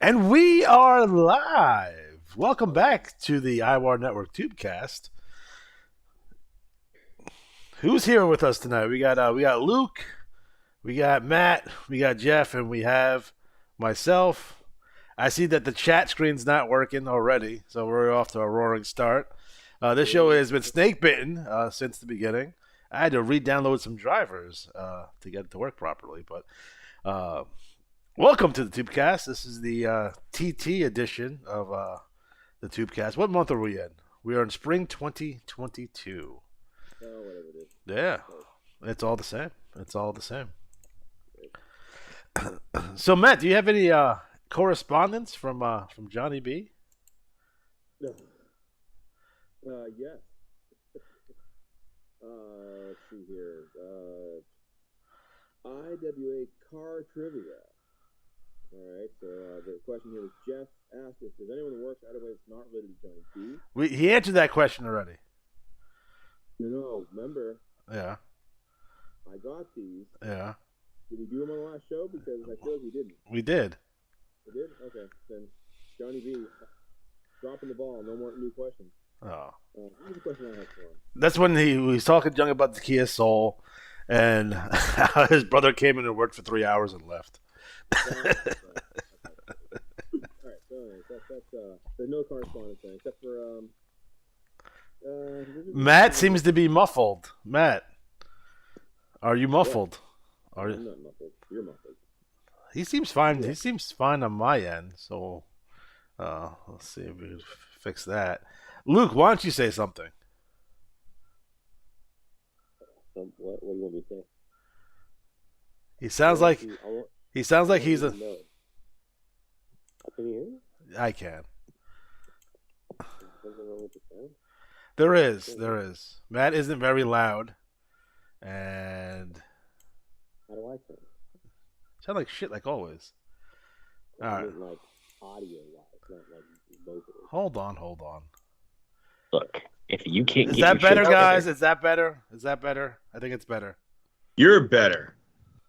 And we are live. Welcome back to the IWAR Network Tubecast. Who's here with us tonight? We got Luke, we got Matt, we got Jeff, and we have myself. I see that the chat screen's not working already, so we're off to a roaring start. This show has been snake bitten since the beginning. I had to re-download some drivers to get it to work properly, but welcome to the Tubecast. This is the TT edition of the Tubecast. What month are we in? We are in spring 2022. Oh, whatever it is. Yeah, it's all the same. It's all the same. So, Matt, do you have any correspondence from Johnny B? No. Yes. Let's see here. IWA car trivia. All right. So the question here was Jeff asked if there's anyone who works IWA that's not related to Johnny B. He answered that question already. No, remember? Yeah. I got these. Yeah. Did we do them on the last show? Because I feel like we didn't. We did. We did? Okay. Then Johnny B, dropping the ball. No more new questions. Oh. Here's the question I have for him. That's when he was talking young about the Kia Soul, and how his brother came in and worked for 3 hours and left. All right. So anyways, that's there's no correspondence there except for Matt seems to be muffled. Matt, are you muffled? Yeah. I'm not muffled. You're muffled. He seems fine. He seems fine on my end. So let's see if we can fix that. Luke, why don't you say something? What do you want me to say? He sounds like he's a. Can you hear me? I can. Something wrong with the sound? There is. Matt isn't very loud, and How do I sound? sound like shit like always. All I right, mean, like audio wise, not like vocally. hold on. Look, if you can't Is get that your better, shit guys? together- Is that better? I think it's better. You're better.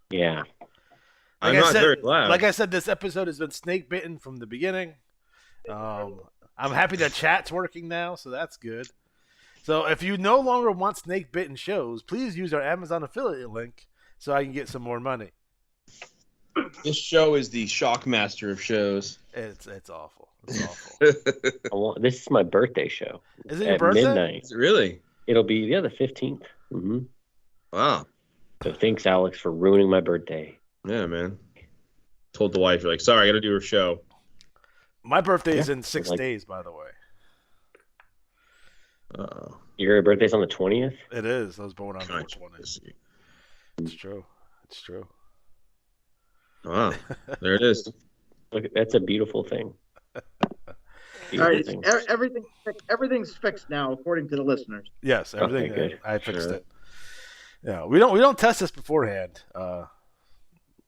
Yeah. I'm Like I not said- very loud. Like I said, this episode has been snake bitten from the beginning. I'm happy that chat's working now, so that's good. So if you no longer want snake bitten shows, please use our Amazon affiliate link so I can get some more money. This show is the shockmaster of shows. It's awful. It's awful. This is my birthday show. Is it your At birthday? midnight. Is it really? It'll be the 15th. Mm-hmm. Wow. So thanks, Alex, for ruining my birthday. Yeah, man. Told the wife, like, sorry, I got to do her show. My birthday is Yeah, in 6 like- days, by the way. Your birthday's on the 20th? It is. I was born on Kind 420. of. It's true. It's true. Wow. There it is. Look, that's a beautiful thing. All Beautiful right, thing. everything's fixed now, according to the listeners. Yes, everything. Okay, good. I fixed Sure. it. Yeah, we don't test this beforehand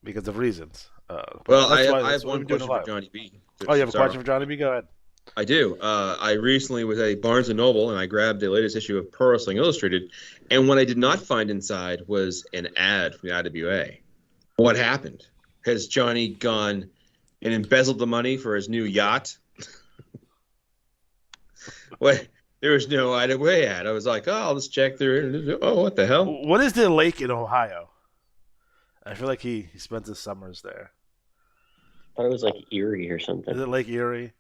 because of reasons. But Well, that's I why- have that's why one we're doing question it for live. Johnny B. Oh, you have a Sorry. question for Johnny B? Go ahead. I do. I recently was at Barnes & Noble, and I grabbed the latest issue of Pro Wrestling Illustrated, and what I did not find inside was an ad from the IWA. What happened? Has Johnny gone and embezzled the money for his new yacht? What? There was no IWA ad. I was like, oh, I'll just check through. Oh, what the hell? What is the lake in Ohio? I feel like he spends his summers there. I thought it was like Erie or Is something. it Lake Erie?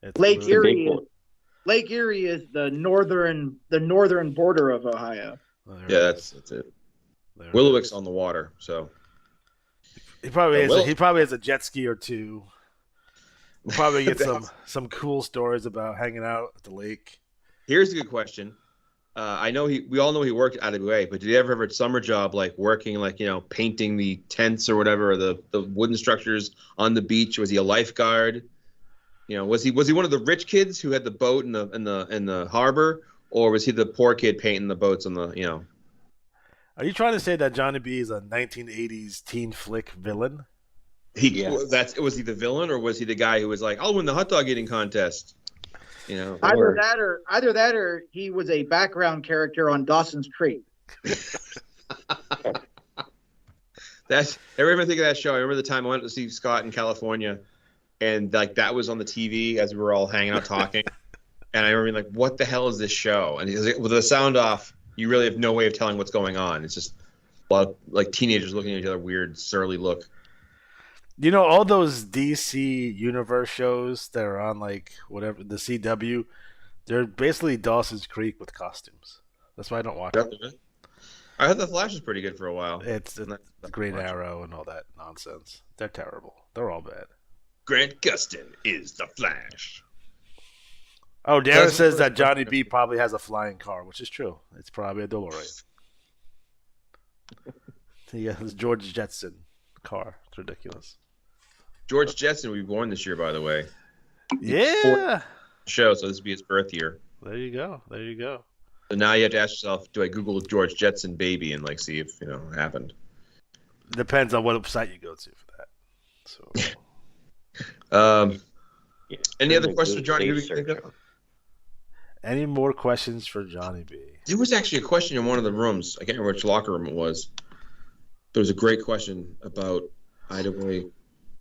It's Lake blue. Erie Big is one. Lake Erie is the northern border of Ohio. Oh, there Yeah, it that's is. it. There it Willowick's is. on the water, so. He probably Will- he probably has a jet ski or two. We'll probably get some cool stories about hanging out at the lake. Here's a good question. I know we all know he worked at IWA, but did he ever have a summer job like working, like, painting the tents or whatever, or the wooden structures on the beach? Was he a lifeguard? Was he one of the rich kids who had the boat in the harbor, or was he the poor kid painting the boats on the? Are you trying to say that Johnny B is a 1980s teen flick villain? Was he the villain, or was he the guy who was like, I'll win the hot dog eating contest? Either that or he was a background character on Dawson's Creek. I remember thinking of that show. I remember the time I went to see Scott in California, and like that was on the TV as we were all hanging out talking. And I remember being like, "What the hell is this show?" And he's like, with the sound off, you really have no way of telling what's going on. It's just a lot of like teenagers looking at each other, weird, surly look. You know, all those DC Universe shows that are on like whatever the CW, they're basically Dawson's Creek with costumes. That's why I don't watch it. I heard the Flash is pretty good for a while. It's the Green Arrow and all that nonsense. They're terrible. They're all bad. Grant Gustin is the Flash. Oh, Darren says that Johnny B probably has a flying car, which is true. It's probably a DeLorean. He has George Jetson car. It's ridiculous. George Jetson will be born this year, by the way. Yeah. Show, so this will be his birth year. There you go. There you go. So now you have to ask yourself, do I Google George Jetson baby and like see if it happened? Depends on what site you go to for that. So, any other questions for Johnny? Any more questions for Johnny B? There was actually a question in one of the rooms. I can't remember which locker room it was. There was a great question about IWA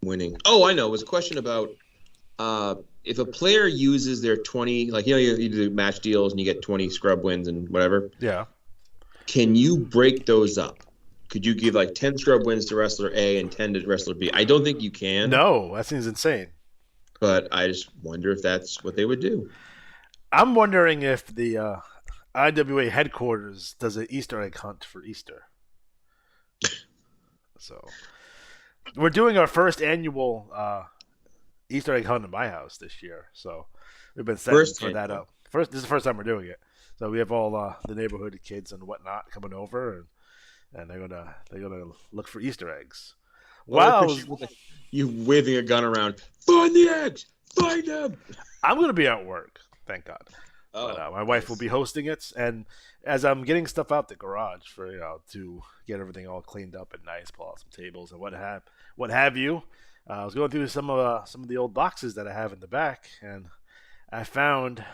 winning. Oh, I know. It was a question about if a player uses their 20, like, you do match deals and you get 20 scrub wins and whatever. Yeah. Can you break those up? Could you give like 10 scrub wins to wrestler A and 10 to wrestler B? I don't think you can. No, that seems insane. But I just wonder if that's what they would do. I'm wondering if the IWA headquarters does an Easter egg hunt for Easter. So we're doing our first annual Easter egg hunt in my house this year. So we've been setting for that up. This is the first time we're doing it. So we have all the neighborhood kids and whatnot coming over, and they're gonna look for Easter eggs. Wow! You waving a gun around. Find the eggs. Find them. I'm gonna be at work. Thank God. But, my wife will be hosting it, and as I'm getting stuff out the garage for to get everything all cleaned up and nice, pull out some tables and what have you, I was going through some of the old boxes that I have in the back, and I found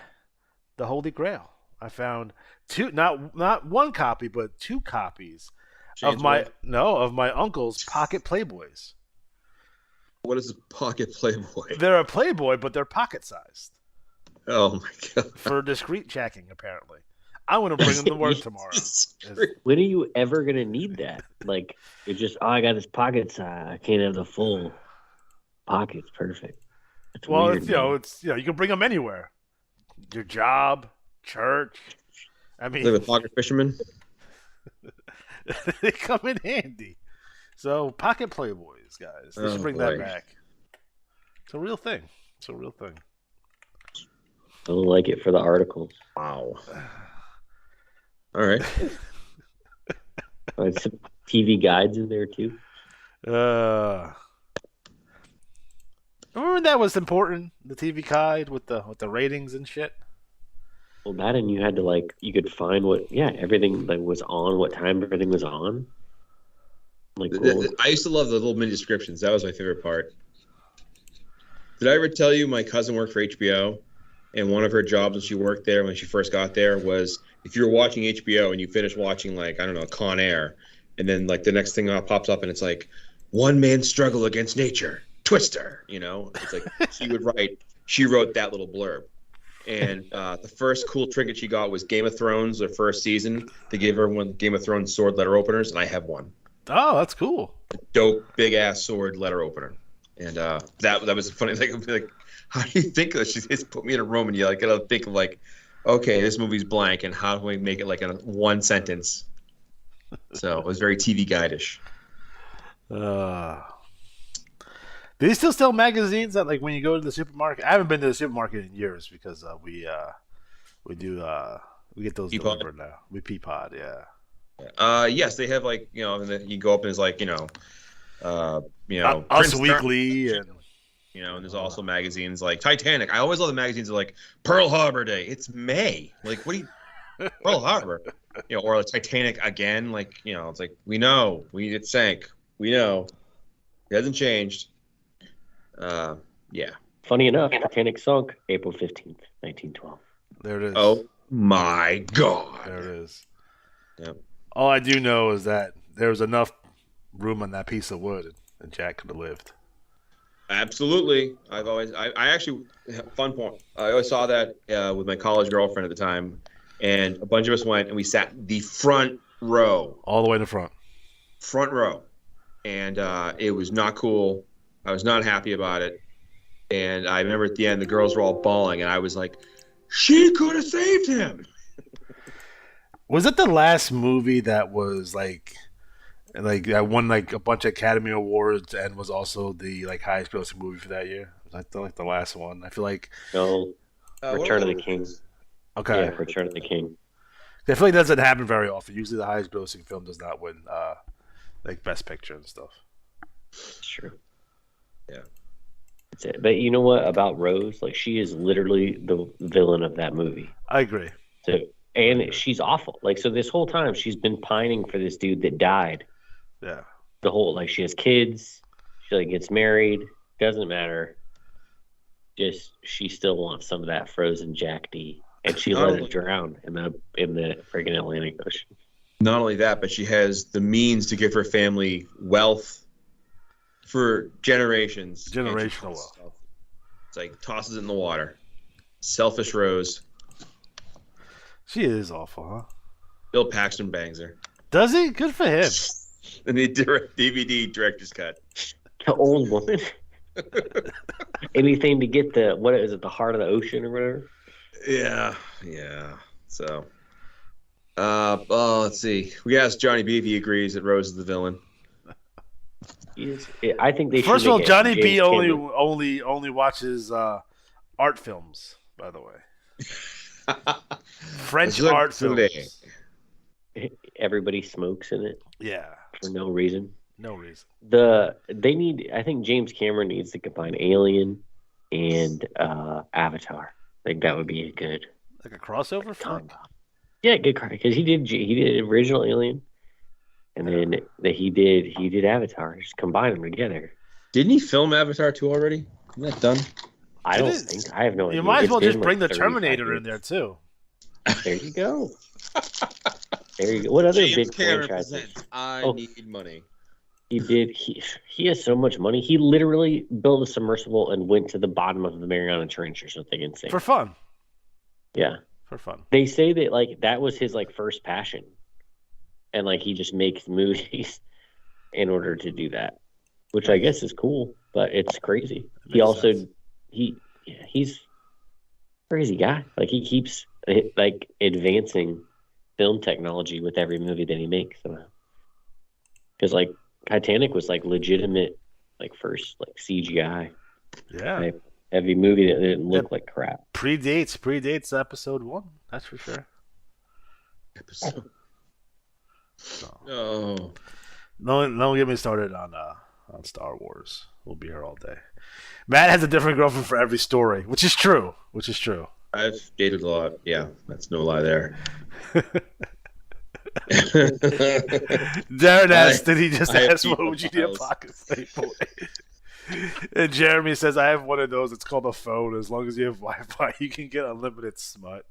the Holy Grail. I found two, not one copy, but two copies of my uncle's pocket Playboys. What is a pocket Playboy? They're a Playboy, but they're pocket sized. Oh my God! For discreet checking, apparently. I'm gonna bring them to work tomorrow. When are you ever gonna need that? Like, it's just, I got this pocket size. I can't have the full pockets. Perfect. It's weird, it's you can bring them anywhere. Your job, church. I mean, like a pocket fisherman. They come in handy. So pocket Playboys, guys. They should bring that back. It's a real thing. I don't like it for the articles. Wow. All right. Some TV guides in there too. Remember that was important. The TV guide with the ratings and shit. Well, that, and you had to you could find everything that was on, what time everything was on. I used to love the little mini descriptions. That was my favorite part. Did I ever tell you my cousin worked for HBO? And one of her jobs when she worked there, when she first got there, was if you're watching HBO and you finish watching, Con Air, and then, the next thing pops up and it's like, one man's struggle against nature, Twister, It's like she wrote that little blurb. And the first cool trinket she got was Game of Thrones, their first season. They gave everyone Game of Thrones sword letter openers, and I have one. Oh, that's cool. A dope, big-ass sword letter opener. And that was funny. Like, how do you think of this? She just put me in a room and you gotta think of okay, this movie's blank, and how do we make it in one sentence? So it was very TV guide-ish. Do they still sell magazines that when you go to the supermarket? I haven't been to the supermarket in years because we get those delivered now. We Peapod, yeah. Yes, they have and then you go up and it's Us Weekly and. And there's also magazines like Titanic. I always love the magazines of Pearl Harbor Day. It's May. What do you Pearl Harbor? Or Titanic again. It's we know. It sank. We know. It hasn't changed. Yeah. Funny enough, Titanic sunk April 15th, 1912. There it is. Oh my God. There it is. Yep. All I do know is that there was enough room on that piece of wood and Jack could have lived. Absolutely. I actually, fun point. I always saw that with my college girlfriend at the time, and a bunch of us went and we sat the front row, All the way to front. and it was not cool. I was not happy about it, and I remember at the end the girls were all bawling, and I was like, "She could have saved him." Was it the last movie that was like that won like a bunch of Academy Awards and was also the like highest grossing movie for that year? Was that like the last one? I feel like No, What Return of was the it? King. okay. Yeah, Return of the King. I feel like that doesn't happen very often. Usually, the highest grossing film does not win like Best Picture and stuff. It's true. Yeah. That's it. But you know what about Rose? Like, she is literally the villain of that movie. I agree. So, and she's awful. Like, so this whole time she's been pining for this dude that died. Yeah. The whole, like, she has kids. She like gets married. Doesn't matter. Just she still wants some of that frozen Jack D. And she let it drown in the freaking Atlantic Ocean. Not only that, but she has the means to give her family wealth for generations. Generational wealth. It's like tosses it in the water. Selfish Rose. She is awful, huh? Bill Paxton bangs her. Does he? Good for him. And the DVD director's cut. The old woman. Anything to get the the heart of the ocean or whatever. Yeah. So, let's see. We asked Johnny B if he agrees that Rose is the villain. I think they First should of all, make Johnny James B Cameron. only watches art films. By the way, French Look art today. films. Everybody smokes in it Yeah, for no reason. no reason. I think James Cameron needs to combine Alien and Avatar. I think that would be a good Like a crossover film. combo. Yeah, good cry because he did original Alien, and then he did Avatar. Just combine them together. Didn't he film Avatar 2 already? Isn't that done? I don't think I have no idea. You might as It's well been just bring like the 35 Terminator years. in there too. There you go. There you go. What other James big Cameron franchises? presents I Oh. Need Money. He did. He has so much money. He literally built a submersible and went to the bottom of the Mariana Trench or something insane. For fun. Yeah. For fun. They say that like that was his like first passion, and like he just makes movies in order to do that, which I guess is cool, but it's crazy. He Makes also sense. he's a crazy guy. Like he keeps like advancing film technology with every movie that he makes somehow. Because like Titanic was like legitimate, like first like CGI Yeah. type heavy movie that didn't look like crap. Predates episode 1. That's for sure. So, Oh. don't get me started on Star Wars. We'll be here all day. Matt has a different girlfriend for every story, which is true. I've dated a lot. Yeah, that's no lie there. Darren asked, did he just I ask, have what would you need a files. pocket Playboy? And Jeremy says, I have one of those. It's called a phone. As long as you have Wi-Fi, you can get unlimited smut.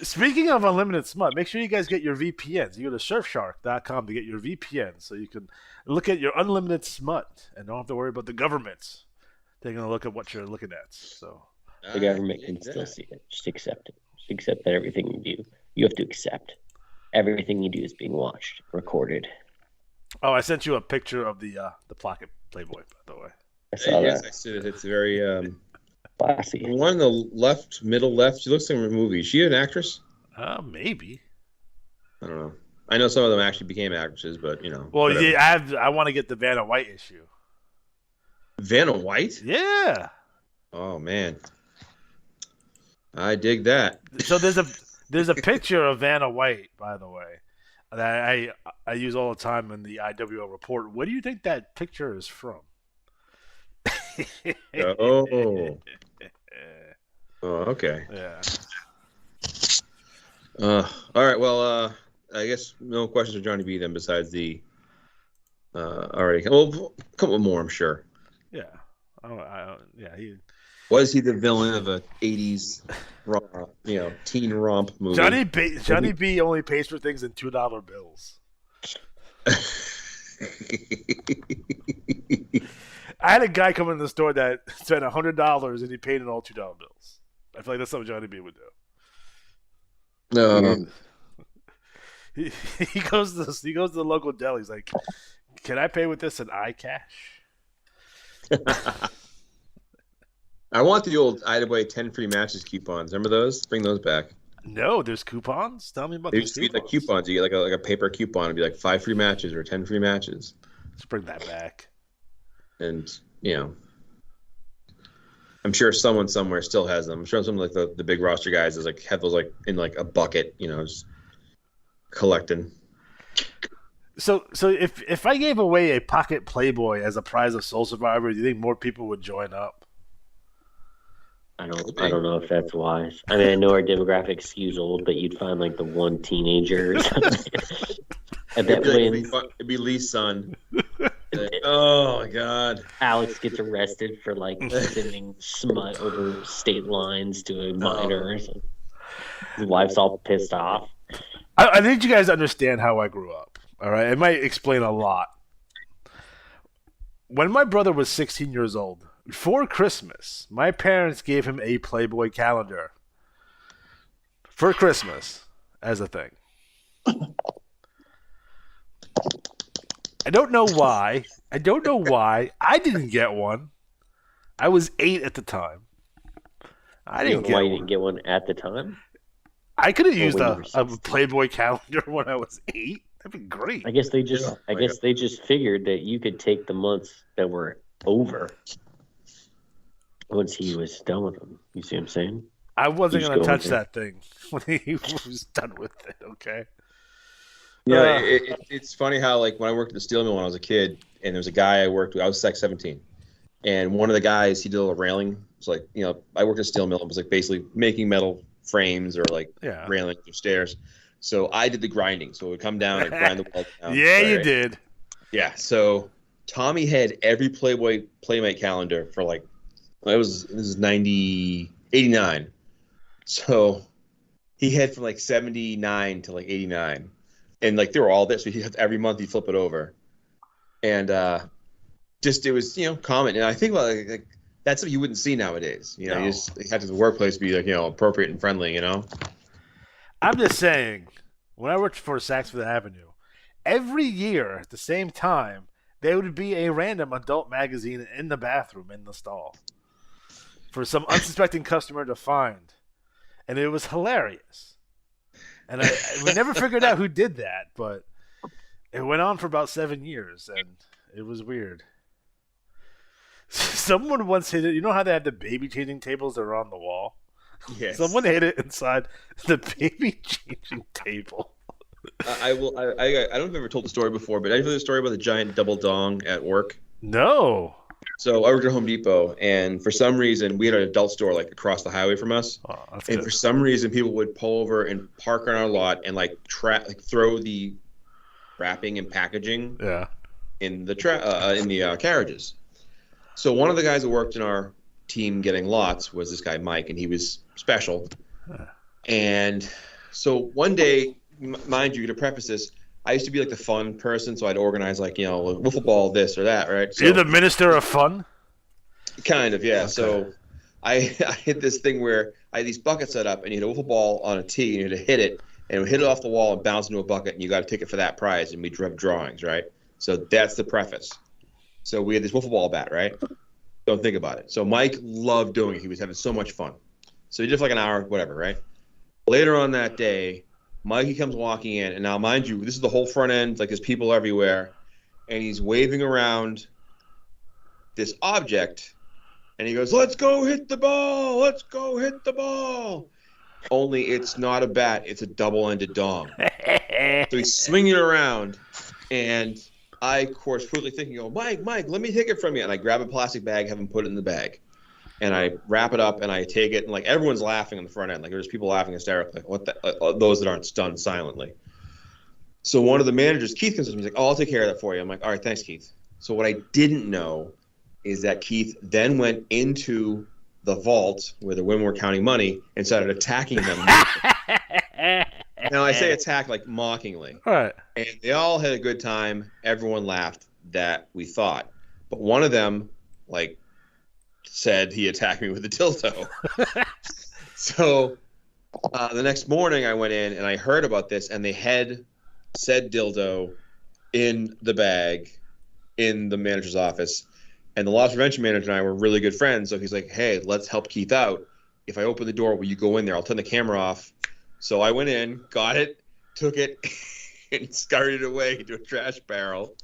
Speaking of unlimited smut, make sure you guys get your VPNs. You go to surfshark.com to get your VPN so you can look at your unlimited smut and don't have to worry about the government taking a look at what you're looking at. So The government can still see it. Just accept it. Just accept that everything you do, you have to accept. Everything you do is being watched, recorded. Oh, I sent you a picture of the pocket Playboy, by the way. I saw Yes, that. I see it. It's very Classy. the one on the middle left. She looks like a movie. Is she an actress? Maybe. I don't know. I know some of them actually became actresses, but you know. Well, whatever. yeah, I want to get the Vanna White issue. Vanna White. Yeah. Oh man, I dig that. So there's a picture of Vanna White, by the way, that I use all the time in the IWAR report. Where do you think that picture is from? Oh. Oh, okay. Yeah. All right. Well, I guess no questions for Johnny B then besides the already. Well, a couple more, I'm sure. Yeah. Yeah. Was he the villain of a '80s, teen romp movie? Johnny B only pays for things in $2 bills. I had a guy come in the store that spent $100 and he paid in all $2 bills. I feel like that's something Johnny B would do. No. He goes to the local deli. He's like, "Can I pay with this in iCash?" I want the old IWA 10 free matches coupons. Remember those? Bring those back. No, there's coupons. Tell me about They these used to be coupons. like coupons. You get like a paper coupon. It'd be like 5 free matches or 10 free matches. Let's bring that back. And, I'm sure someone somewhere still has them. I'm sure some of like the big roster guys is like have those like in like a bucket, just collecting. So if I gave away a pocket Playboy as a prize of Soul Survivor, do you think more people would join up? I don't know if that's wise. I mean, I know our demographic skews old, but you'd find like the one teenager or something. And that wins. It'd be Lee's son. Like, oh my God! Alex gets arrested for like sending smut over state lines to a minor or something. His wife's all pissed off. I need you guys to understand how I grew up. All right, it might explain a lot. When my brother was 16 years old, for Christmas, my parents gave him a Playboy calendar for Christmas as a thing. I don't know why. I didn't get one. I was 8 at the time. I didn't get why you one. didn't get one at the time. I could have used when you a were 16. Playboy calendar when I was 8. That'd be great. I guess they just figured that you could take the months that were over once he was done with them. You see what I'm saying? I wasn't You going to just go touch with it. that thing when he was done with it, okay? Yeah, it's funny how like when I worked at the steel mill when I was a kid, and there was a guy I worked with. I was like 17, and one of the guys he did a little railing. It's like I worked at a steel mill. It was like basically making metal frames or like railings or stairs. So I did the grinding. So it would come down and grind the wall down. Yeah, right? you did. Yeah. So Tommy had every Playboy Playmate calendar for like this is 89. So he had from like 79 to like 89. And like they were all there, so every month he'd flip it over, and it was common. And I think like that's something you wouldn't see nowadays. You had to the workplace be like appropriate and friendly. I'm just saying, when I worked for Saks Fifth Avenue, every year at the same time there would be a random adult magazine in the bathroom in the stall for some unsuspecting customer to find, and it was hilarious. And we never figured out who did that, but it went on for about 7 years, and it was weird. Someone once hid it. You know how they have the baby changing tables that are on the wall? Yes. Someone hid it inside the baby changing table. I don't know if I've ever told the story before, but I told the story about the giant double dong at work. No. So I worked at Home Depot, and for some reason, we had an adult store like across the highway from us. Oh, that's And good. for some reason, people would pull over and park on our lot and like throw the wrapping and packaging in the carriages. So one of the guys that worked in our team getting lots was this guy Mike, and he was special. And so one day, mind you, to preface this, I used to be like the fun person, so I'd organize like wiffle ball, this or that, right? So, You're the minister of fun? kind of, yeah. Okay. So I hit this thing where I had these buckets set up, and you hit a wiffle ball on a tee, and you had to hit it, and it would hit it off the wall and bounce into a bucket, and you got a ticket for that prize, and we drew drawings, right? So that's the preface. So we had this wiffle ball bat, right? Don't think about it. So Mike loved doing it. He was having so much fun. So he did for like an hour, whatever, right? Later on that day, Mikey comes walking in, and now, mind you, this is the whole front end, like there's people everywhere, and he's waving around this object, and he goes, "Let's go hit the ball! Let's go hit the ball!" Only it's not a bat, it's a double-ended dong. So he's swinging it around, and I, of course, quickly thinking, Mike, let me take it from you. And I grab a plastic bag, have him put it in the bag. And I wrap it up, and I take it, and like everyone's laughing on the front end. Like there's people laughing hysterically. What those that aren't stunned silently. So one of the managers, Keith, comes to me. He's like, "Oh, I'll take care of that for you." I'm like, "All right, thanks, Keith." So what I didn't know is that Keith then went into the vault where the women were counting money and started attacking them. Now I say attack like mockingly. All right. And they all had a good time. Everyone laughed that we thought. But one of them like said he attacked me with a dildo. So the next morning I went in and I heard about this, and they had said dildo in the bag in the manager's office. And the loss prevention manager and I were really good friends. So he's like, hey, let's help Keith out. If I open the door, will you go in there? I'll turn the camera off. So I went in, got it, took it, and scurried it away to a trash barrel.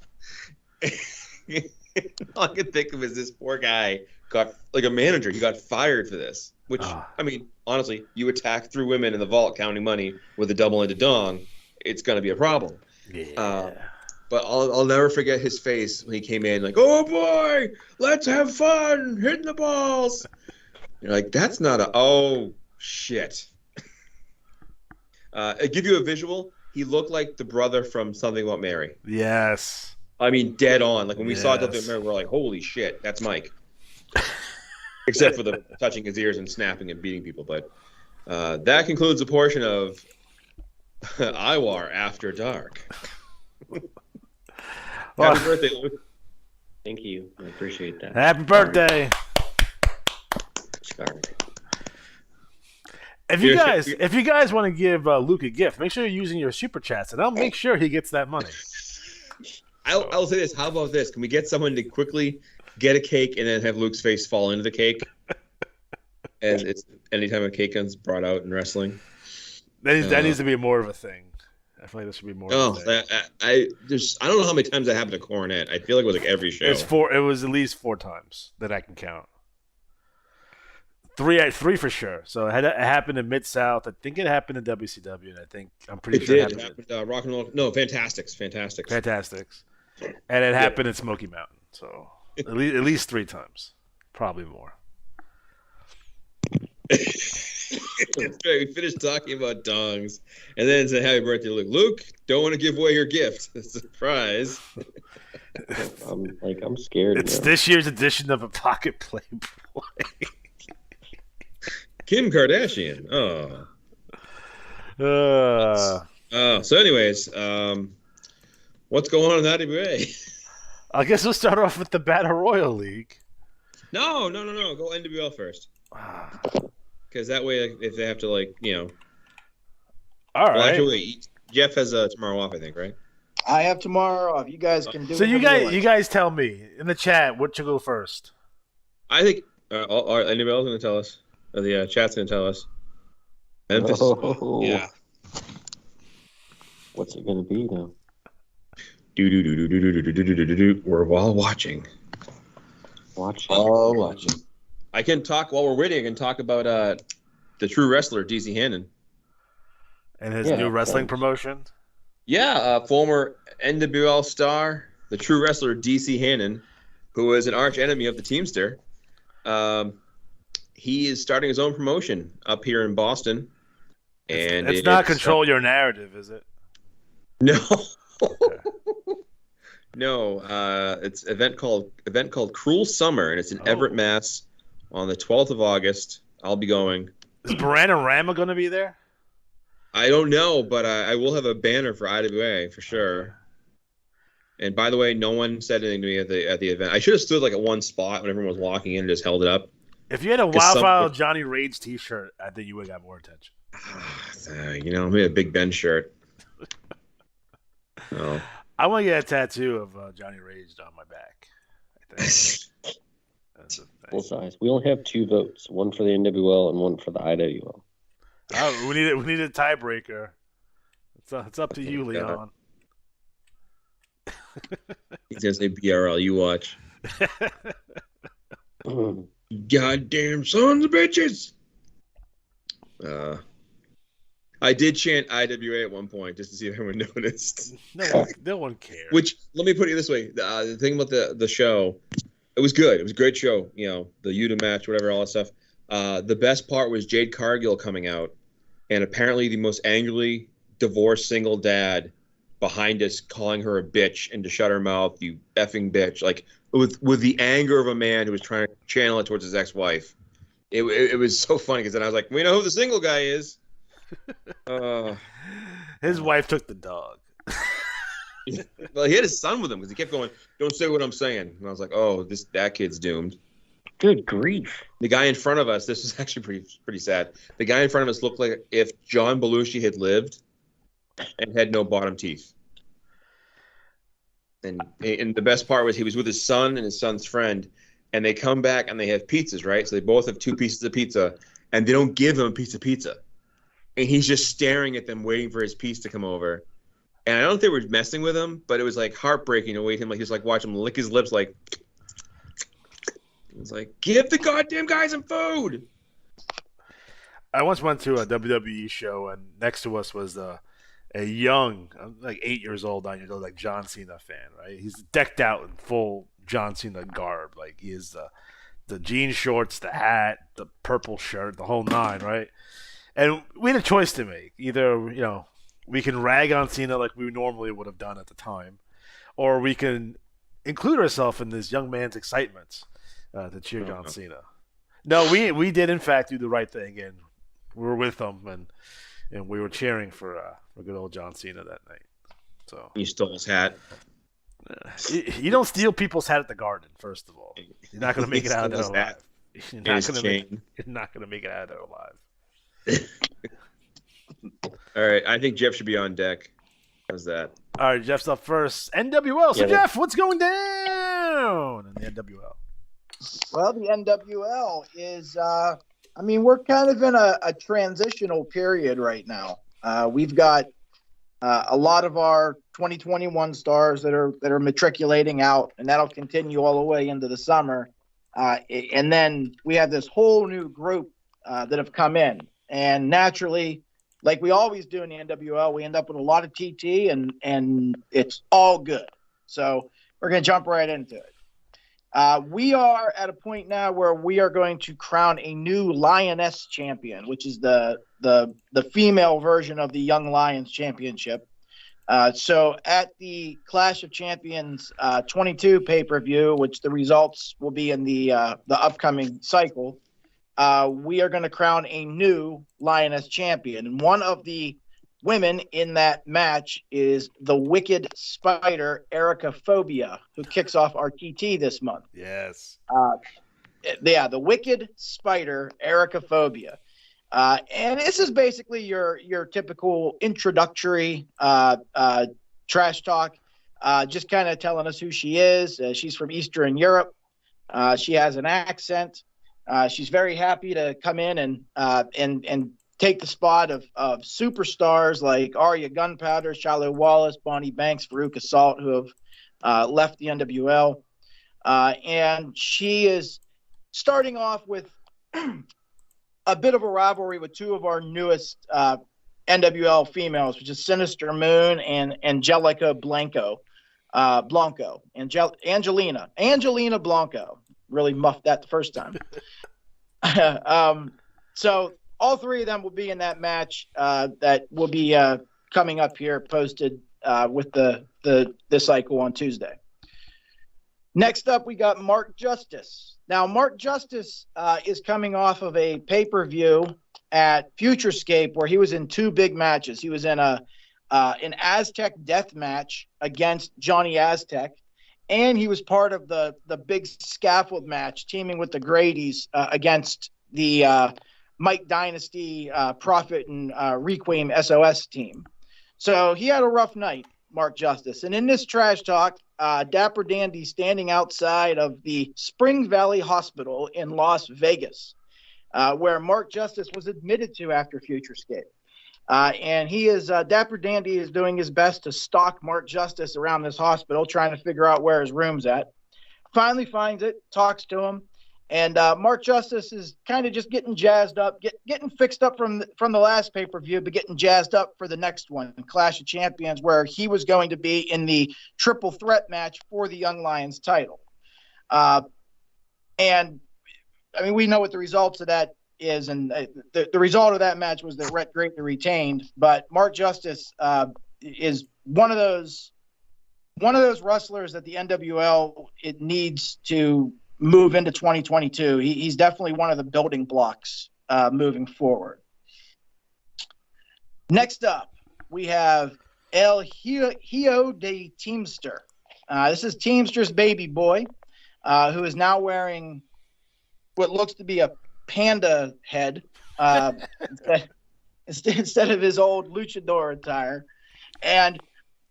All I could think of is this poor guy got, like a manager, he got fired for this. Which, I mean, honestly, you attack 3 women in the vault counting money with a double-ended dong, it's going to be a problem. Yeah. But I'll never forget his face when he came in, like, oh boy, let's have fun, hitting the balls. You're like, that's not a, oh, shit. I give you a visual. He looked like the brother from Something About Mary. Yes. I mean, dead on. Like, when we saw Something Yes. About Mary, we're like, holy shit, that's Mike. Except for the touching his ears and snapping and beating people. But that concludes a portion of IWAR After Dark. Well, Happy birthday, Luke. Thank you. I appreciate that. happy birthday. Sorry. If you guys want to give Luke a gift, make sure you're using your super chats, and I'll make sure he gets that money. I'll say this. How about this? Can we get someone to quickly get a cake and then have Luke's face fall into the cake? And it's anytime a cake is brought out in wrestling. That needs to be more of a thing. I feel like this should be more. Oh, of a thing. I don't know how many times that happened to Cornette. I feel like it was like every show. It was at least 4 times that I can count. 3 for sure. So it happened in Mid-South. I think it happened in WCW, and I'm pretty sure It it happened. Rock and Roll. No, Fantastics. Fantastics. And it happened in Smoky Mountain. So at least 3 times, probably more. That's right. We finished talking about dongs, and then said, "Happy birthday, Luke." Luke, don't want to give away your gift. Surprise. I'm scared. It's now. this year's edition of a Pocket Playboy. Kim Kardashian. So anyways, what's going on in IWA? I guess we'll start off with the Battle Royal League. No. Go NWL first. Because that way, if they have to, All Well, right. actually, Jeff has tomorrow off, I think, right? I have tomorrow off. You guys can do. So you whatever like. guys tell me in the chat what should go first. I think anybody else going to tell us? Or the chat's going to tell us. Memphis. Oh. Yeah. What's it gonna be though? We're all watching. All watching. I can talk while we're waiting. I can talk about the true wrestler DC Hannon. And his new wrestling promotion. Yeah, former NWL star, the true wrestler DC Hannon, who is an arch enemy of the Teamster. He is starting his own promotion up here in Boston. And it's not Control Your Narrative, is it? No. No, it's an event called Cruel Summer, and it's in Everett, Mass. On the 12th of August. I'll be going. Is Baranarama going to be there? I don't know, but I will have a banner for IWA for sure. And by the way, no one said anything to me at the event. I should have stood like at one spot when everyone was walking in and just held it up. If you had a Wildfire Johnny Rage T-shirt, I think you would have got more attention. Maybe a Big Ben shirt. Oh. I want to get a tattoo of Johnny Rage on my back. I think. Full size. We only have 2 votes, one for the NWL and one for the IWL. Oh, we need a tiebreaker. It's up to you, Leon. He's gonna say BRL. You watch. Goddamn sons of bitches. I did chant IWA at one point just to see if anyone noticed. No one cares. Which, let me put it this way: the thing about the show, it was good. It was a great show. You know, the Yuta match, whatever, all that stuff. The best part was Jade Cargill coming out, and apparently the most angrily divorced single dad behind us calling her a bitch and to shut her mouth, you effing bitch. Like, with the anger of a man who was trying to channel it towards his ex-wife. It was so funny because then I was like, we know who the single guy is. His wife took the dog. Well, he had his son with him because he kept going, "Don't say what I'm saying." And I was like, "Oh, that kid's doomed." Good grief. The guy in front of us, this is actually pretty sad. The guy in front of us looked like if John Belushi had lived and had no bottom teeth. And the best part was he was with his son and his son's friend, and they come back and they have pizzas, right? So they both have 2 pieces of pizza, and they don't give him a piece of pizza. And he's just staring at them, waiting for his piece to come over. And I don't think they were messing with him, but it was like heartbreaking to wait him, like he was like watch him lick his lips, like it's like, give the goddamn guy some food. I once went to a WWE show, and next to us was a young, like 8 years old, 9 years old, like John Cena fan, right? He's decked out in full John Cena garb, like he is the jean shorts, the hat, the purple shirt, the whole nine, right? And we had a choice to make. Either, we can rag on Cena like we normally would have done at the time, or we can include ourselves in this young man's excitement to cheer John Cena. No, we did in fact do the right thing, and we were with him, and we were cheering for good old John Cena that night. So You stole his hat. you don't steal people's hat at the Garden. First of all, you're not going to make it out of there Stole his alive. hat. You're chain. not going to make it out of there alive. All right, I think Jeff should be on deck. How's that? All right, Jeff's up first. NWL. So, Yeah. Jeff, what's going down in the NWL? Well, the NWL is, we're kind of in a transitional period right now. We've got a lot of our 2021 stars that are matriculating out, and that'll continue all the way into the summer. And then we have this whole new group that have come in. And naturally, like we always do in the NWL, we end up with a lot of TT, and it's all good. So we're going to jump right into it. We are at a point now where we are going to crown a new Lioness champion, which is the female version of the Young Lions Championship. So at the Clash of Champions 22 pay-per-view, which the results will be in the upcoming cycle, we are going to crown a new Lioness champion. And one of the women in that match is the Wicked Spider, Erica Phobia, who kicks off our TT this month. Yes. The Wicked Spider, Erica Phobia. And this is basically your typical introductory trash talk, just kind of telling us who she is. She's from Eastern Europe. She has an accent. She's very happy to come in and take the spot of superstars like Arya Gunpowder, Shiloh Wallace, Bonnie Banks, Farouk Assault, who have left the NWL. And she is starting off with a bit of a rivalry with 2 of our newest NWL females, which is Sinister Moon and Angelica Blanco. Angelina Blanco. Really muffed that the first time. So all 3 of them will be in that match that will be coming up here, posted with the cycle on Tuesday. Next up, we got Mark Justice. Now, Mark Justice is coming off of a pay-per-view at Futurescape where he was in 2 big matches. He was in an Aztec death match against Johnny Aztec, and he was part of the big scaffold match, teaming with the Grady's against the Mike Dynasty, Prophet, and Requiem SOS team. So he had a rough night, Mark Justice. And in this trash talk, Dapper Dandy standing outside of the Spring Valley Hospital in Las Vegas, where Mark Justice was admitted to after Futurescape. And he is Dapper Dandy is doing his best to stalk Mark Justice around this hospital, trying to figure out where his room's at. Finally finds it, talks to him, and Mark Justice is kind of just getting jazzed up, getting fixed up from the last pay-per-view, but getting jazzed up for the next one, Clash of Champions, where he was going to be in the triple threat match for the Young Lions title. And I mean, we know what the results of that is, and the result of that match was that Rhett Greatly retained. But Mark Justice is one of those wrestlers that the NWL it needs to move into 2022. He's definitely one of the building blocks moving forward. Next up, we have El Hijo de Teamster. This is Teamster's baby boy, who is now wearing what looks to be a panda head instead of his old luchador attire. And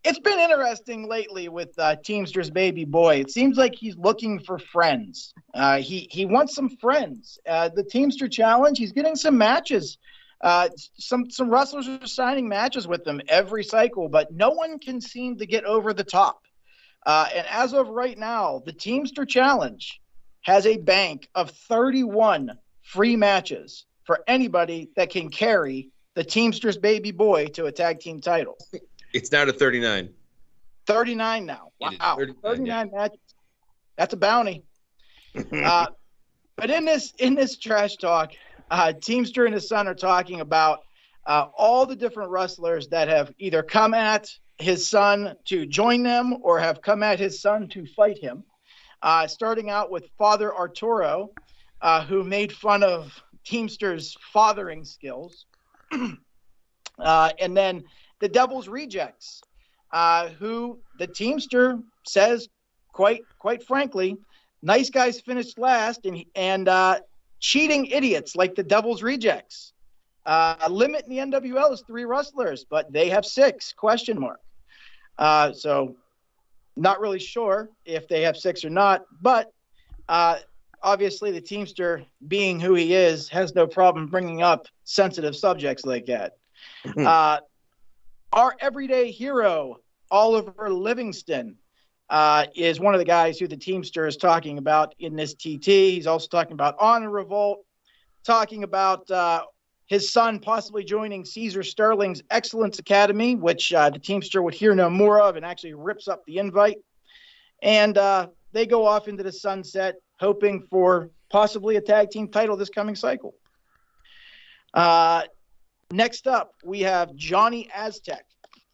it's been interesting lately with Teamster's baby boy. It seems like he's looking for friends. He wants some friends. The Teamster Challenge, he's getting some matches. Some wrestlers are signing matches with him every cycle, but no one can seem to get over the top. And as of right now, the Teamster Challenge has a bank of 31 free matches for anybody that can carry the Teamster's baby boy to a tag team title. It's down to 39. 39 now. Wow. 39 matches. That's a bounty. But in this trash talk, Teamster and his son are talking about all the different wrestlers that have either come at his son to join them or have come at his son to fight him. Starting out with Father Arturo, who made fun of Teamster's fathering skills. And then the Devil's Rejects, who the Teamster says, quite frankly, nice guys finished last, and cheating idiots like the Devil's Rejects. Limit in the NWL is 3 wrestlers, but they have 6, ? So not really sure if they have 6 or not, but obviously the Teamster, being who he is, has no problem bringing up sensitive subjects like that. Our everyday hero, Oliver Livingston, is one of the guys who the Teamster is talking about in this TT. He's also talking about Honor Revolt, talking about his son possibly joining Caesar Sterling's Excellence Academy, which the Teamster would hear no more of and actually rips up the invite. And they go off into the sunset, hoping for possibly a tag team title this coming cycle. Next up, we have Johnny Aztec.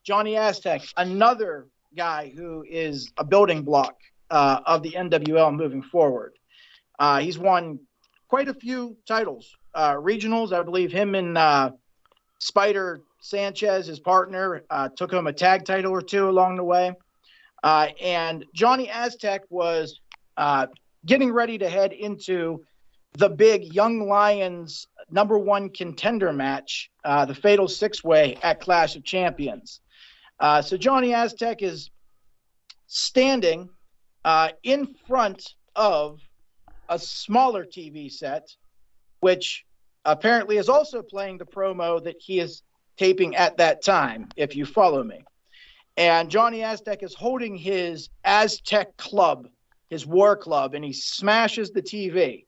Johnny Aztec, another guy who is a building block of the NWL moving forward. He's won quite a few titles. Regionals, I believe him and Spider Sanchez, his partner, took home a tag title or 2 along the way. And Johnny Aztec was getting ready to head into the big Young Lions #1 contender match, the Fatal 6-Way at Clash of Champions. So Johnny Aztec is standing in front of a smaller TV set, which apparently is also playing the promo that he is taping at that time, if you follow me. And Johnny Aztec is holding his Aztec club, his war club, and he smashes the TV.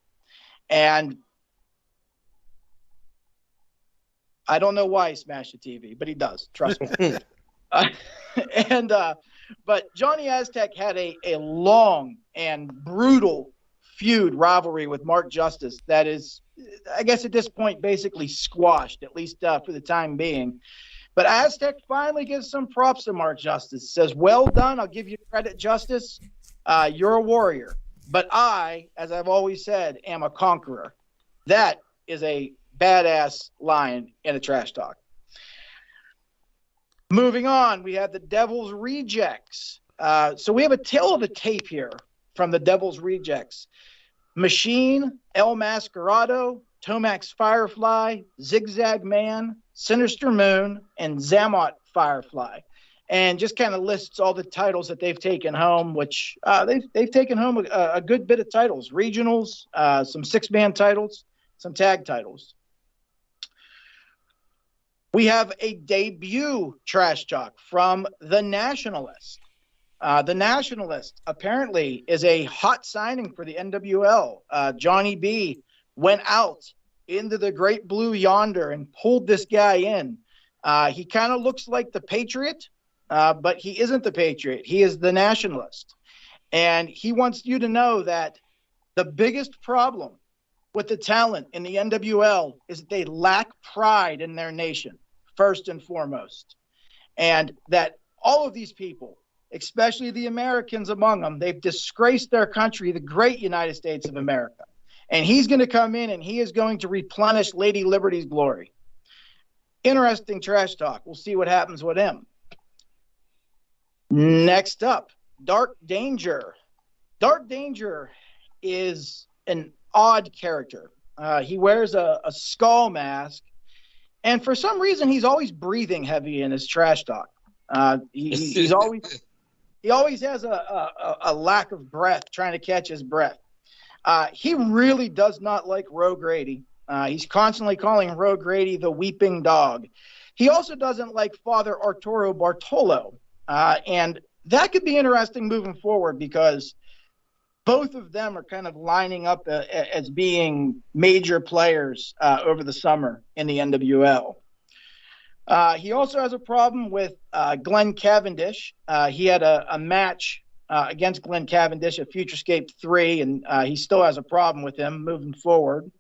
And I don't know why he smashed the TV, but he does. Trust me. But Johnny Aztec had a long and brutal feud rivalry with Mark Justice that is, I guess at this point, basically squashed, at least for the time being. But Aztec finally gives some props to Mark Justice. Says, well done. I'll give you credit, Justice. You're a warrior. But I, as I've always said, am a conqueror. That is a badass line in a trash talk. Moving on, we have the Devil's Rejects. So we have a tale of the tape here from the Devil's Rejects. Machine, El Mascarado, Tomax Firefly, Zigzag Man, Sinister Moon, and Zammot Firefly. And just kind of lists all the titles that they've taken home, which they've taken home a good bit of titles. Regionals, some 6-man titles, some tag titles. We have a debut trash talk from The Nationalist. The Nationalist apparently is a hot signing for the NWL. Johnny B went out into the great blue yonder and pulled this guy in. He kind of looks like the Patriot, but he isn't the Patriot. He is the Nationalist. And he wants you to know that the biggest problem with the talent in the NWL is that they lack pride in their nation, first and foremost. And that all of these people, especially the Americans among them, they've disgraced their country, the great United States of America. And he's going to come in and he is going to replenish Lady Liberty's glory. Interesting trash talk. We'll see what happens with him. Next up, Dark Danger. Dark Danger is an odd character. He wears a skull mask, and for some reason, he's always breathing heavy in his trash talk. He always has a lack of breath, trying to catch his breath. He really does not like Rogue Grady. He's constantly calling Rogue Grady the weeping dog. He also doesn't like Father Arturo Bartolo. And that could be interesting moving forward because both of them are kind of lining up as being major players over the summer in the NWL. He also has a problem with Glenn Cavendish. He had a match against Glenn Cavendish at Futurescape 3, and he still has a problem with him moving forward.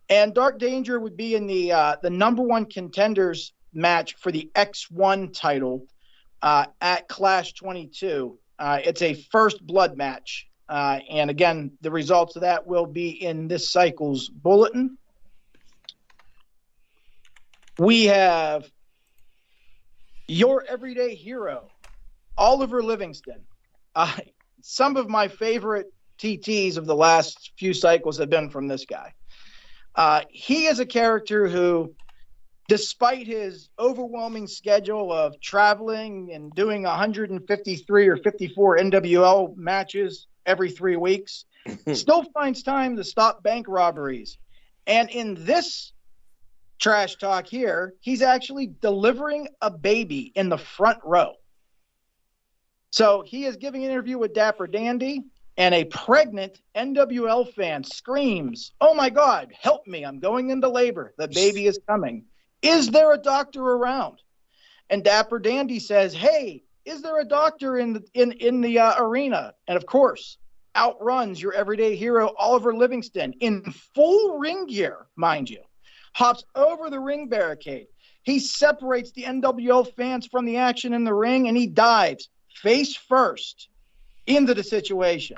And Dark Danger would be in the number one contenders match for the X1 title at Clash 22. It's a first blood match. And again, the results of that will be in this cycle's bulletin. We have your everyday hero, Oliver Livingston. Some of my favorite TTs of the last few cycles have been from this guy. He is a character who, despite his overwhelming schedule of traveling and doing 153 or 54 NWL matches every 3 weeks, still finds time to stop bank robberies. And in this trash talk here, he's actually delivering a baby in the front row. So he is giving an interview with Dapper Dandy, and a pregnant NWL fan screams, "Oh my God, help me, I'm going into labor. The baby is coming. Is there a doctor around?" And Dapper Dandy says, "Hey, is there a doctor in the arena?" And of course, outruns your everyday hero, Oliver Livingston, in full ring gear, mind you, hops over the ring barricade. He separates the NWL fans from the action in the ring, and he dives face first into the situation.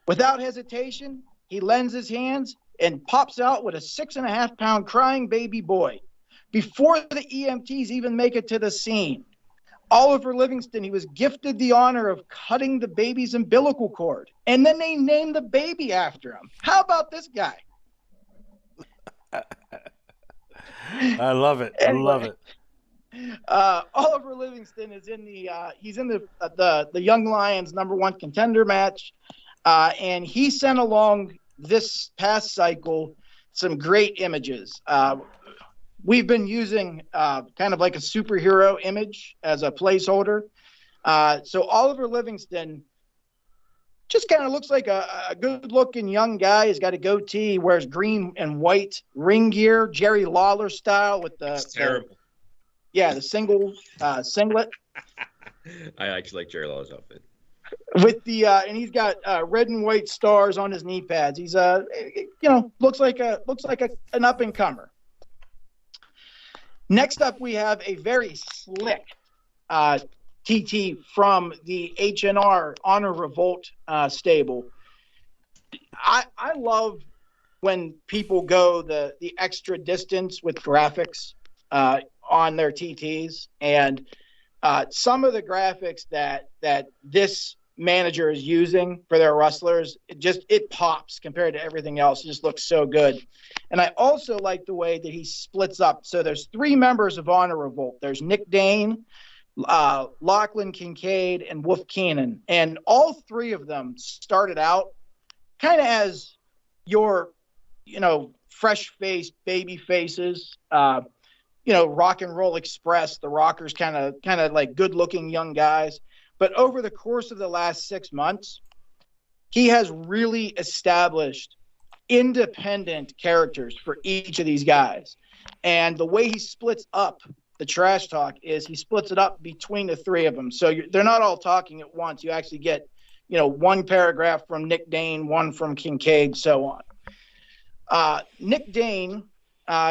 Without hesitation, he lends his hands and pops out with a 6.5-pound crying baby boy. Before the EMTs even make it to the scene, Oliver Livingston, he was gifted the honor of cutting the baby's umbilical cord, and then they named the baby after him. How about this guy? I love it. Anyway, I love it. Oliver Livingston is in the Young Lions #1 contender match, and he sent along this past cycle some great images. We've been using kind of like a superhero image as a placeholder. So Oliver Livingston just kind of looks like a good-looking young guy. He's got a goatee. He wears green and white ring gear, Jerry Lawler style with It's terrible. the single singlet. I actually like Jerry Lawler's outfit. With the and he's got red and white stars on his knee pads. He's looks like an up and comer. Next up, we have a very slick TT from the HNR Honor Revolt stable. I love when people go the extra distance with graphics on their TTs, and some of the graphics that this manager is using for their wrestlers, it pops compared to everything else. It just looks so good. And I also like the way that he splits up. So there's 3 members of Honor Revolt. There's Nick Dane, Lachlan Kincaid, and Wolf Keenan. And all 3 of them started out kind of as your, fresh-faced baby faces, Rock and Roll Express, the Rockers, kind of like good-looking young guys. But over the course of the last 6 months, he has really established independent characters for each of these guys. And the way he splits up the trash talk is he splits it up between the 3 of them. So they're not all talking at once. You actually get, 1 paragraph from Nick Dane, 1 from Kincaid, so on. Nick Dane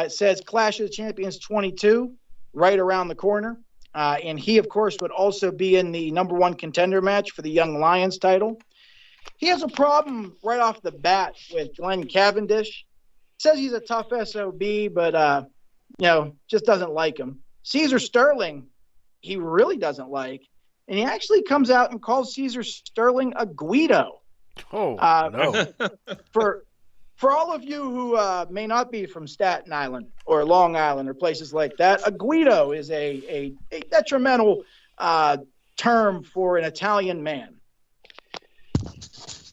says Clash of the Champions 22, right around the corner. And he, of course, would also be in the #1 contender match for the Young Lions title. He has a problem right off the bat with Glenn Cavendish. Says he's a tough SOB, but, just doesn't like him. Caesar Sterling, he really doesn't like. and he actually comes out and calls Caesar Sterling a Guido. Oh, no. For all of you who may not be from Staten Island or Long Island or places like that, a Guido is a detrimental term for an Italian man.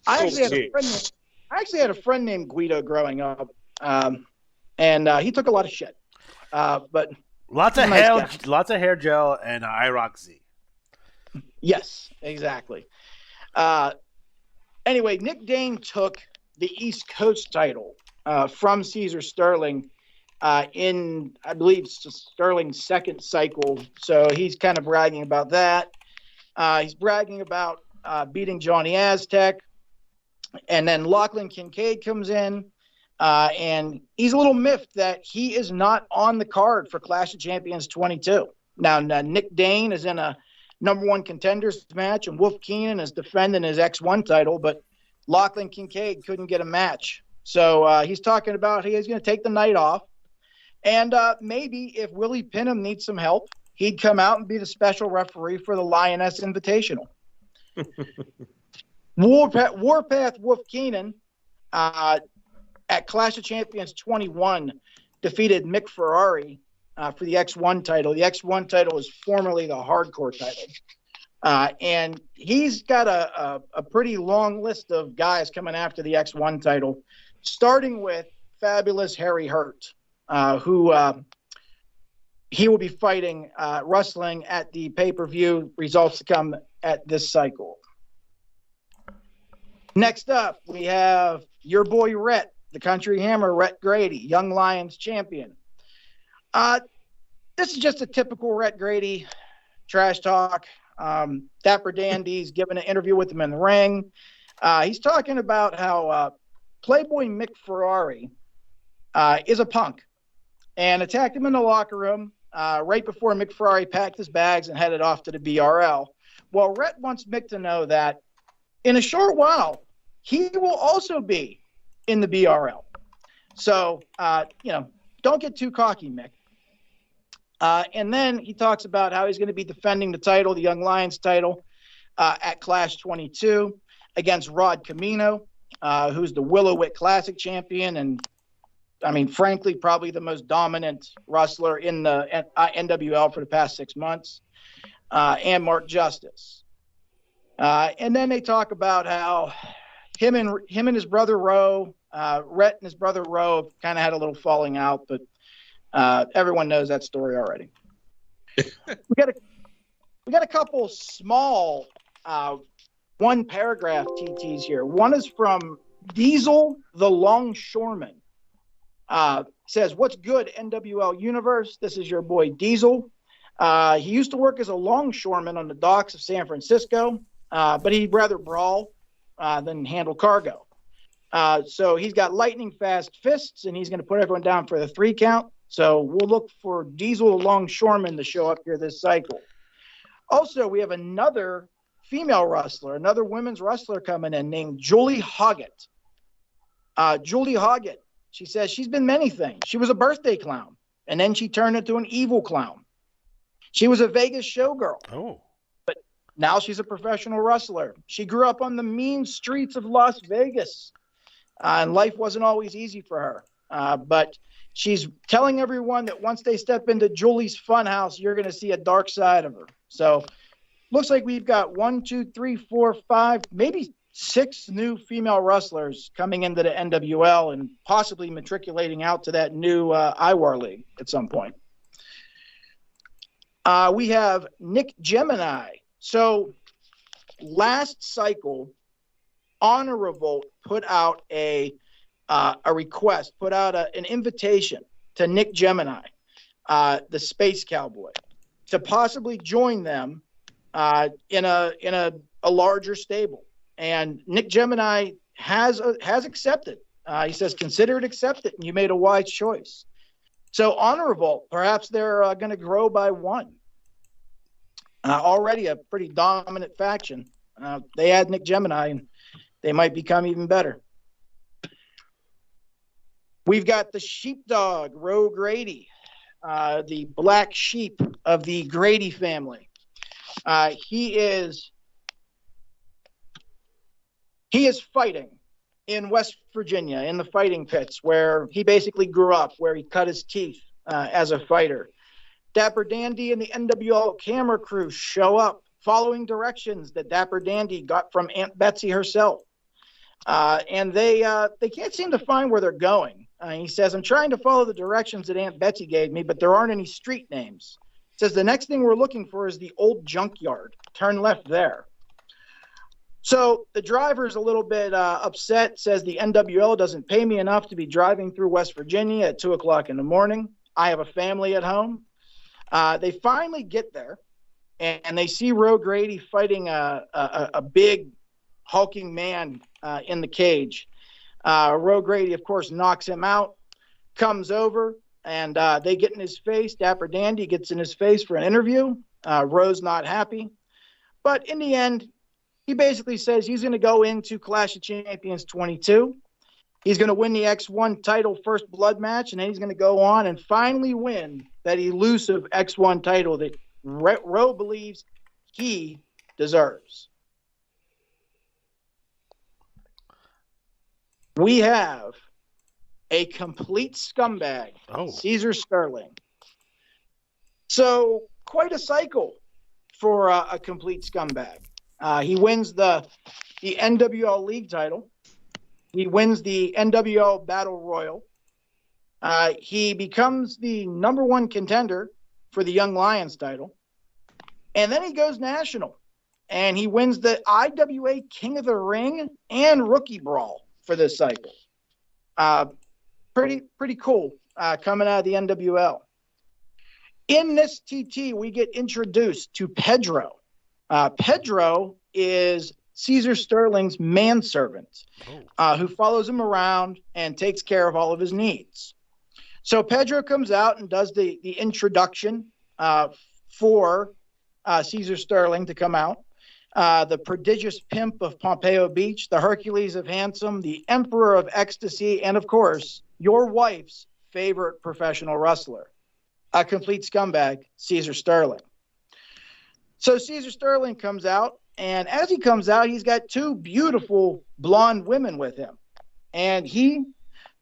I actually had a friend named Guido growing up, and he took a lot of shit. But Lots of hair gel and IROC Z. Yes, exactly. Anyway, Nick Dane took the East Coast title from Caesar Sterling in, I believe, Sterling's second cycle. So he's kind of bragging about that. He's bragging about beating Johnny Aztec. And then Lachlan Kincaid comes in, and he's a little miffed that he is not on the card for Clash of Champions 22. Now Nick Dane is in a number one contenders match, and Wolf Keenan is defending his X1 title, but Lachlan Kincaid couldn't get a match. So he's talking about he's going to take the night off. And maybe if Willie Pinham needs some help, he'd come out and be the special referee for the Lioness Invitational. Warpath Wolf Keenan at Clash of Champions 21 defeated Mick Ferrari for the X1 title. The X1 title is formerly the hardcore title. And he's got a pretty long list of guys coming after the X1 title, starting with fabulous Harry Hurt, who he will be fighting wrestling at the pay-per-view. Results to come at this cycle. Next up, we have your boy Rhett, the Country Hammer, Rhett Grady, Young Lions champion. This is just a typical Rhett Grady trash talk. Dapper Dandy's giving an interview with him in the ring. He's talking about how Playboy Mick Ferrari is a punk and attacked him in the locker room right before Mick Ferrari packed his bags and headed off to the BRL. Well, Rhett wants Mick to know that in a short while, he will also be in the BRL. So, don't get too cocky, Mick. And then he talks about how he's going to be defending the title, the Young Lions title, at Clash 22 against Rod Camino, who's the Willowick Classic champion. And, I mean, frankly, probably the most dominant wrestler in the NWL for the past 6 months, and Mark Justice. And then they talk about how him and his brother Roe, Rhett and his brother Roe kind of had a little falling out, but everyone knows that story already. We got a couple small one paragraph TTs here. One is from Diesel the Longshoreman. Says, "What's good, NWL Universe? This is your boy Diesel. He used to work as a longshoreman on the docks of San Francisco, but he'd rather brawl than handle cargo. So he's got lightning fast fists, and he's going to put everyone down for the 3 count. So we'll look for Diesel the Longshoreman to show up here this cycle. Also, we have another female wrestler, another women's wrestler coming in named Julie Hoggett. Julie Hoggett, she says she's been many things. She was a birthday clown, and then she turned into an evil clown. She was a Vegas showgirl. Oh. But now she's a professional wrestler. She grew up on the mean streets of Las Vegas, and life wasn't always easy for her. But she's telling everyone that once they step into Julie's Funhouse, you're going to see a dark side of her. So looks like we've got 1, 2, 3, 4, 5, maybe 6 new female wrestlers coming into the NWL and possibly matriculating out to that new IWAR league at some point. We have Nick Gemini. So last cycle, Honor Revolt put out a request, put out an invitation to Nick Gemini, the Space Cowboy, to possibly join them in a larger stable. And Nick Gemini has accepted. He says, consider it accepted, and you made a wise choice. So Honor Revolt, perhaps they're going to grow by 1. Already a pretty dominant faction. They add Nick Gemini, and they might become even better. We've got the sheepdog, Roe Grady, the black sheep of the Grady family. He is fighting in West Virginia in the fighting pits where he basically grew up, where he cut his teeth as a fighter. Dapper Dandy and the NWO camera crew show up following directions that Dapper Dandy got from Aunt Betsy herself. And they can't seem to find where they're going. He says, I'm trying to follow the directions that Aunt Betsy gave me, but there aren't any street names. He says, the next thing we're looking for is the old junkyard. Turn left there. So the driver's a little bit upset, says the NWL doesn't pay me enough to be driving through West Virginia at 2 o'clock in the morning. I have a family at home. They finally get there, and they see Roe Grady fighting a big hulking man in the cage. Roe Grady, of course, knocks him out, comes over, and they get in his face. Dapper Dandy gets in his face for an interview. Roe's not happy. But in the end, he basically says he's going to go into Clash of Champions 22. He's going to win the X1 title first blood match, and then he's going to go on and finally win that elusive X1 title that Roe believes he deserves. We have a complete scumbag, Caesar Sterling. So quite a cycle for a complete scumbag. He wins the NWL League title. He wins the NWL Battle Royal. He becomes the #1 contender for the Young Lions title. And then he goes national. And he wins the IWA King of the Ring and Rookie Brawl for this cycle. Pretty cool coming out of the NWL. In this TT, we get introduced to Pedro. Pedro is Caesar Sterling's manservant, who follows him around and takes care of all of his needs. So Pedro comes out and does the introduction for Caesar Sterling to come out. The prodigious pimp of Pompeo Beach, the Hercules of Handsome, the Emperor of Ecstasy, and of course, your wife's favorite professional wrestler, a complete scumbag, Caesar Sterling. So Caesar Sterling comes out, and as he comes out, he's got 2 beautiful blonde women with him. And he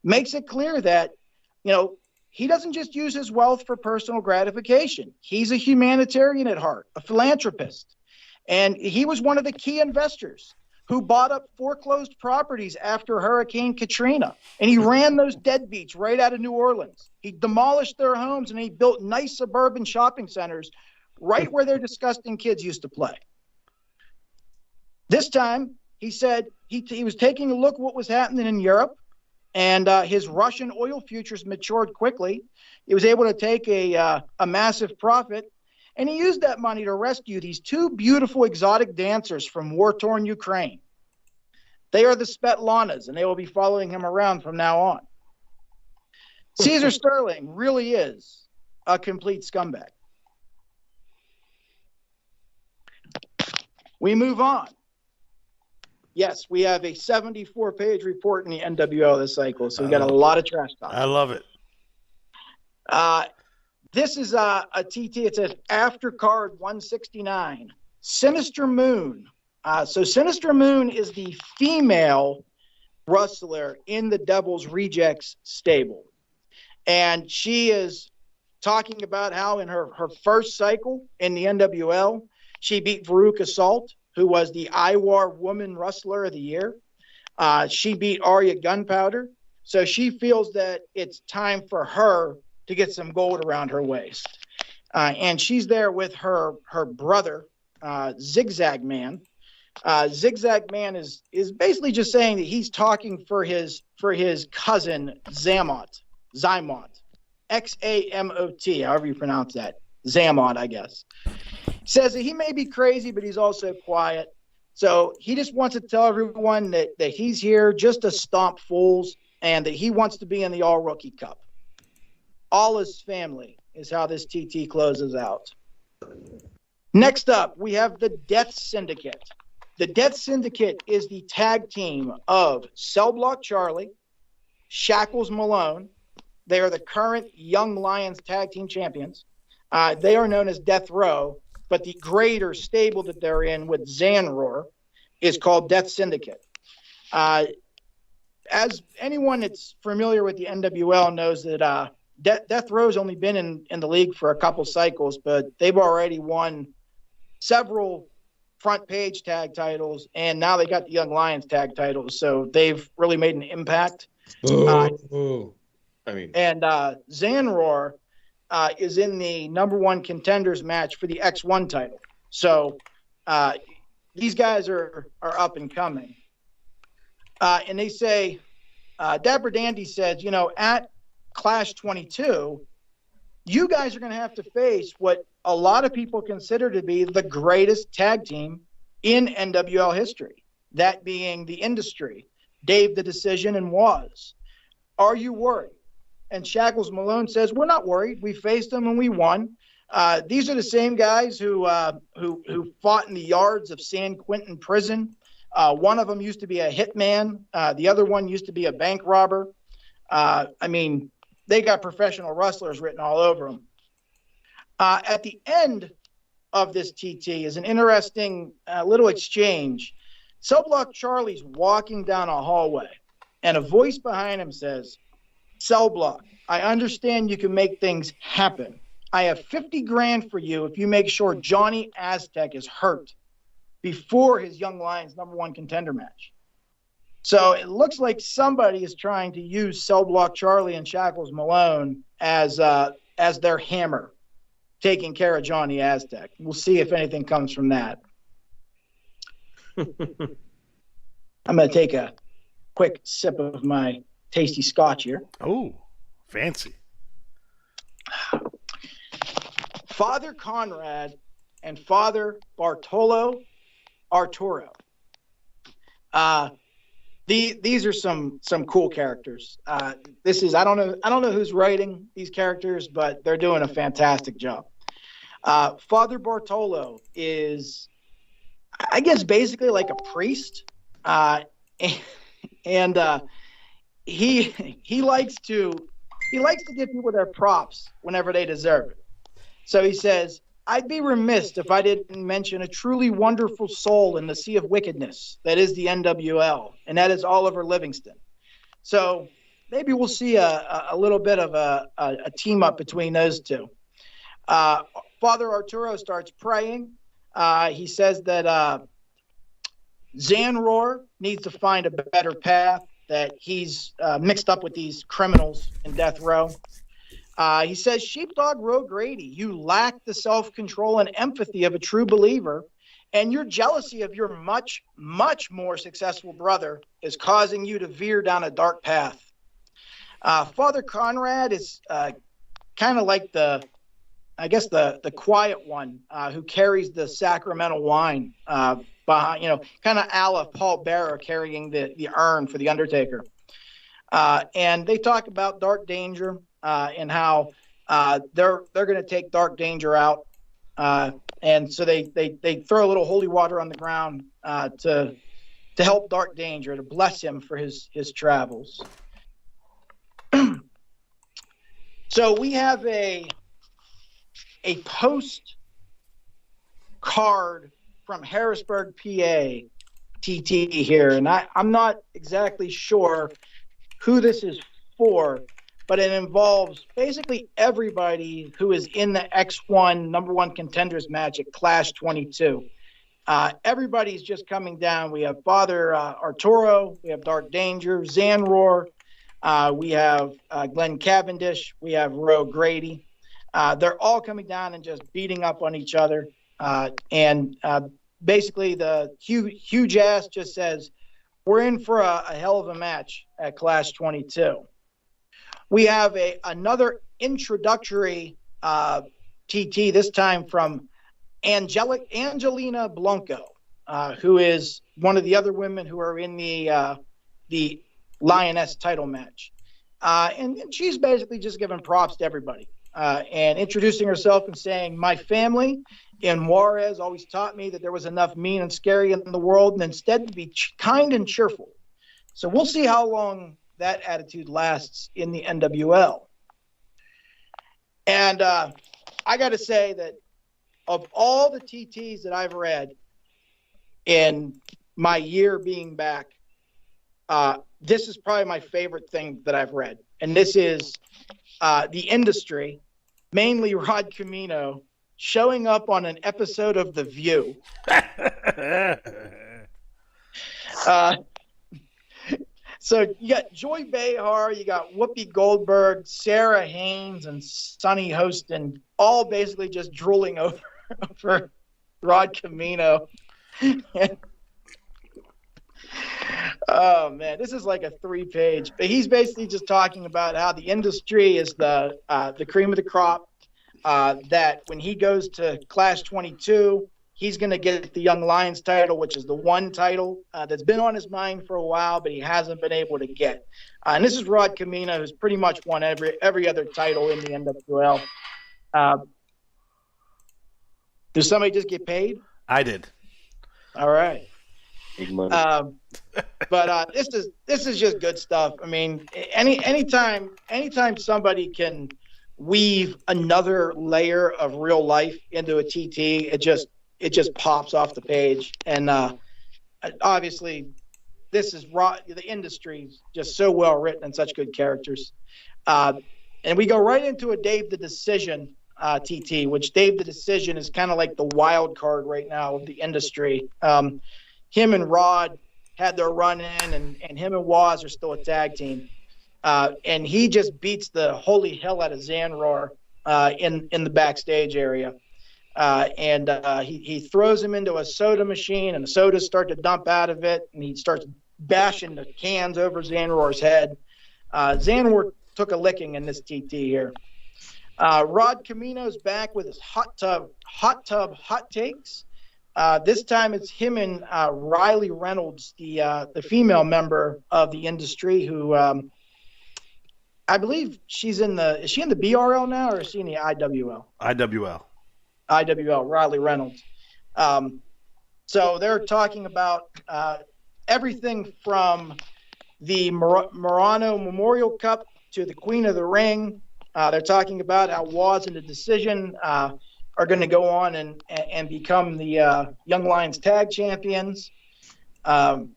makes it clear that, he doesn't just use his wealth for personal gratification. He's a humanitarian at heart, a philanthropist. And he was one of the key investors who bought up foreclosed properties after Hurricane Katrina. And he ran those deadbeats right out of New Orleans. He demolished their homes, and he built nice suburban shopping centers right where their disgusting kids used to play. This time, he said he was taking a look at what was happening in Europe, and his Russian oil futures matured quickly. He was able to take a massive profit, and he used that money to rescue these 2 beautiful exotic dancers from war-torn Ukraine. They are the Svetlanas, and they will be following him around from now on. Caesar Sterling really is a complete scumbag. We move on. Yes, we have a 74-page report in the NWL this cycle, so we got a lot of trash talk. I love it. This is a TT. It says after card 169, Sinister Moon. So Sinister Moon is the female wrestler in the Devil's Rejects stable. And she is talking about how in her first cycle in the NWL, she beat Veruca Salt, who was the IWAR Woman Wrestler of the Year. She beat Arya Gunpowder. So she feels that it's time for her to get some gold around her waist. And she's there with her brother, Zigzag Man. Zigzag Man is basically just saying that he's talking for his cousin Xamot, Xamot, however you pronounce that. Xamot, I guess. Says that he may be crazy, but he's also quiet. So he just wants to tell everyone that he's here just to stomp fools and that he wants to be in the All-Rookie Cup. All his family is how this TT closes out. Next up, we have the Death Syndicate. The Death Syndicate is the tag team of Cell Block Charlie, Shackles Malone. They are the current Young Lions tag team champions. They are known as Death Row. but the greater stable that they're in with Zanroar is called Death Syndicate. As anyone that's familiar with the NWL knows that Death Row's only been in the league for a couple cycles, but they've already won several front page tag titles, and now they got the Young Lions tag titles, so they've really made an impact. And Zanroar is in the number one contenders match for the X1 title. So these guys are up and coming. And they say, Dapper Dandy says, at Clash 22, you guys are going to have to face what a lot of people consider to be the greatest tag team in NWL history, that being the Industry, Dave the Decision, and Waz. Are you worried? And Shackles Malone says, we're not worried. We faced them and we won. These are the same guys who fought in the yards of San Quentin Prison. One of them used to be a hitman. The other one used to be a bank robber. They got professional wrestlers written all over them. At the end of this TT is an interesting little exchange. Cell Block Charlie's walking down a hallway, and a voice behind him says, Cell Block, I understand you can make things happen. I have 50 grand for you if you make sure Johnny Aztec is hurt before his Young Lions number one contender match. So it looks like somebody is trying to use Cell Block Charlie and Shackles Malone as their hammer, taking care of Johnny Aztec. We'll see if anything comes from that. I'm going to take a quick sip of my tasty scotch here. Oh, fancy. Father Conrad and Father Bartolo Arturo. These are some cool characters. This is I don't know who's writing these characters, but they're doing a fantastic job. Father Bartolo is, I guess, basically like a priest, and he likes to give people their props whenever they deserve it. So he says, I'd be remiss if I didn't mention a truly wonderful soul in the sea of wickedness that is the NWL, and that is Oliver Livingston. So maybe we'll see a little bit of a team up between those two. Father Arturo starts praying. He says that Zanroar needs to find a better path, that he's mixed up with these criminals in death row. He says, Sheepdog Roe Grady, you lack the self-control and empathy of a true believer, and your jealousy of your much, much more successful brother is causing you to veer down a dark path. Father Conrad is kind of like the quiet one who carries the sacramental wine behind, kind of a la Paul Bearer carrying the urn for the Undertaker. And they talk about Dark Danger and how they're going to take Dark Danger out. And so they throw a little holy water on the ground to help Dark Danger, to bless him for his travels. So we have a post card from Harrisburg, PA, TT here, and I'm not exactly sure who this is for, but it involves basically everybody who is in the X1 number one contenders match at Clash 22. Everybody's just coming down. We have Father Arturo, we have Dark Danger, Zanroar, we have Glenn Cavendish, we have Roe Grady. They're all coming down and just beating up on each other. And basically the huge ass just says, we're in for a hell of a match at Clash 22. We have another introductory TT, this time from Angelina Blanco, who is one of the other women who are in the Lioness title match. And she's basically just giving props to everybody and introducing herself and saying, my family in Juarez always taught me that there was enough mean and scary in the world and instead to be kind and cheerful. So we'll see how long that attitude lasts in the NWL. And I got to say that of all the TTs that I've read in my year being back, this is probably my favorite thing that I've read. And this is the industry, mainly Rod Camino, showing up on an episode of The View. So you got Joy Behar, you got Whoopi Goldberg, Sarah Haynes, and Sonny Hostin, all basically just drooling over Rod Camino. Oh man, this is like a 3-page. But he's basically just talking about how the industry is the cream of the crop. That when he goes to Clash 22, he's going to get the Young Lions title, which is the one title that's been on his mind for a while, but he hasn't been able to get. And this is Rod Camino, who's pretty much won every other title in the NWL. Did somebody just get paid? I did. All right. Big money. But this is just good stuff. I mean, anytime somebody can weave another layer of real life into a TT, it just pops off the page. And obviously, this is the industry's just so well written and such good characters. And we go right into a Dave the Decision TT, which Dave the Decision is kind of like the wild card right now of the industry. Him and Rod had their run in, and him and Waz are still a tag team. And he just beats the holy hell out of Zanroar in the backstage area. And he throws him into a soda machine, and the sodas start to dump out of it, and he starts bashing the cans over Zanroar's head. Zanroar took a licking in this TT here. Rod Camino's back with his hot tub hot takes. This time it's him and Riley Reynolds, the female member of the industry, who I believe is she in the BRL now, or is she in the IWL? IWL, Riley Reynolds. So they're talking about everything from the Murano Memorial Cup to the Queen of the Ring. They're talking about how Waz and the Decision are going to go on and become the Young Lions Tag Champions. And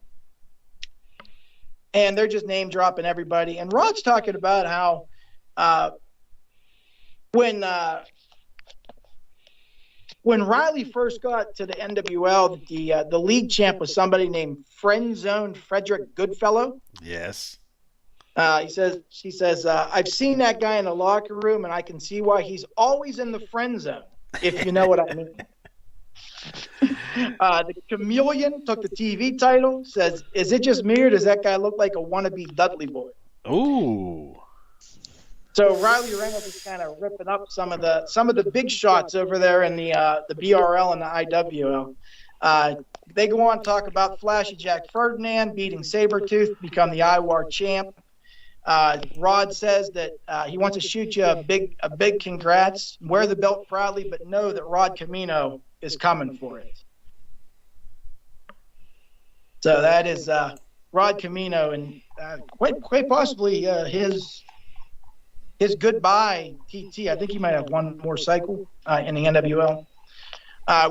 they're just name dropping everybody. And Rod's talking about how when Riley first got to the NWL, the league champ was somebody named Friend Zone Frederick Goodfellow. Yes. He says, I've seen that guy in the locker room, and I can see why he's always in the friend zone, if you know what I mean. The Chameleon took the TV title, says, is it just me, or does that guy look like a wannabe Dudley Boy? Ooh. So Riley Reynolds is kind of ripping up some of the big shots over there in the BRL and the IWL. They go on to talk about Flashy Jack Ferdinand beating Sabretooth, become the IWAR champ. Rod says that he wants to shoot you a big congrats, wear the belt proudly, but know that Rod Camino is coming for it. So that is Rod Camino, and quite possibly his goodbye TT. I think he might have one more cycle in the NWL.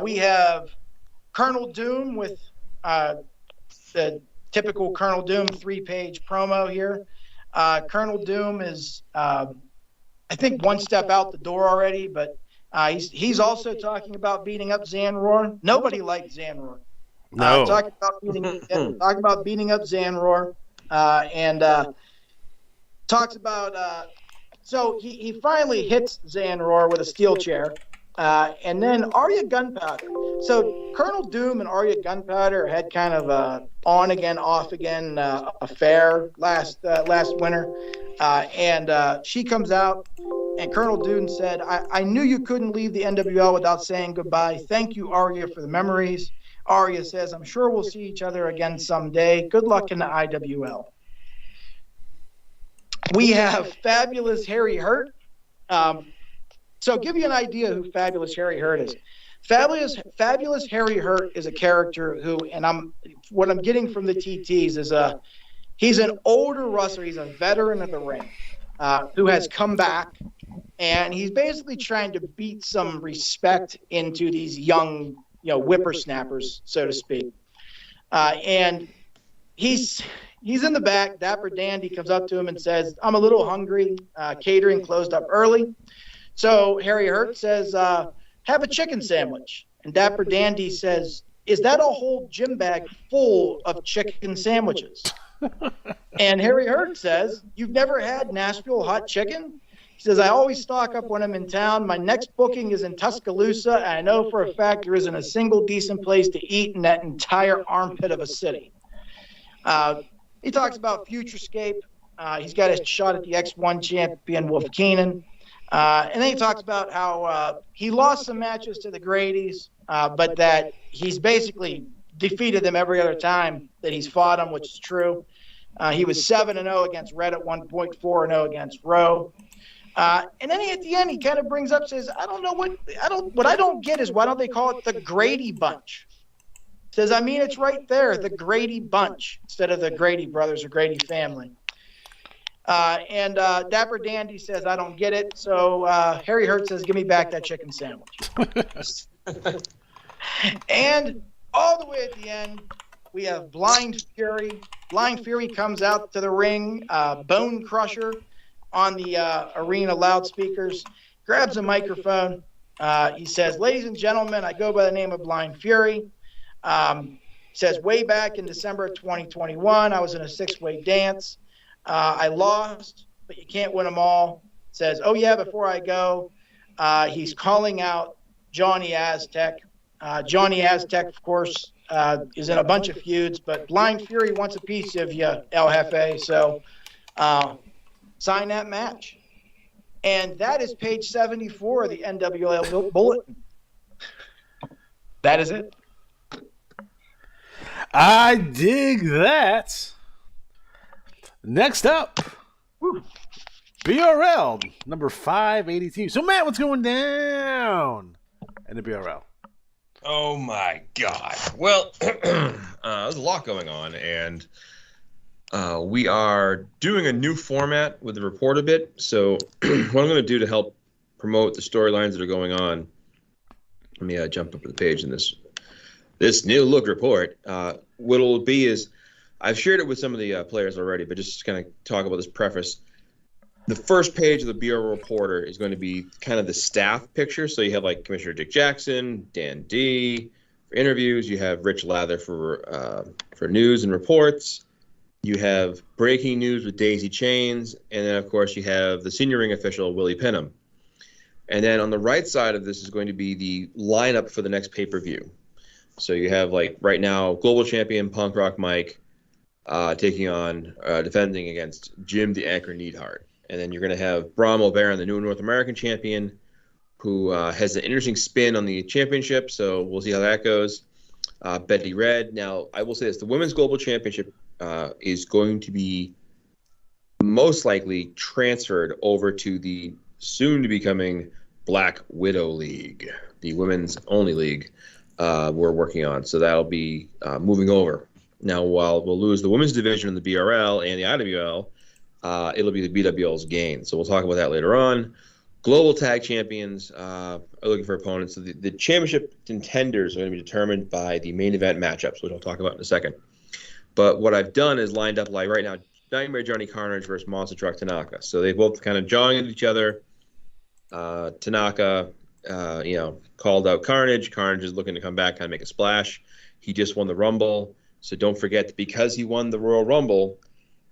We have Colonel Doom with the typical Colonel Doom 3-page promo here. Colonel Doom is, I think, one step out the door already, but he's also talking about beating up Zanroar. Nobody liked Zanroar. No. Talking about beating up Zanroar, and talks about. So he finally hits Zanroar with a steel chair, and then Arya Gunpowder. So Colonel Doom and Arya Gunpowder had kind of a on again, off again affair last winter, and she comes out, and Colonel Doom said, I knew you couldn't leave the NWL without saying goodbye. Thank you, Arya, for the memories. Arya says, I'm sure we'll see each other again someday. Good luck in the IWL. We have Fabulous Harry Hurt. So give you an idea who Fabulous Harry Hurt is. Fabulous Harry Hurt is a character who, and what I'm getting from the TTs is he's an older wrestler. He's a veteran of the ring who has come back and he's basically trying to beat some respect into these young, whippersnappers, so to speak. And he's in the back. Dapper Dandy comes up to him and says, "I'm a little hungry. Catering closed up early." So Harry Hurt says, "Have a chicken sandwich." And Dapper Dandy says, "Is that a whole gym bag full of chicken sandwiches?" And Harry Hurt says, "You've never had Nashville hot chicken?" He says, "I always stock up when I'm in town. My next booking is in Tuscaloosa, and I know for a fact there isn't a single decent place to eat in that entire armpit of a city." He talks about Futurescape. He's got a shot at the X1 champion, Wolf Keenan. And then he talks about how he lost some matches to the Grady's, but that he's basically defeated them every other time that he's fought them, which is true. He was 7-0 against Red at one point, 4-0 against Rowe. And then at the end, he kind of brings up, says, what I don't get is why don't they call it the Grady Bunch? Says, I mean, it's right there, the Grady Bunch, instead of the Grady brothers or Grady family. And Dapper Dandy says, "I don't get it." So Harry Hurt says, "Give me back that chicken sandwich." And all the way at the end, we have Blind Fury. Blind Fury comes out to the ring, Bone Crusher on the arena loudspeakers, grabs a microphone. He says, "Ladies and gentlemen, I go by the name of Blind Fury." He says, "Way back in December of 2021, I was in a 6-way dance. I lost, but you can't win them all." Says, "Oh yeah, before I go," he's calling out Johnny Aztec. Johnny Aztec, of course, is in a bunch of feuds, but Blind Fury wants a piece of you, El Jefe. So sign that match. And that is page 74 of the NWL Bulletin. That is it. I dig that. Next up, BRL number 582. So Matt, what's going down in the BRL? Oh my God! Well, there's a lot going on, and we are doing a new format with the report a bit. So what I'm going to do to help promote the storylines that are going on, let me jump up to the page in this new look report. What it'll be is, I've shared it with some of the players already, but just kind of talk about this preface. The first page of the BRL Reporter is going to be kind of the staff picture. So you have like Commissioner Dick Jackson, Dan D for interviews. You have Rich Lather for news and reports. You have breaking news with Daisy Chains, and then of course you have the senior ring official Willie Pinham. And then on the right side of this is going to be the lineup for the next pay-per-view. So you have, like, right now, global champion Punk Rock Mike taking on, defending against Jim the Anchor Neidhart. And then you're going to have Bram O'Baron, the new North American champion, who has an interesting spin on the championship. So we'll see how that goes. Betty Red. Now, I will say this. The Women's Global Championship is going to be most likely transferred over to the soon-to-becoming Black Widow League, the women's only league. We're working on. So that'll be moving over. Now, while we'll lose the women's division in the BRL and the IWL, it'll be the BWL's gain. So we'll talk about that later on. Global Tag Champions are looking for opponents. So the championship contenders are going to be determined by the main event matchups, which I'll talk about in a second. But what I've done is lined up, like right now, Nightmare Johnny Carnage versus Monster Truck Tanaka. So they both kind of jawing at each other. Tanaka, called out Carnage. Carnage is looking to come back, kind of make a splash. He just won the Rumble. So don't forget that because he won the Royal Rumble,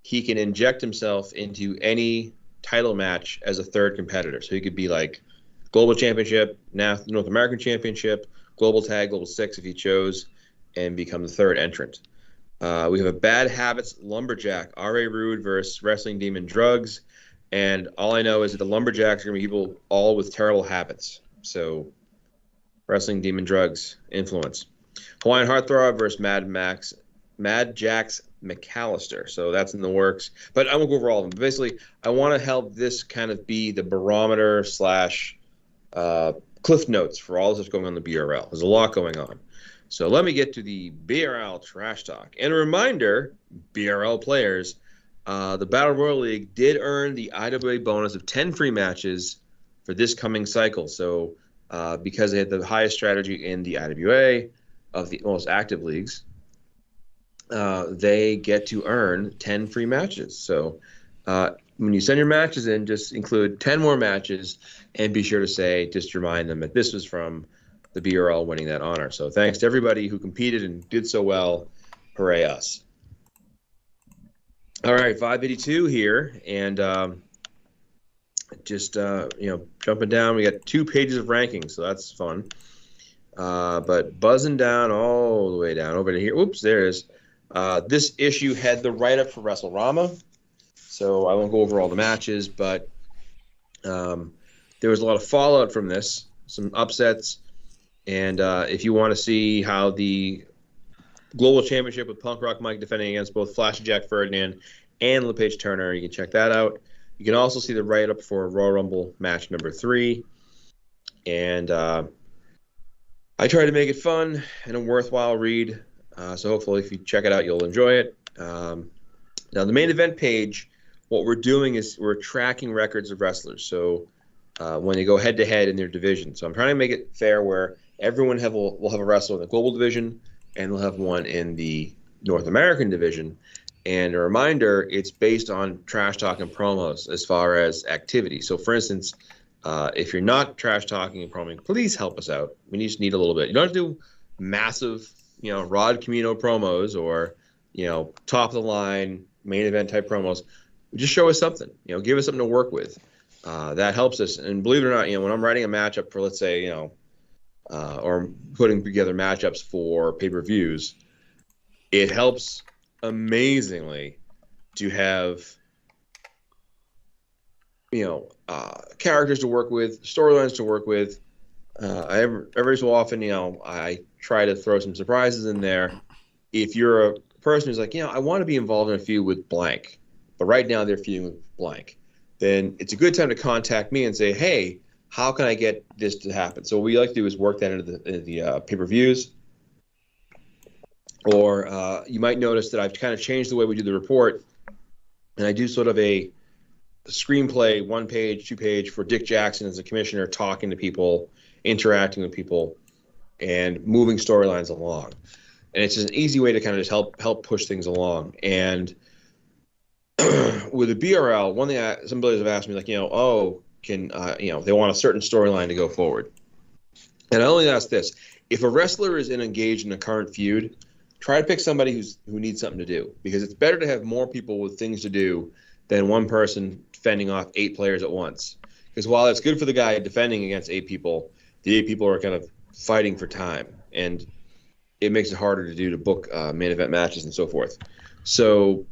he can inject himself into any title match as a third competitor. So he could be like Global Championship, North American Championship, Global Tag, Global 6 if he chose, and become the third entrant. We have a Bad Habits Lumberjack, R.A. Rude versus Wrestling Demon Drugs. And all I know is that the Lumberjacks are going to be people all with terrible habits. So Wrestling Demon Drugs influence. Hawaiian Heartthrob versus Mad Jax McAllister. So that's in the works. But I won't go over all of them. But basically, I want to help this kind of be the barometer / cliff notes for all this that's going on in the BRL. There's a lot going on. So let me get to the BRL Trash Talk. And a reminder, BRL players, the Battle Royal League did earn the IWA bonus of 10 free matches for this coming cycle. So because they had the highest strategy in the IWA of the most active leagues, they get to earn 10 free matches. So when you send your matches in, just include 10 more matches and be sure to say, just remind them that this was from the BRL winning that honor. So thanks to everybody who competed and did so well. Hooray us. All right, 582 here. And just, jumping down, we got 2 pages of rankings, so that's fun. But buzzing down all the way down over to here. Oops, there it is. This issue had the write-up for WrestleRama, so I won't go over all the matches, but there was a lot of fallout from this, some upsets, and if you want to see how the Global Championship with Punk Rock Mike defending against both Flash and Jack Ferdinand and LePage Turner, you can check that out. You can also see the write-up for Royal Rumble match number 3, and I try to make it fun and a worthwhile read. So hopefully if you check it out, you'll enjoy it. Now, the main event page, what we're doing is we're tracking records of wrestlers. So when they go head-to-head in their division. So I'm trying to make it fair where everyone will have a wrestler in the global division and they'll have one in the North American division. And a reminder, it's based on trash talk and promos as far as activity. So, for instance, if you're not trash talking and promoting, please help us out. We just need a little bit. You don't have to do massive, Rod Camino promos or, top of the line main event type promos. Just show us something. Give us something to work with. That helps us. And believe it or not, when I'm writing a matchup for, let's say, or putting together matchups for pay-per-views, it helps amazingly to have characters to work with, storylines to work with. Every so often, I try to throw some surprises in there. If you're a person who's like, I want to be involved in a feud with blank, but right now they're feuding with blank, then it's a good time to contact me and say, hey, how can I get this to happen? So what we like to do is work that into the pay-per-views. Or you might notice that I've kind of changed the way we do the report, and I do sort of a screenplay, 1 page, 2 page for Dick Jackson as a commissioner, talking to people, interacting with people, and moving storylines along. And it's just an easy way to kind of just help push things along. And with the BRL, one thing some players have asked me, like, can they want a certain storyline to go forward. And I only ask this: if a wrestler is engaged in a current feud, try to pick somebody who needs something to do, because it's better to have more people with things to do than one person fending off 8 players at once. Because while it's good for the guy defending against 8 people, the 8 people are kind of fighting for time, and it makes it harder to book main event matches and so forth. So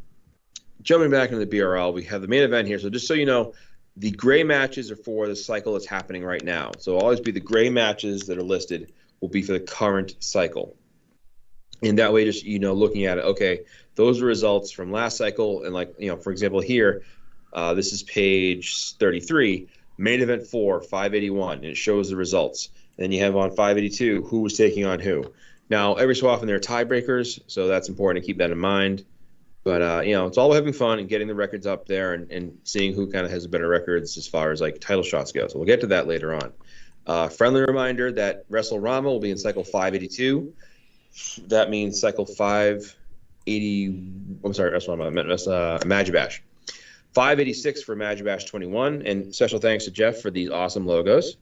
jumping back into the BRL, we have the main event here. So just so you know, the gray matches are for the cycle that's happening right now. So it'll always be the gray matches that are listed will be for the current cycle. And that way, just, looking at it, okay, those are results from last cycle. And for example, here, this is page 33, main event 4, 581, and it shows the results. Then you have on 582, who was taking on who. Now, every so often there are tiebreakers, so that's important to keep that in mind. But, it's all having fun and getting the records up there and seeing who kind of has better records as far as title shots go. So we'll get to that later on. Friendly reminder that WrestleRama will be in cycle 582. That means cycle 580. I'm sorry, WrestleRama. I meant Magibash. 586 for Magibash 21. And special thanks to Jeff for these awesome logos.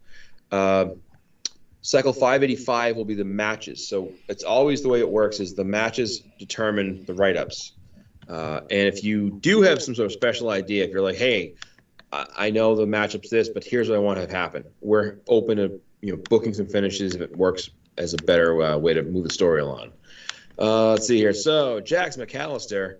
Cycle 585 will be the matches. So it's always the way it works is the matches determine the write-ups. And if you do have some sort of special idea, if you're like, hey, I know the matchup's this, but here's what I want to have happen. We're open to booking some finishes if it works as a better way to move the story along. Let's see here. So Jax McAllister,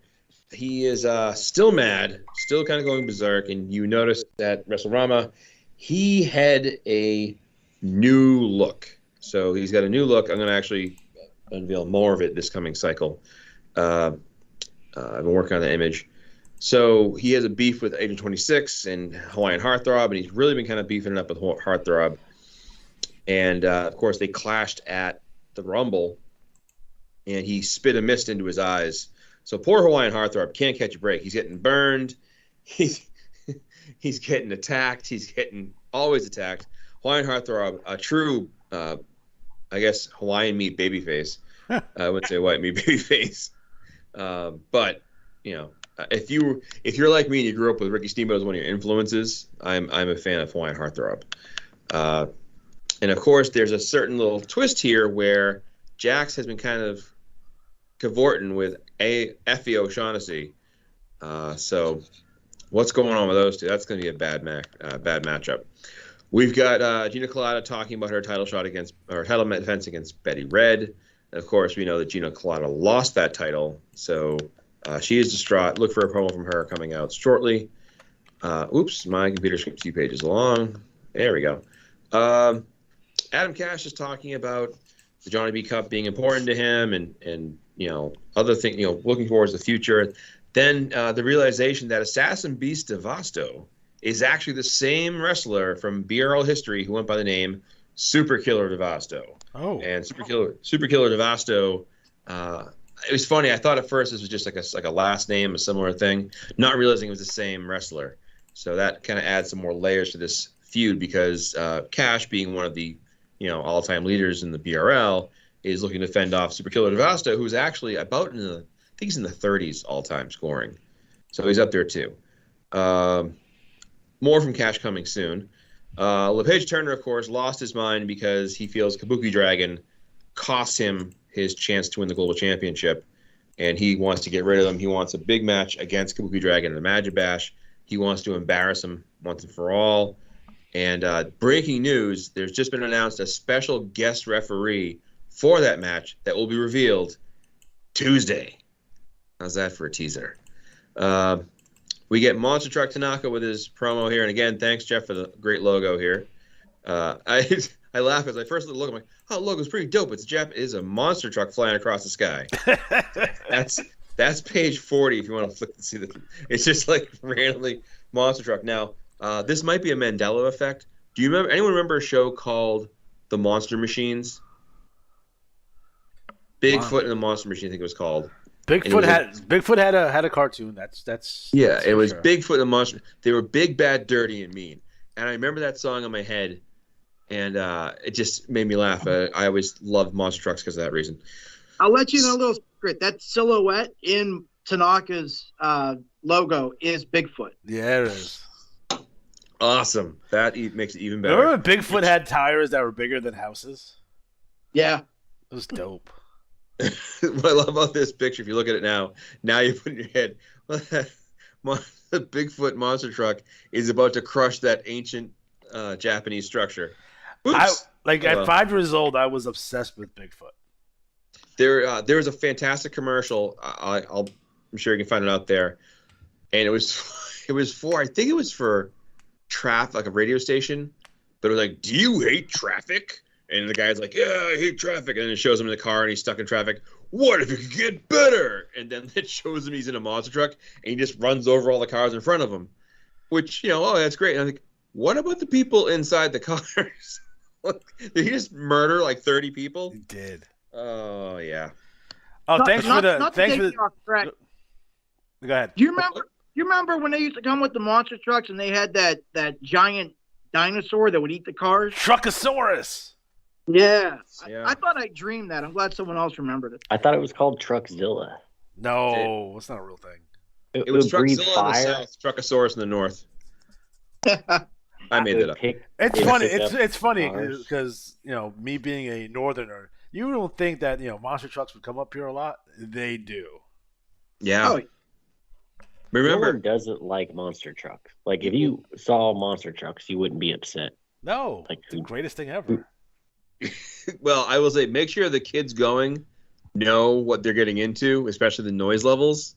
he is still mad, still kind of going berserk. And you notice that WrestleRama, he had a new look. So he's got a new look. I'm going to actually unveil more of it this coming cycle. I've been working on the image. So he has a beef with Agent 26 and Hawaiian Heartthrob, and he's really been kind of beefing it up with Heartthrob. And, of course, they clashed at the Rumble, and he spit a mist into his eyes. So poor Hawaiian Heartthrob can't catch a break. He's getting burned. He's He's getting attacked. He's getting always attacked. Hawaiian Heartthrob, a true, I guess, Hawaiian meat babyface. I would say white meat babyface. But if you're like me and you grew up with Ricky Steamboat as one of your influences, I'm a fan of Hawaiian Heartthrob. And of course, there's a certain little twist here where Jax has been kind of cavorting with Effie O'Shaughnessy. So what's going on with those two? That's going to be a bad matchup. We've got Gina Colada talking about her title defense against Betty Red. And of course, we know that Gina Colada lost that title, so she is distraught. Look for a promo from her coming out shortly. Oops, my computer skipped 2 pages along. There we go. Adam Cash is talking about the Johnny B Cup being important to him, and other things, looking towards the future. Then the realization that Assassin Beast Devasto is actually the same wrestler from BRL history who went by the name Super Killer Devasto. Oh. And Super Killer Devasto. It was funny. I thought at first this was just like a last name, a similar thing, not realizing it was the same wrestler. So that kind of adds some more layers to this feud because Cash, being one of the all-time leaders in the BRL, is looking to fend off Super Killer Devasto, who's actually about I think he's in the 30s all-time scoring. So he's up there too. More from Cash coming soon. LePage Turner, of course, lost his mind because he feels Kabuki Dragon cost him his chance to win the Global Championship, and he wants to get rid of him. He wants a big match against Kabuki Dragon in the Magic Bash. He wants to embarrass him once and for all. And breaking news, there's just been announced a special guest referee for that match that will be revealed Tuesday. How's that for a teaser? We get Monster Truck Tanaka with his promo here. And again, thanks, Jeff, for the great logo here. I laugh as I first look at the logo. I'm like, oh, the logo's pretty dope. It's a monster truck flying across the sky. That's page 40 if you want to flick to see the. It's just like randomly monster truck. Now, this might be a Mandela effect. Do you remember? Anyone remember a show called The Monster Machines? Bigfoot and the Monster Machine, I think it was called. Bigfoot had a cartoon. That's it was sure. Bigfoot and the Monster. They were big, bad, dirty, and mean. And I remember that song in my head, and it just made me laugh. I always loved monster trucks because of that reason. I'll let you know a little secret. That silhouette in Tanaka's logo is Bigfoot. Yeah, it is. Awesome. That makes it even better. Remember when Bigfoot had tires that were bigger than houses? Yeah. It was dope. What I love about this picture, if you look at it now you put in your head, the Bigfoot monster truck is about to crush that ancient Japanese structure. Oops. At 5 years old, I was obsessed with Bigfoot. There was a fantastic commercial. I'm sure you can find it out there, and it was for traffic, like a radio station, but it was like, "Do you hate traffic?" And the guy's like, "Yeah, I hate traffic." And then it shows him in the car and he's stuck in traffic. What if it could get better? And then it shows him he's in a monster truck and he just runs over all the cars in front of him, which, that's great. And I think, what about the people inside the cars? Did he just murder like 30 people? He did. Oh, yeah. Oh, thanks for the. Go ahead. Do you remember when they used to come with the monster trucks and they had that giant dinosaur that would eat the cars? Truckosaurus. Yeah. I thought I dreamed that. I'm glad someone else remembered it. I thought it was called Truckzilla. No, it's not a real thing. It was would breathe Truckzilla in the fire. south, Truckosaurus in the north. I made that up. It's funny. It's funny because me being a northerner, you don't think that monster trucks would come up here a lot. They do. Yeah. Oh, No one doesn't like monster trucks. Like, if you saw monster trucks, you wouldn't be upset. No, Like, the greatest thing ever. Well, I will say, make sure the kids going know what they're getting into, especially the noise levels.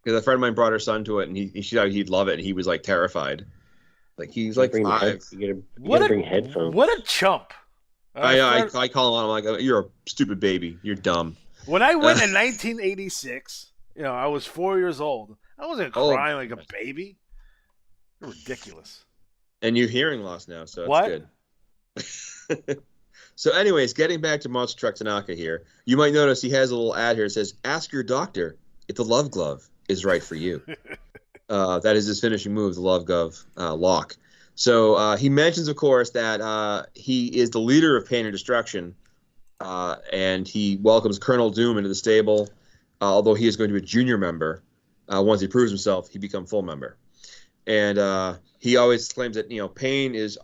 Because a friend of mine brought her son to it, and he thought he'd love it, and he was like terrified. Like he's like 5. You gotta bring headphones. What a chump! I call him out. I'm like, you're a stupid baby. You're dumb. When I went in 1986, I was 4 years old. I wasn't crying like a baby. You're ridiculous. And you're hearing loss now, so What? it's good. So anyways, getting back to Monster Truck Tanaka here, you might notice he has a little ad here. It says, "Ask your doctor if the love glove is right for you." That is his finishing move, the Love Gov lock. So he mentions, of course, that he is the leader of Pain and Destruction, and he welcomes Colonel Doom into the stable, although he is going to be a junior member. Once he proves himself, he becomes full member. And he always claims that, Pain is,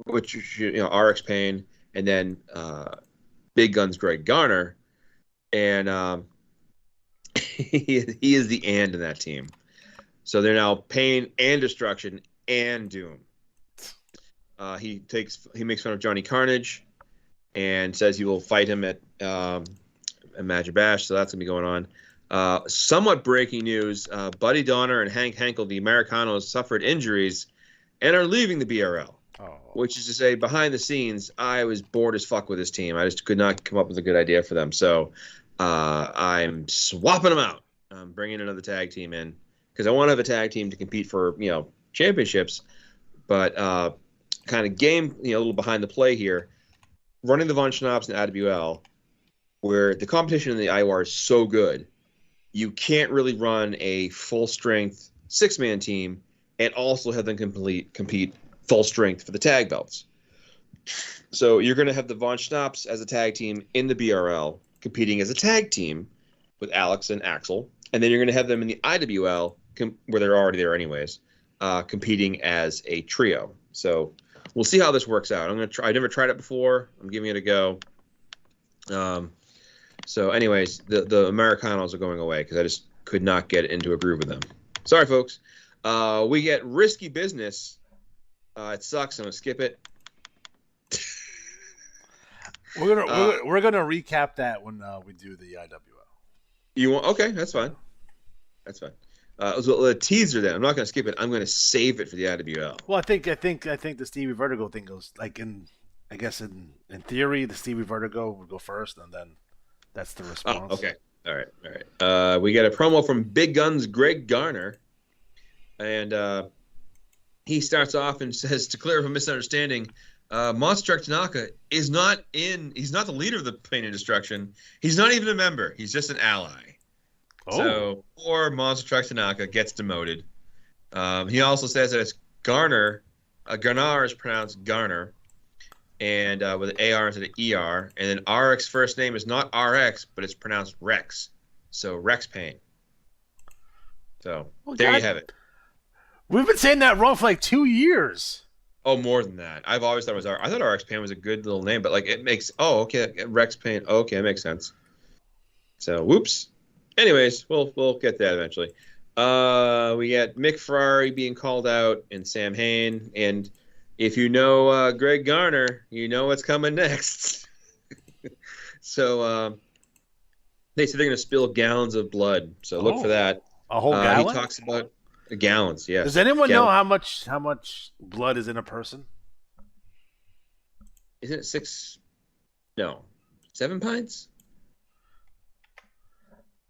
RX Pain, and then Big Gun's Greg Garner, and he is the and in that team. So they're now Pain and Destruction and Doom. He makes fun of Johnny Carnage and says he will fight him at Magic Bash, so that's gonna be going on. Somewhat breaking news: Buddy Donner and Hank Henkel, the Americanos, suffered injuries and are leaving the BRL. Which is to say, behind the scenes, I was bored as fuck with this team. I just could not come up with a good idea for them. So I'm swapping them out. I'm bringing another tag team in because I want to have a tag team to compete for, championships. But kind of game, a little behind the play here. Running the Von Schnapps and IWL, where the competition in the IWAR is so good, you can't really run a full-strength six-man team and also have them compete full strength for the tag belts. So you're going to have the Von Schnapps as a tag team in the BRL competing as a tag team with Alex and Axel, and then you're going to have them in the IWL where they're already there anyways, competing as a trio. So we'll see how this works out. I'm going to try. I never tried it before. I'm giving it a go. So anyways, the Americanos are going away because I just could not get into a groove with them. Sorry, folks. We get Risky Business. It sucks. I'm gonna skip it. We're gonna recap that when we do the IWL. You want? Okay, that's fine. That's fine. So a teaser then. I'm not gonna skip it. I'm gonna save it for the IWL. Well, I think the Stevie Vertigo thing goes like in theory the Stevie Vertigo would go first, and then that's the response. Oh, okay. All right. We get a promo from Big Gun's Greg Garner, and he starts off and says, to clear up a misunderstanding, Monster Truck Tanaka is not he's not the leader of the Pain and Destruction. He's not even a member. He's just an ally. Oh. So poor Monster Truck Tanaka gets demoted. He also says that it's Garner. Garner is pronounced Garner, and with an AR instead of ER. And then RX first name is not RX, but it's pronounced Rex. So Rex Pain. So there you have it. We've been saying that wrong for like 2 years. Oh, more than that. I've always thought it was I thought RX Pain was a good little name, but like it makes Rex Pain. Okay, it makes sense. So whoops. Anyways, we'll get that eventually. We got Mick Ferrari being called out and Sam Hain, and if you know Greg Garner, you know what's coming next. So they said they're going to spill gallons of blood. So look for that. A whole gallon. He talks about. Gallons, yes. Does anyone know how much blood is in a person? Isn't it 6? No, 7 pints.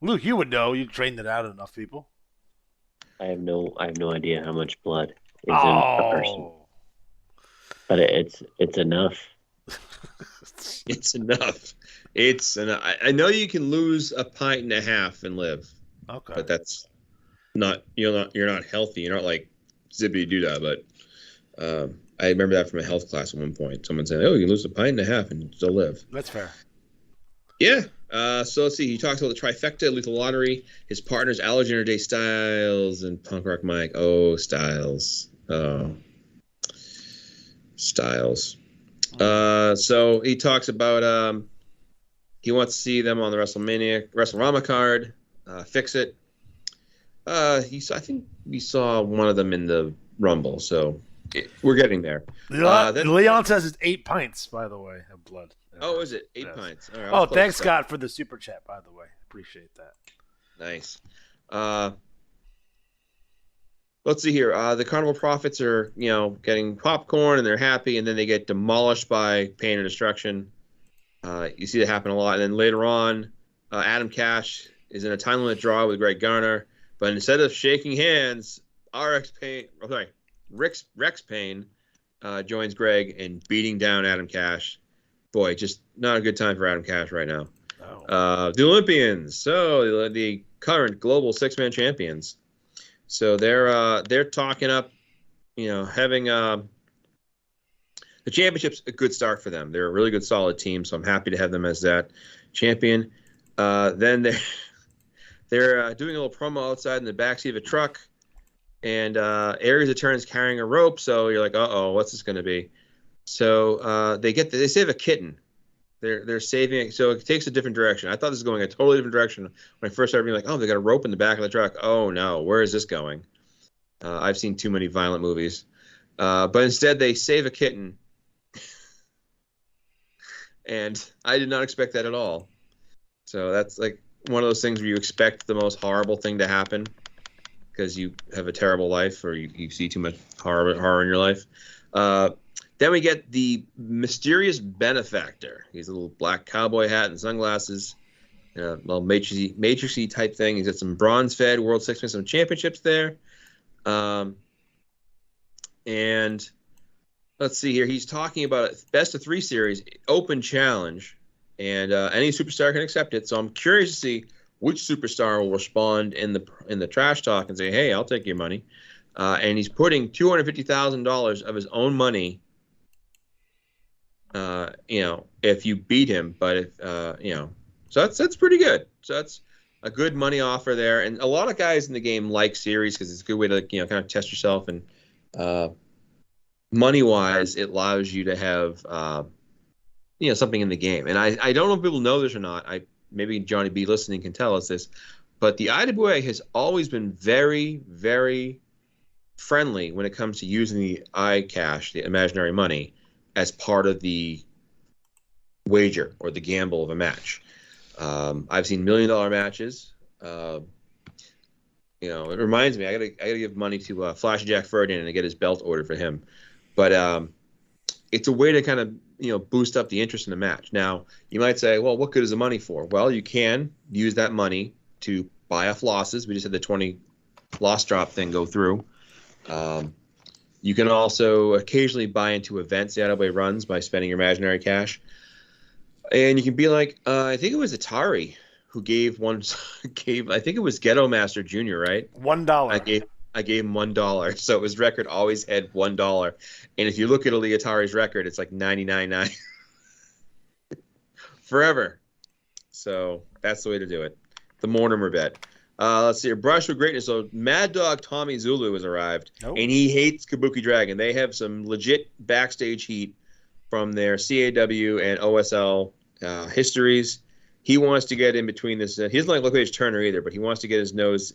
Luke, you would know. You trained it out enough people. I have no idea how much blood is in a person, but it's enough. It's enough. I know you can lose a pint and a half and live. Okay, but that's. You're not healthy. You're not like zippity doo dah. But I remember that from a health class at one point. Someone saying, "Oh, you can lose a pint and a half and still live." That's fair. Yeah. So let's see. He talks about the trifecta, Lethal Lottery, his partners, Alexander Day Styles and Punk Rock Mike. Oh, Styles. Oh, Styles. So he talks about he wants to see them on the WrestleRama card. Fix it. I think we saw one of them in the Rumble, so we're getting there. Leon says it's 8 pints, by the way, of blood. Oh, is it 8 pints? All right, thanks, Scott, for the super chat, by the way. Appreciate that. Nice. Let's see here. The Carnival Profits are, getting popcorn, and they're happy, and then they get demolished by Pain and Destruction. You see that happen a lot. And then later on, Adam Cash is in a time limit draw with Greg Garner. But instead of shaking hands, Rex Payne joins Greg in beating down Adam Cash. Boy, just not a good time for Adam Cash right now. Oh. The Olympians, so the current global six-man champions. So they're talking up, having the championship's a good start for them. They're a really good, solid team, so I'm happy to have them as that champion. Then they're doing a little promo outside in the backseat of a truck, and Aries returns carrying a rope. So you're like, uh-oh, what's this going to be? So they save a kitten. They're saving it, so it takes a different direction. I thought this was going a totally different direction when I first started being like, oh, they got a rope in the back of the truck. Oh no, where is this going? I've seen too many violent movies, but instead they save a kitten, and I did not expect that at all. So that's like one of those things where you expect the most horrible thing to happen because you have a terrible life or you see too much horror in your life. Then we get the mysterious benefactor. He's a little black cowboy hat and sunglasses, little matrixy type thing. He's got some bronze-fed World Six-Man, some championships there. And let's see here. He's talking about a best-of-3 series, open challenge, and any superstar can accept it. So I'm curious to see which superstar will respond in the trash talk and say, hey, I'll take your money. And he's putting $250,000 of his own money if you beat him, but if so that's pretty good. So that's a good money offer there, and a lot of guys in the game like series because it's a good way to kind of test yourself, and money wise, it allows you to have something in the game. And I don't know if people know this or not. Maybe Johnny B listening can tell us this, but the IWA has always been very, very friendly when it comes to using the iCash, the imaginary money, as part of the wager or the gamble of a match. I've seen $1 million matches. It reminds me, I gotta give money to Flash Jack Ferdinand and get his belt ordered for him. But it's a way to kind of boost up the interest in the match. Now you might say, well, what good is the money for? Well, you can use that money to buy off losses. We just had the 20 loss drop thing go through. You can also occasionally buy into events the IWA runs by spending your imaginary cash. And you can be like, I think it was Atari who I think it was Ghetto Master Jr., right? $1. I gave him $1. So his record always had $1. And if you look at Atari's record, it's like 99.9 forever. So that's the way to do it. The Mortimer bet. Let's see. Brush with Greatness. So Mad Dog Tommy Zulu has arrived, and he hates Kabuki Dragon. They have some legit backstage heat from their CAW and OSL histories. He wants to get in between this. He doesn't like LePage Turner either, but he wants to get his nose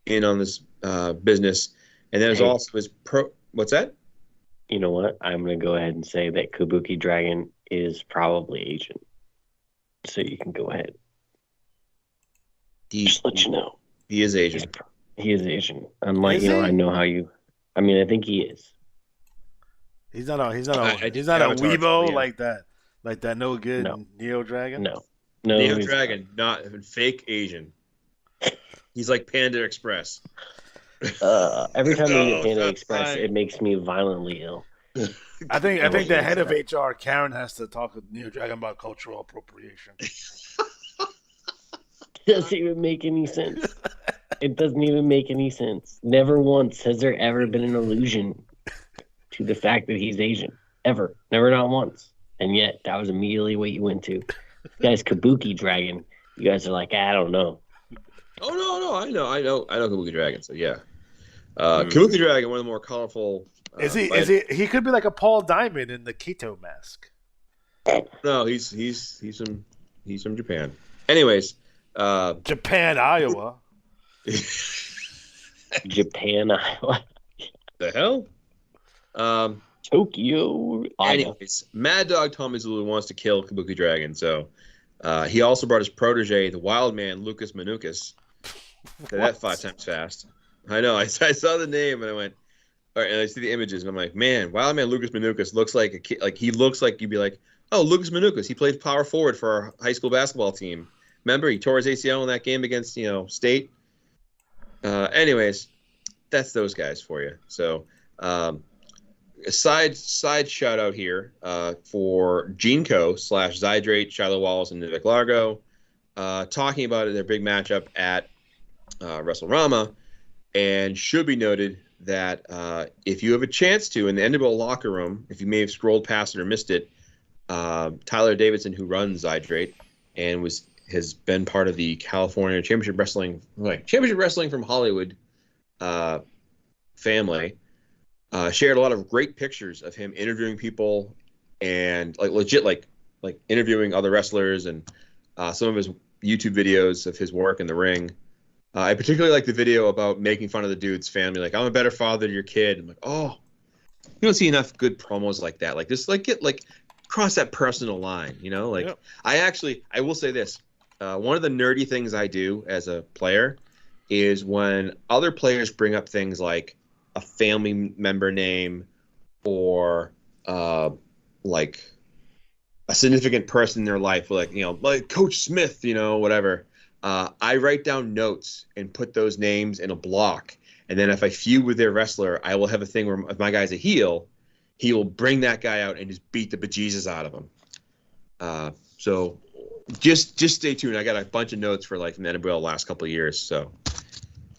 in on this business. And then there's also his pro. What's that? You know what? I'm going to go ahead and say that Kabuki Dragon is probably Asian. So you can go ahead. Just let you know. He is Asian. He is Asian. Unlike, Is he? I know how you. I mean, I think he is. He's not a Avatar, weebo yeah. like that no good No. Neo Dragon. No. Neo he's Dragon, not fake Asian. He's like Panda Express. Every time we get Panda that's Express, fine. it makes me violently ill. I think I the wasn't head of expecting HR, Karen, has to talk with Neo Dragon about cultural appropriation. Doesn't even make any sense. It doesn't even make any sense. Never once has there ever been an allusion to the fact that he's Asian. Ever. Never, not once. And yet, that was immediately what you went to. This guy's Kabuki Dragon. You guys are like, I don't know. Oh no, I know Kabuki Dragon. So yeah, Kabuki Dragon, one of the more colorful. Is he? He could be like a Paul Diamond in the Keto mask. No, he's from Japan. Anyways, Japan, Iowa. Japan, Iowa. the hell. Tokyo. Anyways, Mad Dog Tommy Zulu wants to kill Kabuki Dragon, so he also brought his protege, the Wild Man Lucas Manukas. Say that 5 times fast. I know. I saw the name and I went, all right, and I see the images and I'm like, man, Wild Man Lucas Manukas looks like a kid. Like he looks like you'd be like, oh, Lucas Manukas. He played power forward for our high school basketball team. Remember, he tore his ACL in that game against State. Anyways, that's those guys for you. So, a side shout out here for Genco / Zydrate, Shiloh Wallace, and Nivek Largo, talking about their big matchup at WrestleRama. And should be noted that if you have a chance to, in the NWO locker room, if you may have scrolled past it or missed it, Tyler Davidson, who runs Zydrate and has been part of the California Championship Wrestling from Hollywood family, shared a lot of great pictures of him interviewing people and legit interviewing other wrestlers, and some of his YouTube videos of his work in the ring. I particularly like the video about making fun of the dude's family. Like, I'm a better father to your kid. I'm like, oh, you don't see enough good promos like that. Like, just cross that personal line, Yep. I will say this. One of the nerdy things I do as a player is when other players bring up things like a family member name or like a significant person in their life, like Coach Smith, whatever. I write down notes and put those names in a block. And then if I feud with their wrestler, I will have a thing where if my guy's a heel, he will bring that guy out and just beat the bejesus out of him. So just stay tuned. I got a bunch of notes for from the NWL the last couple of years. So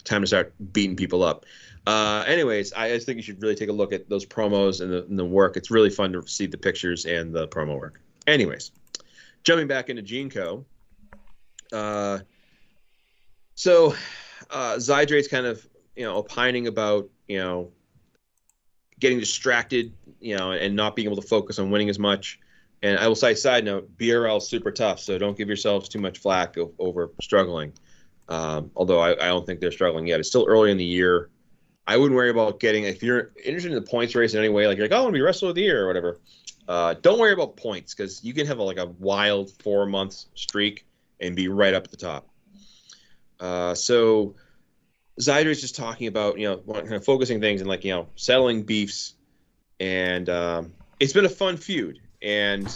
time to start beating people up. Anyways, I just think you should really take a look at those promos and the work. It's really fun to see the pictures and the promo work. Anyways, jumping back into Gene Co. So Zydrate's kind of, opining about, getting distracted, and not being able to focus on winning as much. And I will say, side note, BRL is super tough, so don't give yourselves too much flack over struggling. Although I don't think they're struggling yet. It's still early in the year. I wouldn't worry about if you're interested in the points race in any way, you're like, oh, I want to be Wrestler of the Year or whatever. Don't worry about points, because you can have a wild 4-month streak and be right up at the top. So Zydrate's just talking about, kind of focusing things and settling beefs. And it's been a fun feud. And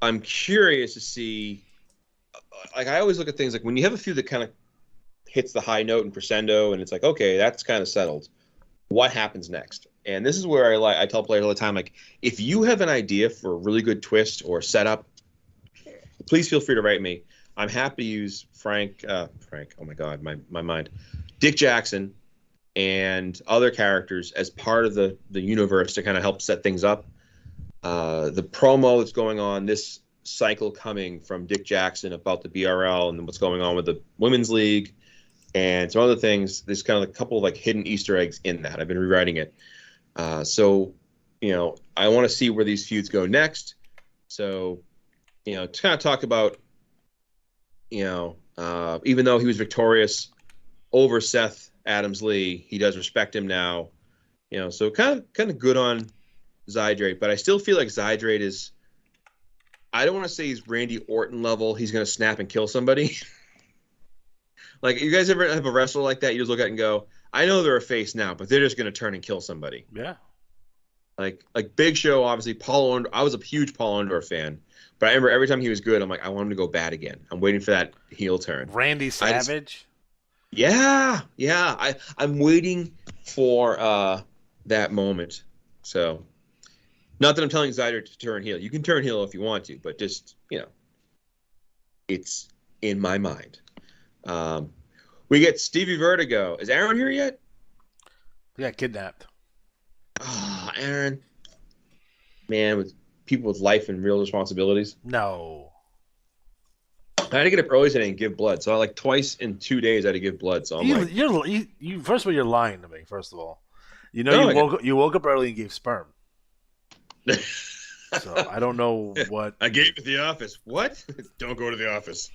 I'm curious to see, I always look at things when you have a feud that kind of hits the high note in crescendo and it's okay, that's kind of settled. What happens next? And this is where I tell players all the time, if you have an idea for a really good twist or setup, please feel free to write me. I'm happy to use Frank, oh my God, my mind, Dick Jackson and other characters as part of the universe to kind of help set things up. The promo that's going on this cycle coming from Dick Jackson about the BRL and what's going on with the Women's League and some other things, there's kind of a couple of hidden Easter eggs in that. I've been rewriting it. So, I want to see where these feuds go next. So, to kind of talk about, even though he was victorious over Seth Adams Lee, he does respect him now. So kind of good on Zydrate, but I still feel like Zydrate is, I don't want to say he's Randy Orton level. He's going to snap and kill somebody. You guys ever have a wrestler like that? You just look at it and go, I know they're a face now, but they're just going to turn and kill somebody. Yeah. Like Big Show, obviously, Paul Orndorff. I was a huge Paul Orndorff fan, but I remember every time he was good, I'm like, I want him to go bad again. I'm waiting for that heel turn. Randy Savage. Yeah. I'm waiting for that moment. So, not that I'm telling Zydrate to turn heel. You can turn heel if you want to, but just it's in my mind. We get Stevie Vertigo. Is Aaron here yet? He got kidnapped. Oh, Aaron. Man, with people with life and real responsibilities. No. I had to get up early today and give blood. So twice in 2 days I had to give blood. So I'm you first of all, you're lying to me. First of all, you woke up early and gave sperm. So I don't know what I gave at the office. What? Don't go to the office.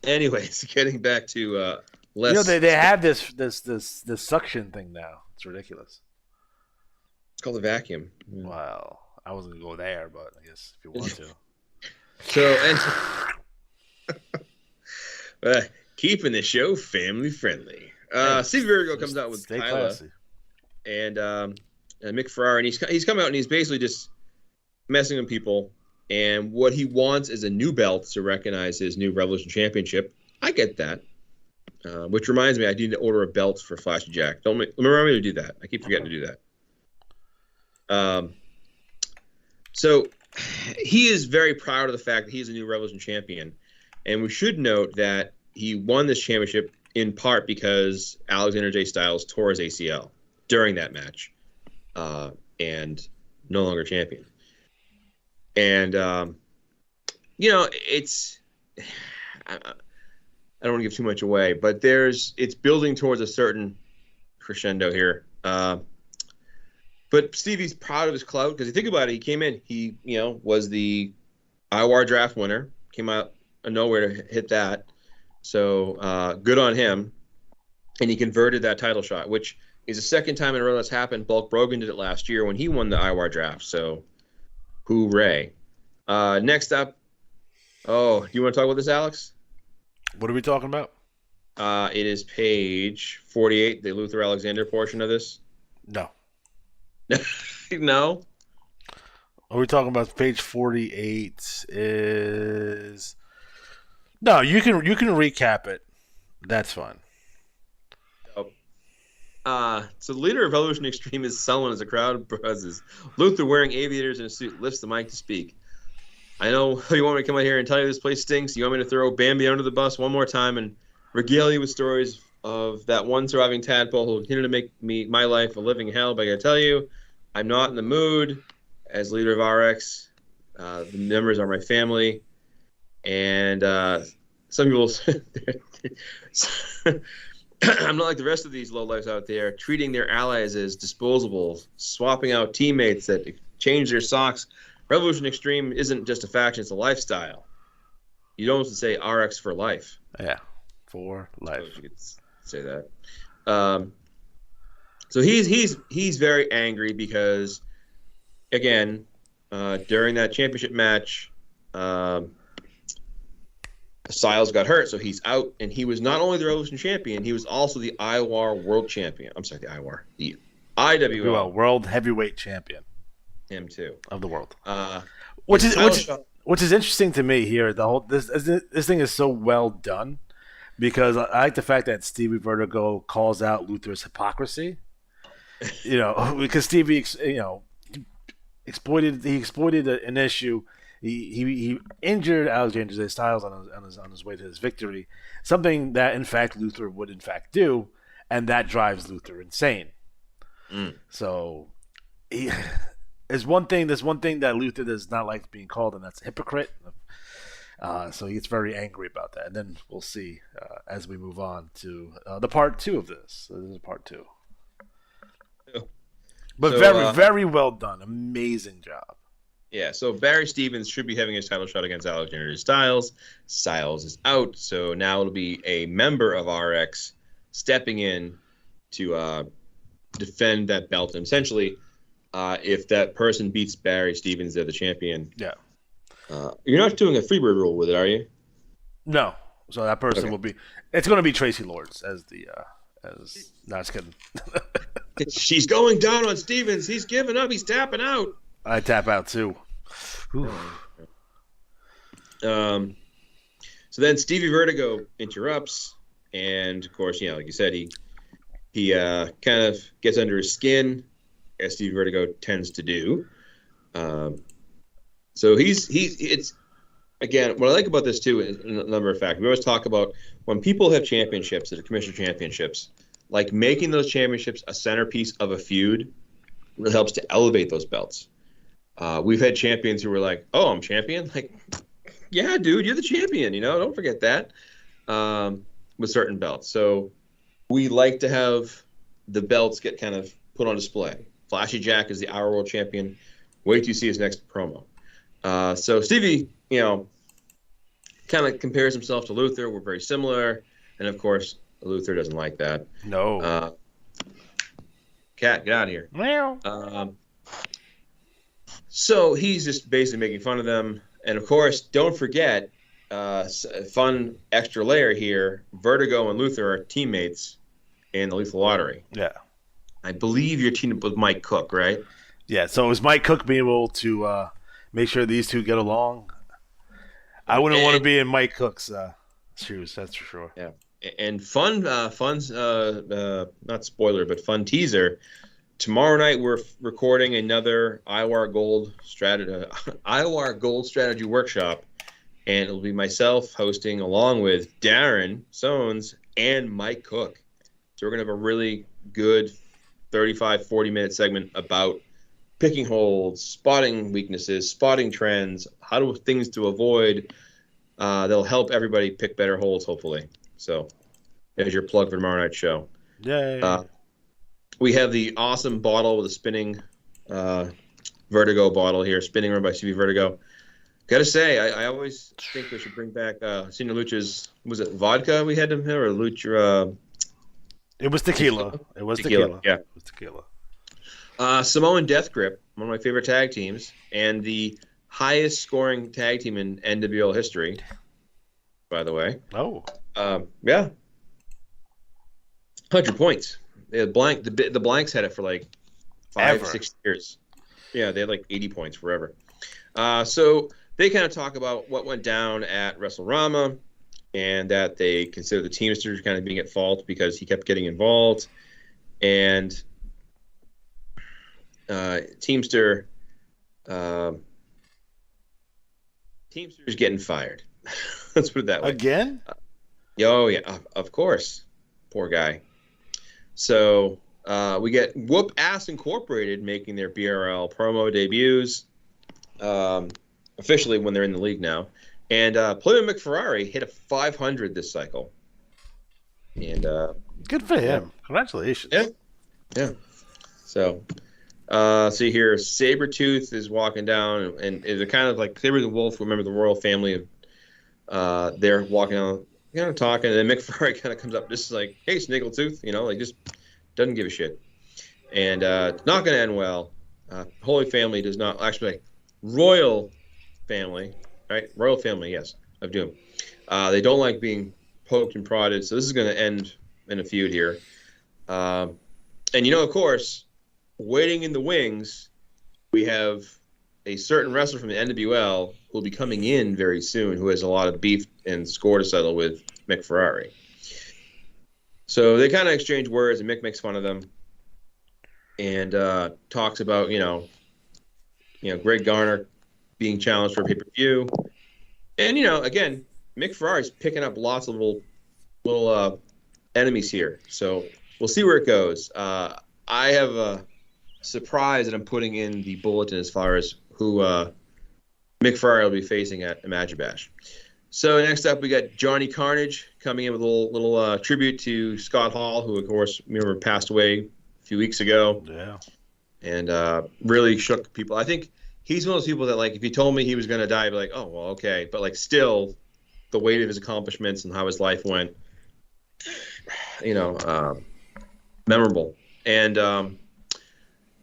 Anyways, getting back to less. They have this suction thing now. It's ridiculous. It's called a vacuum. Yeah. Well, I wasn't gonna go there, but I guess if you want to. So, keeping the show family friendly. Steve Vertigo comes out with Kyla and Mick Ferrari, and he's come out and he's basically just messing with people. And what he wants is a new belt to recognize his new Revolution Championship. I get that. Which reminds me, I need to order a belt for Flashy Jack. Remember me to do that. I keep forgetting to do that. So he is very proud of the fact that he's a new Revolution champion. And we should note that he won this championship in part because Alexander J. Styles tore his ACL during that match, and no longer champion. And it's I don't want to give too much away, but it's building towards a certain crescendo here. But Stevie's proud of his clout because you think about it, he came in, he was the IWAR draft winner, came out of nowhere to hit that. So good on him, and he converted that title shot, which is the second time in a row that's happened. Bulk Brogan did it last year when he won the IWAR draft. So, hooray! Next up, do you want to talk about this, Alex? What are we talking about? It is page 48, the Luther Alexander portion of this. No. No. Are we talking about page 48? Is no. You can recap it. That's fine. So the leader of Evolution Extreme is sullen as the crowd buzzes. Luther, wearing aviators and a suit, lifts the mic to speak. I know you want me to come out here and tell you this place stinks. You want me to throw Bambi under the bus one more time and regale you with stories of that one surviving tadpole who continued to make my life a living hell. But I gotta tell you, I'm not in the mood. As leader of RX, the members are my family, and some people. I'm not like the rest of these lowlifes out there, treating their allies as disposable, swapping out teammates that change their socks. Revolution Extreme isn't just a faction; it's a lifestyle. You don't say RX for life. Yeah, for life. You could say that. So he's very angry because, again, during that championship match, Styles got hurt, so he's out, and he was not only the Revolution champion, he was also the IWAR world champion. I'm sorry, the IWAR, the IWL world heavyweight champion. Him too of the world. Which is interesting to me here. The whole this thing is so well done because I like the fact that Stevie Vertigo calls out Luther's hypocrisy. Because Stevie, exploited an issue. He injured Alexander J. Styles on his way to his victory, something that in fact Luther would in fact do, and that drives Luther insane. So there's one thing that Luther does not like being called, and that's a hypocrite. So he gets very angry about that, and then we'll see as we move on to the part 2 of this. So this is part 2. But very, very well done. Amazing job. Yeah, so Barry Stevens should be having his title shot against Alexander Styles. Styles is out, so now it'll be a member of RX stepping in to defend that belt. And essentially, if that person beats Barry Stevens, they're the champion. Yeah. You're not doing a freebird rule with it, are you? No. So that person will be. It's going to be Tracy Lords as the. No, just kidding. She's going down on Stevens. He's giving up. He's tapping out. I tap out too. So then Stevie Vertigo interrupts, and of course, like you said, he kind of gets under his skin, as Stevie Vertigo tends to do. So it's again, what I like about this too is a number of factors. We always talk about when people have championships, that are commissioner championships, like making those championships a centerpiece of a feud really helps to elevate those belts. We've had champions who were like, "Oh, I'm champion." Like, yeah, dude, you're the champion. Don't forget that. With certain belts, so we like to have the belts get kind of put on display. Flashy Jack is the IWAR World Champion. Wait till you see his next promo. So Stevie, kind of compares himself to Luther. We're very similar, and of course, Luther doesn't like that. No. Cat, get out of here. Meow. So he's just basically making fun of them. And of course, don't forget, fun extra layer here, Vertigo and Luther are teammates in the Lethal Lottery. Yeah. I believe you're teamed up with Mike Cook, right? Yeah, so is Mike Cook being able to make sure these two get along? I wouldn't want to be in Mike Cook's shoes, that's for sure. Yeah. And fun's not spoiler, but fun teaser. Tomorrow night we're recording another IWAR Gold strategy workshop, and it'll be myself hosting along with Darren Sones and Mike Cook. So we're going to have a really good 35, 40-minute segment about picking holds, spotting weaknesses, spotting trends, things to avoid. That'll help everybody pick better holds, hopefully. So there's your plug for tomorrow night's show. Yay. We have the awesome bottle with a spinning Vertigo bottle here, spinning run by CB Vertigo. Gotta say, I always think we should bring back Senior Lucha's, was it vodka we had him here, or Lucha? It was tequila. It was tequila. Yeah. It was tequila. Samoan Death Grip, one of my favorite tag teams, and the highest scoring tag team in NWL history, by the way. Oh. Yeah. 100 points. They had the Blanks had it for like 5-6 years. Yeah, they had like 80 points forever. So they kind of talk about what went down at WrestleRama, and that they consider the Teamsters kind of being at fault because he kept getting involved. And Teamsters getting fired. Let's put it that way. Again? Oh, yeah, of course. Poor guy. So we get Whoop Ass Incorporated making their BRL promo debuts officially when they're in the league now. And Plymouth McFerrari hit a 500 this cycle. And good for him. Congratulations. Yeah. So see here, Sabretooth is walking down, and they're kind of like Saber the Wolf. Remember the royal family of they're walking on, talking, and then McFerrari kind of comes up, just like, "Hey, Snaggletooth," like just doesn't give a shit, and not going to end well. Holy Family does not actually, Royal Family, right? Royal Family, yes, of Doom. They don't like being poked and prodded, so this is going to end in a feud here. And of course, waiting in the wings, we have a certain wrestler from the NWL who will be coming in very soon, who has a lot of beef and score to settle with McFerrari. So they kind of exchange words, and Mick makes fun of them and talks about, Greg Garner being challenged for a pay-per-view. And, again, Mick Ferrari's picking up lots of little enemies here. So we'll see where it goes. I have a surprise that I'm putting in the bulletin as far as who Mick Ferrari will be facing at Imagine Bash. So next up, we got Johnny Carnage coming in with a little tribute to Scott Hall, who, of course, remember passed away a few weeks ago. Yeah. And really shook people. I think he's one of those people that, like, if you told me he was going to die, I'd be like, oh, well, okay. But, like, still, the weight of his accomplishments and how his life went, memorable. And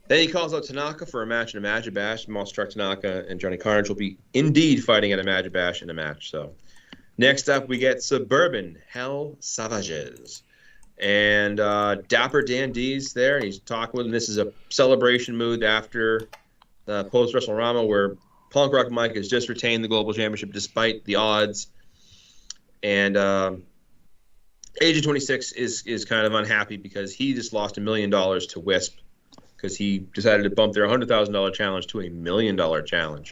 then he calls out Tanaka for a match in Imagine Bash. Monster Truck Tanaka and Johnny Carnage will be indeed fighting at Imagine Bash in a match. So next up, we get Suburban Hell Savages. And Dapper Dan D's there, and he's talking with him. This is a celebration mood after the post-WrestleRama, where Punk Rock Mike has just retained the Global Championship despite the odds. And Agent 26 is kind of unhappy because he just lost $1 million to Wisp because he decided to bump their $100,000 challenge to $1 million challenge.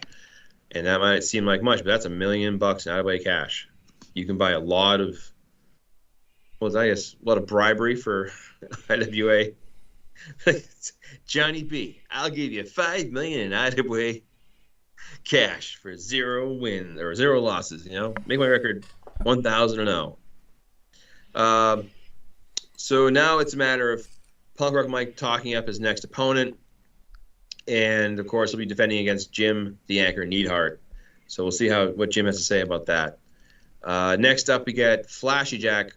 And that might seem like much, but that's $1 million in out-of-way cash. You can buy a lot of a lot of bribery for IWA. Johnny B, I'll give you $5 million in IWA cash for 0 wins or 0 losses. Make my record 1,000-0. So now it's a matter of Punk Rock Mike talking up his next opponent, and of course he'll be defending against Jim the Anchor Neidhart. So we'll see what Jim has to say about that. Next up, we get Flashy Jack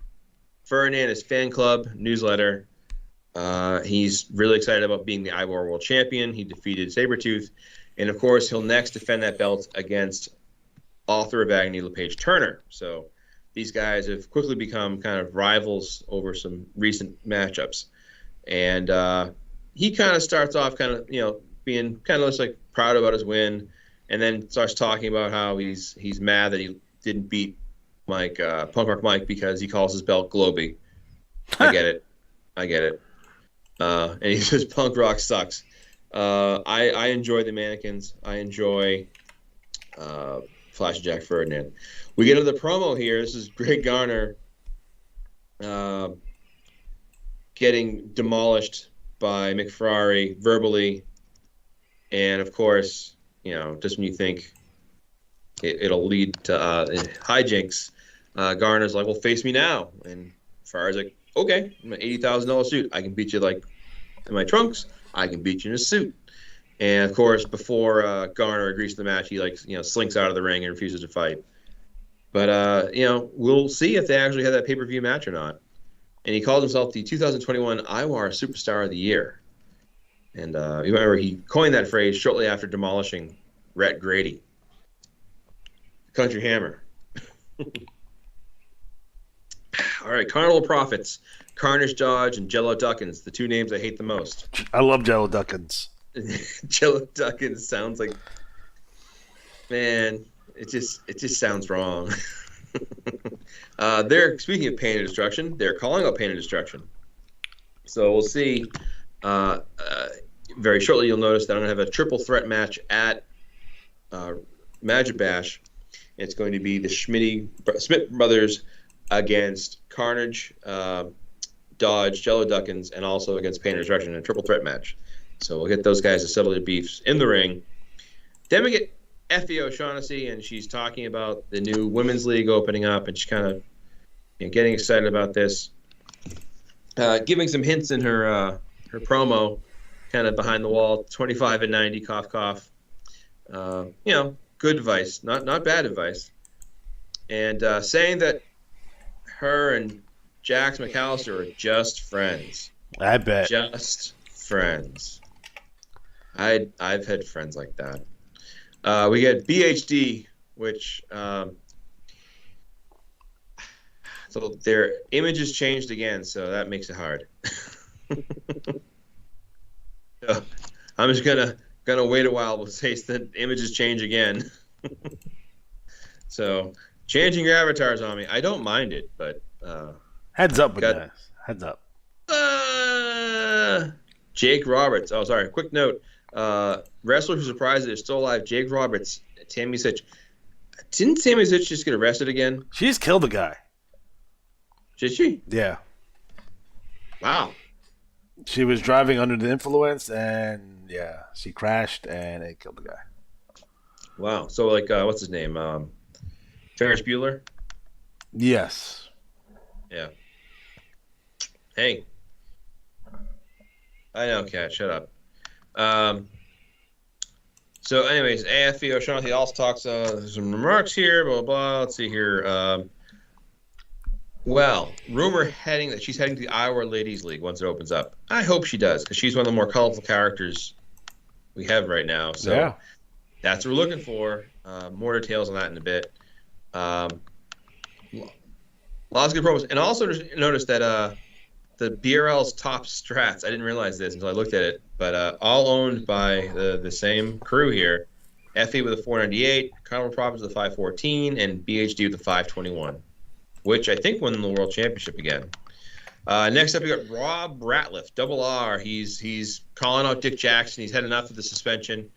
Fernandez Fan Club newsletter. He's really excited about being the IWAR World Champion. He defeated Sabretooth. And, of course, he'll next defend that belt against author of Agony, LePage Turner. So these guys have quickly become kind of rivals over some recent matchups. And he kind of starts off being kind of just like proud about his win, and then starts talking about how he's mad that he didn't beat Punk Rock Mike because he calls his belt Globy. I get it. And he says Punk Rock sucks. I enjoy the mannequins. I enjoy Flash Jack Ferdinand. We get into the promo here. This is Greg Garner getting demolished by McFerrari verbally. And, of course, just when you think it'll lead to hijinks, Garner's like, well, face me now. And Ferrari's like, okay, I'm an $80,000 suit. I can beat you, like, in my trunks. I can beat you in a suit. And, of course, before Garner agrees to the match, he, slinks out of the ring and refuses to fight. But, we'll see if they actually have that pay-per-view match or not. And he called himself the 2021 IWAR Superstar of the Year. And you remember he coined that phrase shortly after demolishing Rhett Grady. Country Hammer. All right, Carnival Profits, Carnage Dodge, and Jello Duckins, the two names I hate the most. I love Jello Duckins. Jello Duckins sounds like, man, it just sounds wrong. They're speaking of Pain and Destruction. They're calling out Pain and Destruction. So we'll see. Very shortly, you'll notice that I'm going to have a triple threat match at Magic Bash. It's going to be the Schmidt brothers against Carnage, Dodge, Jello Duckins, and also against Pain and Destruction in a triple threat match. So we'll get those guys to settle their beefs in the ring. Then we get Effie O'Shaughnessy, and she's talking about the new women's league opening up, and she's kind of getting excited about this, giving some hints in her promo, kind of behind the wall, 25 and 90, cough, cough. Good advice, not bad advice. And saying that her and Jax McAllister are just friends. I bet. Just friends. I've had friends like that. We get BHD, which so their image has changed again, so that makes it hard. So I'm just gonna wait a while in case the images change again. So changing your avatars on me, I don't mind it, but heads up with that. Heads up. Jake Roberts. Oh, sorry. Quick note. Wrestler who's surprised that they're still alive. Jake Roberts. Tammy Sitch. Didn't Tammy Sitch just get arrested again? She's killed a guy. Did she? Yeah. Wow. She was driving under the influence, and she crashed, and it killed the guy. Wow. So, what's his name? Ferris Bueller? Yes. Yeah. Hey. I know, Kat. Shut up. So, anyways, AFE O'Shaughnessy also talks some remarks here, blah, blah, blah. Let's see here. Rumor that she's heading to the IWAR Ladies League once it opens up. I hope she does, because she's one of the more colorful characters we have right now. So that's what we're looking for. More details on that in a bit. Lots of good promos. And also just notice that the BRL's top strats, I didn't realize this until I looked at it, but all owned by the same crew here. FE with a 498, Carnival Profits with a 514, and BHD with a 521. Which I think won the World Championship again. Next up, we got Rob Ratliff, Double R. He's calling out Dick Jackson. He's had enough of the suspension,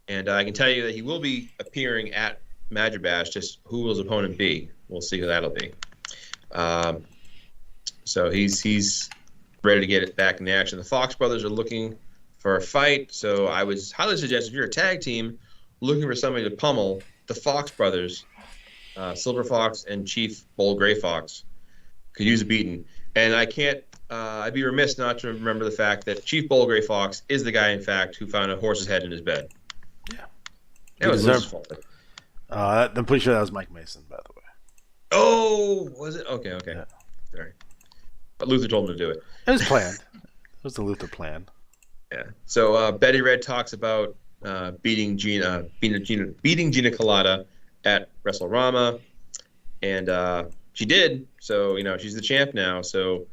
and I can tell you that he will be appearing at Magic Bash. Just who will his opponent be? We'll see who that'll be. So he's ready to get it back in action. The Fox brothers are looking for a fight, so I would highly suggest if you're a tag team looking for somebody to pummel, the Fox brothers. Silver Fox and Chief Bull Gray Fox could use a beating. And I can't, I'd be remiss not to remember the fact that Chief Bull Gray Fox is the guy, in fact, who found a horse's head in his bed. Yeah. It was his fault. I'm pretty sure that was Mike Mason, by the way. Oh, was it? Okay. Yeah. Sorry. But Luther told him to do it. It was planned. It was the Luther plan. Yeah. So Betty Red talks about beating Gina Colada at WrestleRama, and she did. So she's the champ now. So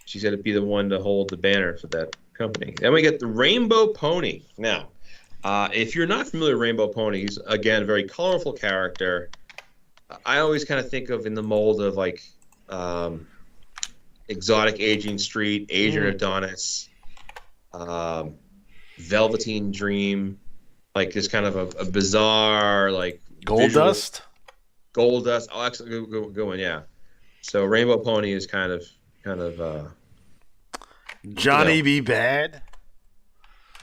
she's got to be the one to hold the banner for that company. Then we get the Rainbow Pony. Now, if you're not familiar with Rainbow Ponies, again, very colorful character. I always kind of think of in the mold of Exotic Aging Street, Adrian Adonis, Velveteen Dream, like this kind of a bizarre Gold visual. Dust. Gold Dust. Oh, actually, good one. Yeah. So Rainbow Pony is kind of Johnny B. Bad.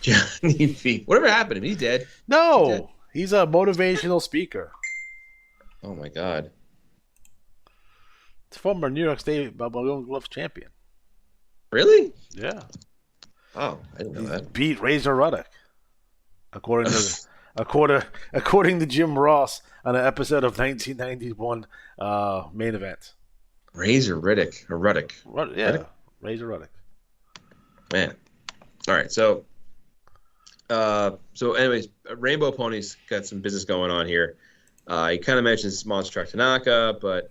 Johnny V. Whatever happened to him? He's dead. No, he's a motivational speaker. Oh my God. It's former New York State Golden Glove champion. Really? Yeah. Oh, I didn't know that. Beat Razor Ruddock, according to Jim Ross on an episode of 1991 main event. Razor Ruddock. Yeah, Ruddock? Razor Ruddock. Man. All right. So anyways, Rainbow Pony's got some business going on here. He kind of mentions Monster Truck Tanaka, but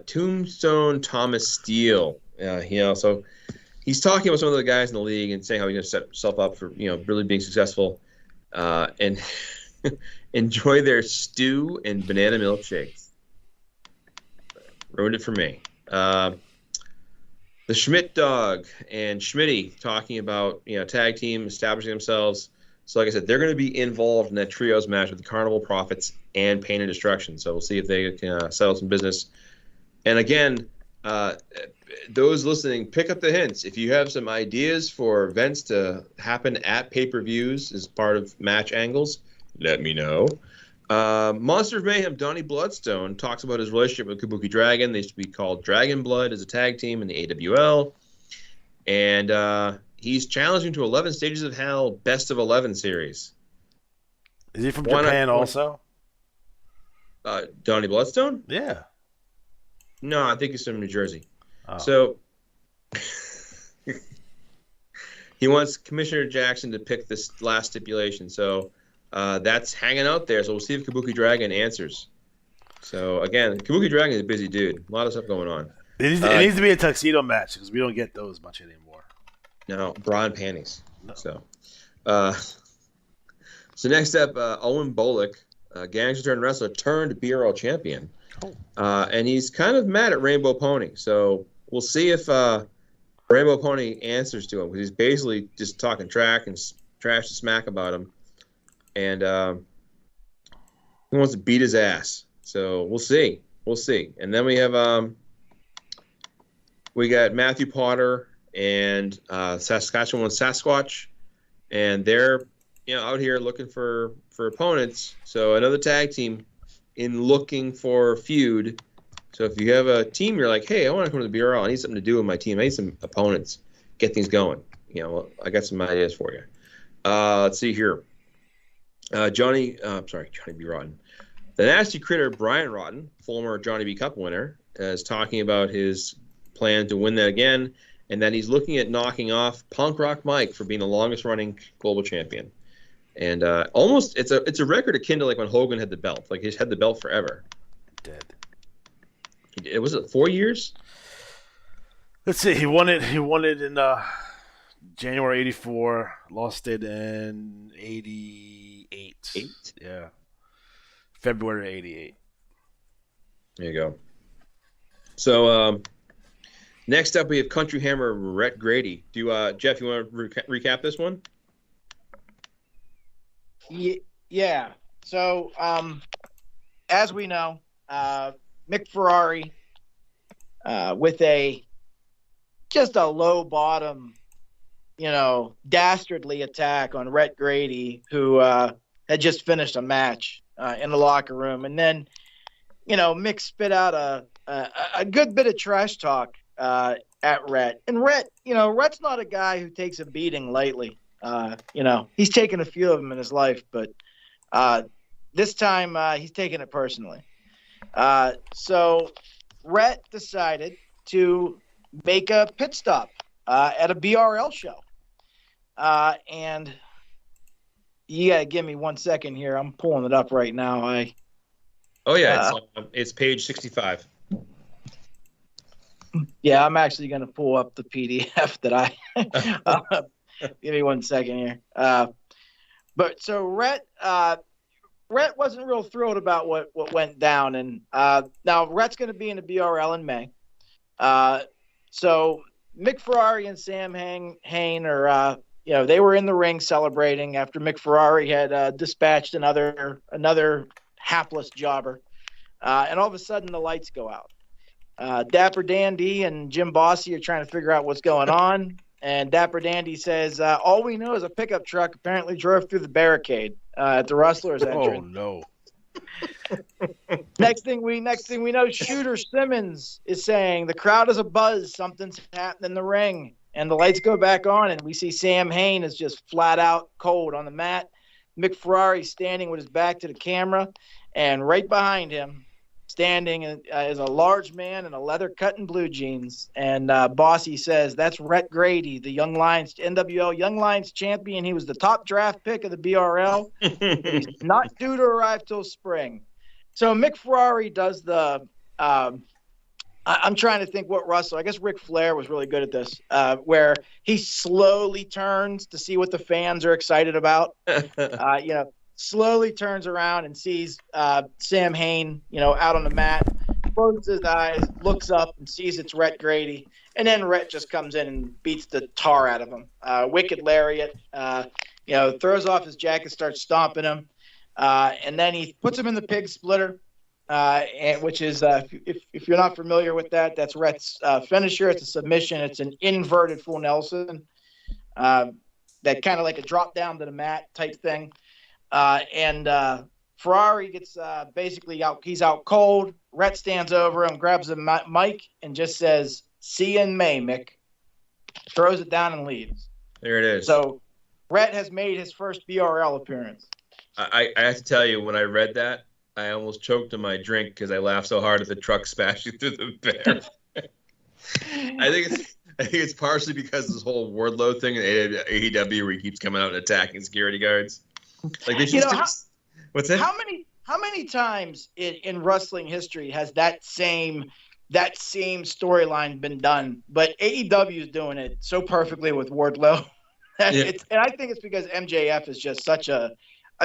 Tombstone Thomas Steele, so he's talking about some of the guys in the league and saying how he's going to set himself up for, really being successful, and enjoy their stew and banana milkshakes. Ruined it for me. The Schmidt Dog and Schmitty talking about, tag team establishing themselves. So like I said, they're going to be involved in that trios match with the Carnival Profits and Pain and Destruction. So we'll see if they can settle some business. And again, those listening, pick up the hints. If you have some ideas for events to happen at pay-per-views as part of match angles, let me know. Monster of Mayhem, Donnie Bloodstone, talks about his relationship with Kabuki Dragon. They used to be called Dragon Blood as a tag team in the AWL. And he's challenging to 11 Stages of Hell Best of 11 series. Is he from Japan also? Donnie Bloodstone? Yeah. No, I think he's from New Jersey. Oh. So he wants Commissioner Jackson to pick this last stipulation. So that's hanging out there. So we'll see if Kabuki Dragon answers. So again, Kabuki Dragon is a busy dude. A lot of stuff going on. It needs to be a tuxedo match because we don't get those much anymore. No, bra and panties. No. So next up, Owen Bolick, Gangs Return Wrestler turned BRL champion. Oh. And he's kind of mad at Rainbow Pony. So we'll see if Rainbow Pony answers to him, because he's basically just talking trash and smack about him. And he wants to beat his ass. So we'll see. And then we have we got Matthew Potter and Saskatchewan Sasquatch, and they're out here looking for opponents. So another tag team in looking for feud. So if you have a team, you're like, hey, I want to come to the BRL. I need something to do with my team. I need some opponents. Get things going. I got some ideas for you. Let's see here. Johnny B. Rotten. The Nasty Critter, Brian Rotten, former Johnny B. Cup winner, is talking about his plan to win that again, and that he's looking at knocking off Punk Rock Mike for being the longest running global champion. And almost it's a record akin to like when Hogan had the belt. Like he's had the belt forever. Dead. Was it 4 years? Let's see. He won it in January '84. Lost it in '88. Yeah. February '88. There you go. So next up we have Country Hammer Rhett Grady. Jeff, you want to recap this one? Yeah. So, as we know, Mick Ferrari, with just a low bottom, dastardly attack on Rhett Grady, who had just finished a match in the locker room, and then, Mick spit out a good bit of trash talk at Rhett, and Rhett's not a guy who takes a beating lightly. He's taken a few of them in his life, but this time he's taking it personally. So Rhett decided to make a pit stop at a BRL show. And you got to give me 1 second here. I'm pulling it up right now. It's page 65. Yeah, I'm actually going to pull up the PDF that I give me 1 second here. But so Rhett wasn't real thrilled about what went down. And now Rhett's going to be in the BRL in May. So Mick Ferrari and Sam Hain are, they were in the ring celebrating after Mick Ferrari had dispatched another hapless jobber. And all of a sudden, the lights go out. Dapper Dandy and Jim Bossy are trying to figure out what's going on. And Dapper Dandy says, all we know is a pickup truck apparently drove through the barricade at the Rustlers entrance. Oh no! Next thing we know, Shooter Simmons is saying the crowd is abuzz. Something's happening in the ring. And the lights go back on, and we see Sam Hain is just flat out cold on the mat. Mick Ferrari standing with his back to the camera, and right behind him, standing is a large man in a leather cut and blue jeans. And Bossy says, that's Rhett Grady, the Young Lions, NWL Young Lions champion. He was the top draft pick of the BRL. He's not due to arrive till spring. So Mick Ferrari does the I'm trying to think what Russell, I guess Ric Flair was really good at this, where he slowly turns to see what the fans are excited about. Slowly turns around and sees Sam Hain, out on the mat, closes his eyes, looks up and sees it's Rhett Grady. And then Rhett just comes in and beats the tar out of him. Wicked lariat, throws off his jacket, starts stomping him. And then he puts him in the pig splitter, which is, if you're not familiar with that, that's Rhett's finisher. It's a submission. It's an inverted full Nelson, that kind of like a drop down to the mat type thing. And Ferrari gets basically out. He's out cold. Rhett stands over him, grabs a mic, and just says, "See you in May, Mick." Throws it down and leaves. There it is. So Rhett has made his first BRL appearance. I have to tell you, when I read that, I almost choked on my drink because I laughed so hard at the truck smashing through the bear. I think it's partially because of this whole Wardlow thing in AEW where he keeps coming out and attacking security guards. Like they should what's that? How many times in wrestling history has that same storyline been done? But AEW is doing it so perfectly with Wardlow. And I think it's because MJF is just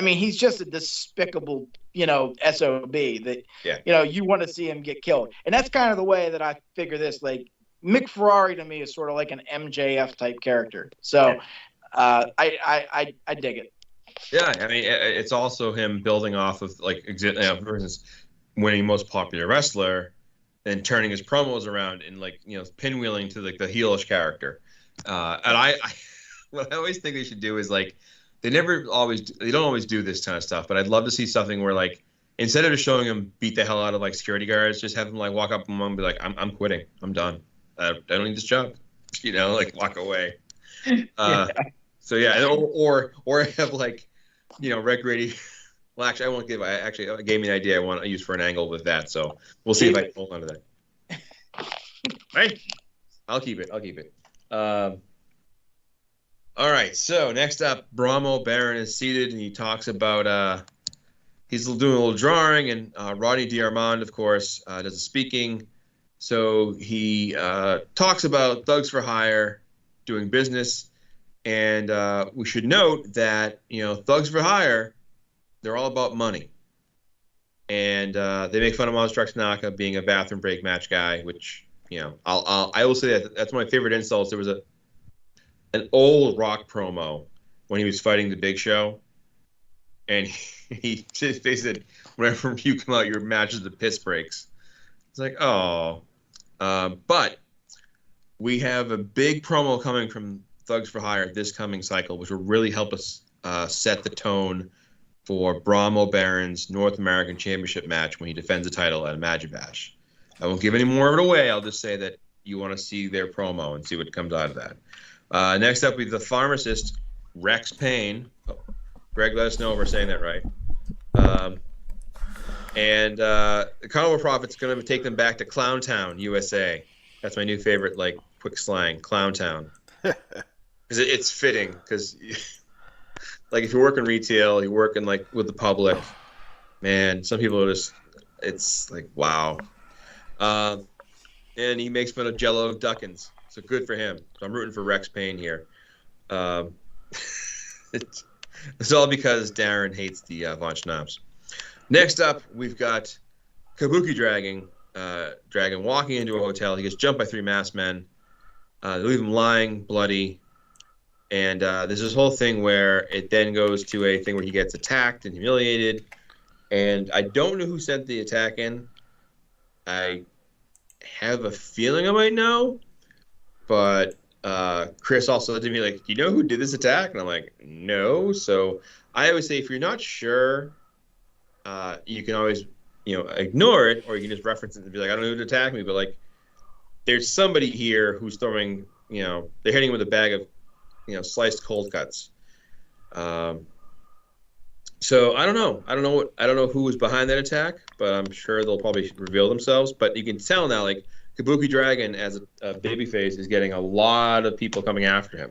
he's just a despicable, SOB that, you want to see him get killed. And that's kind of the way that I figure this. Like, Mick Ferrari to me is sort of like an MJF type character. So I dig it. Yeah, it's also him building off of, for instance, winning most popular wrestler and turning his promos around and, pinwheeling to, the heelish character. And what I always think they should do is, they don't always do this kind of stuff, but I'd love to see something where, instead of just showing him beat the hell out of, security guards, just have him, walk up and be like, I'm quitting. I'm done. I don't need this job. Walk away. So yeah, or have Rhett Grady. Well, actually, I won't give. It gave me an idea I want to use for an angle with that. So we'll see if I can hold on to that. Right, I'll keep it. All right. So next up, Brahmo Baron is seated and he talks about he's doing a little drawing, and Rodney D'Armond, of course, does the speaking. So he talks about Thugs for Hire doing business. And we should note that, Thugs for Hire, they're all about money. And they make fun of Monster Trucks Tanaka being a bathroom break match guy, which, I will say that's one of my favorite insults. There was an old Rock promo when he was fighting the Big Show. And he said, whenever you come out, your match is the piss breaks. It's like, oh. But we have a big promo coming from Thugs for Hire this coming cycle, which will really help us set the tone for Brahmo Baron's North American Championship match when he defends the title at Imagine Bash. I won't give any more of it away. I'll just say that you want to see their promo and see what comes out of that. Next up, we have the pharmacist, Rex Payne. Oh, Greg, let us know if we're saying that right. And the Carnival Profit's going to take them back to Clowntown, USA. That's my new favorite, quick slang, Clowntown. Because it's fitting, because if you're working retail, you're working with the public, man, some people are just, it's wow. And he makes fun of Jello Duckins, so good for him. So I'm rooting for Rex Payne here. It's all because Darren hates the Von Schnapps. Next up, we've got Kabuki Dragon walking into a hotel. He gets jumped by 3 masked men. They leave him lying, bloody. And there's this whole thing where it then goes to a thing where he gets attacked and humiliated. And I don't know who sent the attack in. I have a feeling I might know, but Chris also said to me, like, "Do you know who did this attack?" And I'm like, "No." So I always say, if you're not sure, you can always, ignore it, or you can just reference it and be like, "I don't know who attacked me," but like, there's somebody here who's throwing, they're hitting him with a bag of, sliced cold cuts. So I don't know. I don't know who was behind that attack, but I'm sure they'll probably reveal themselves. But you can tell now, like, Kabuki Dragon as a babyface is getting a lot of people coming after him.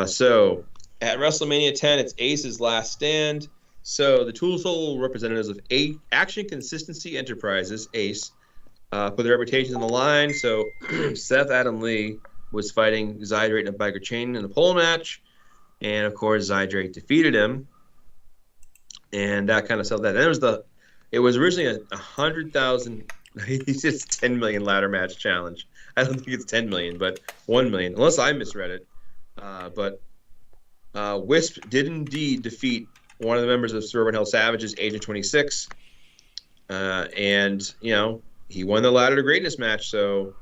So at WrestleMania 10, it's Ace's last stand. So the Tool Soul representatives of Action Consistency Enterprises, Ace, put their reputations on the line. So Seth Adam Lee was fighting Zydrate and a Biker Chain in a pole match. And, of course, Zydrate defeated him. And that kind of settled that. Then it was originally a 100,000. He said 10 million ladder match challenge. I don't think it's 10 million, but 1 million, unless I misread it. But Wisp did indeed defeat one of the members of Suburban Hell Savages, Agent 26. And, he won the Ladder to Greatness match. So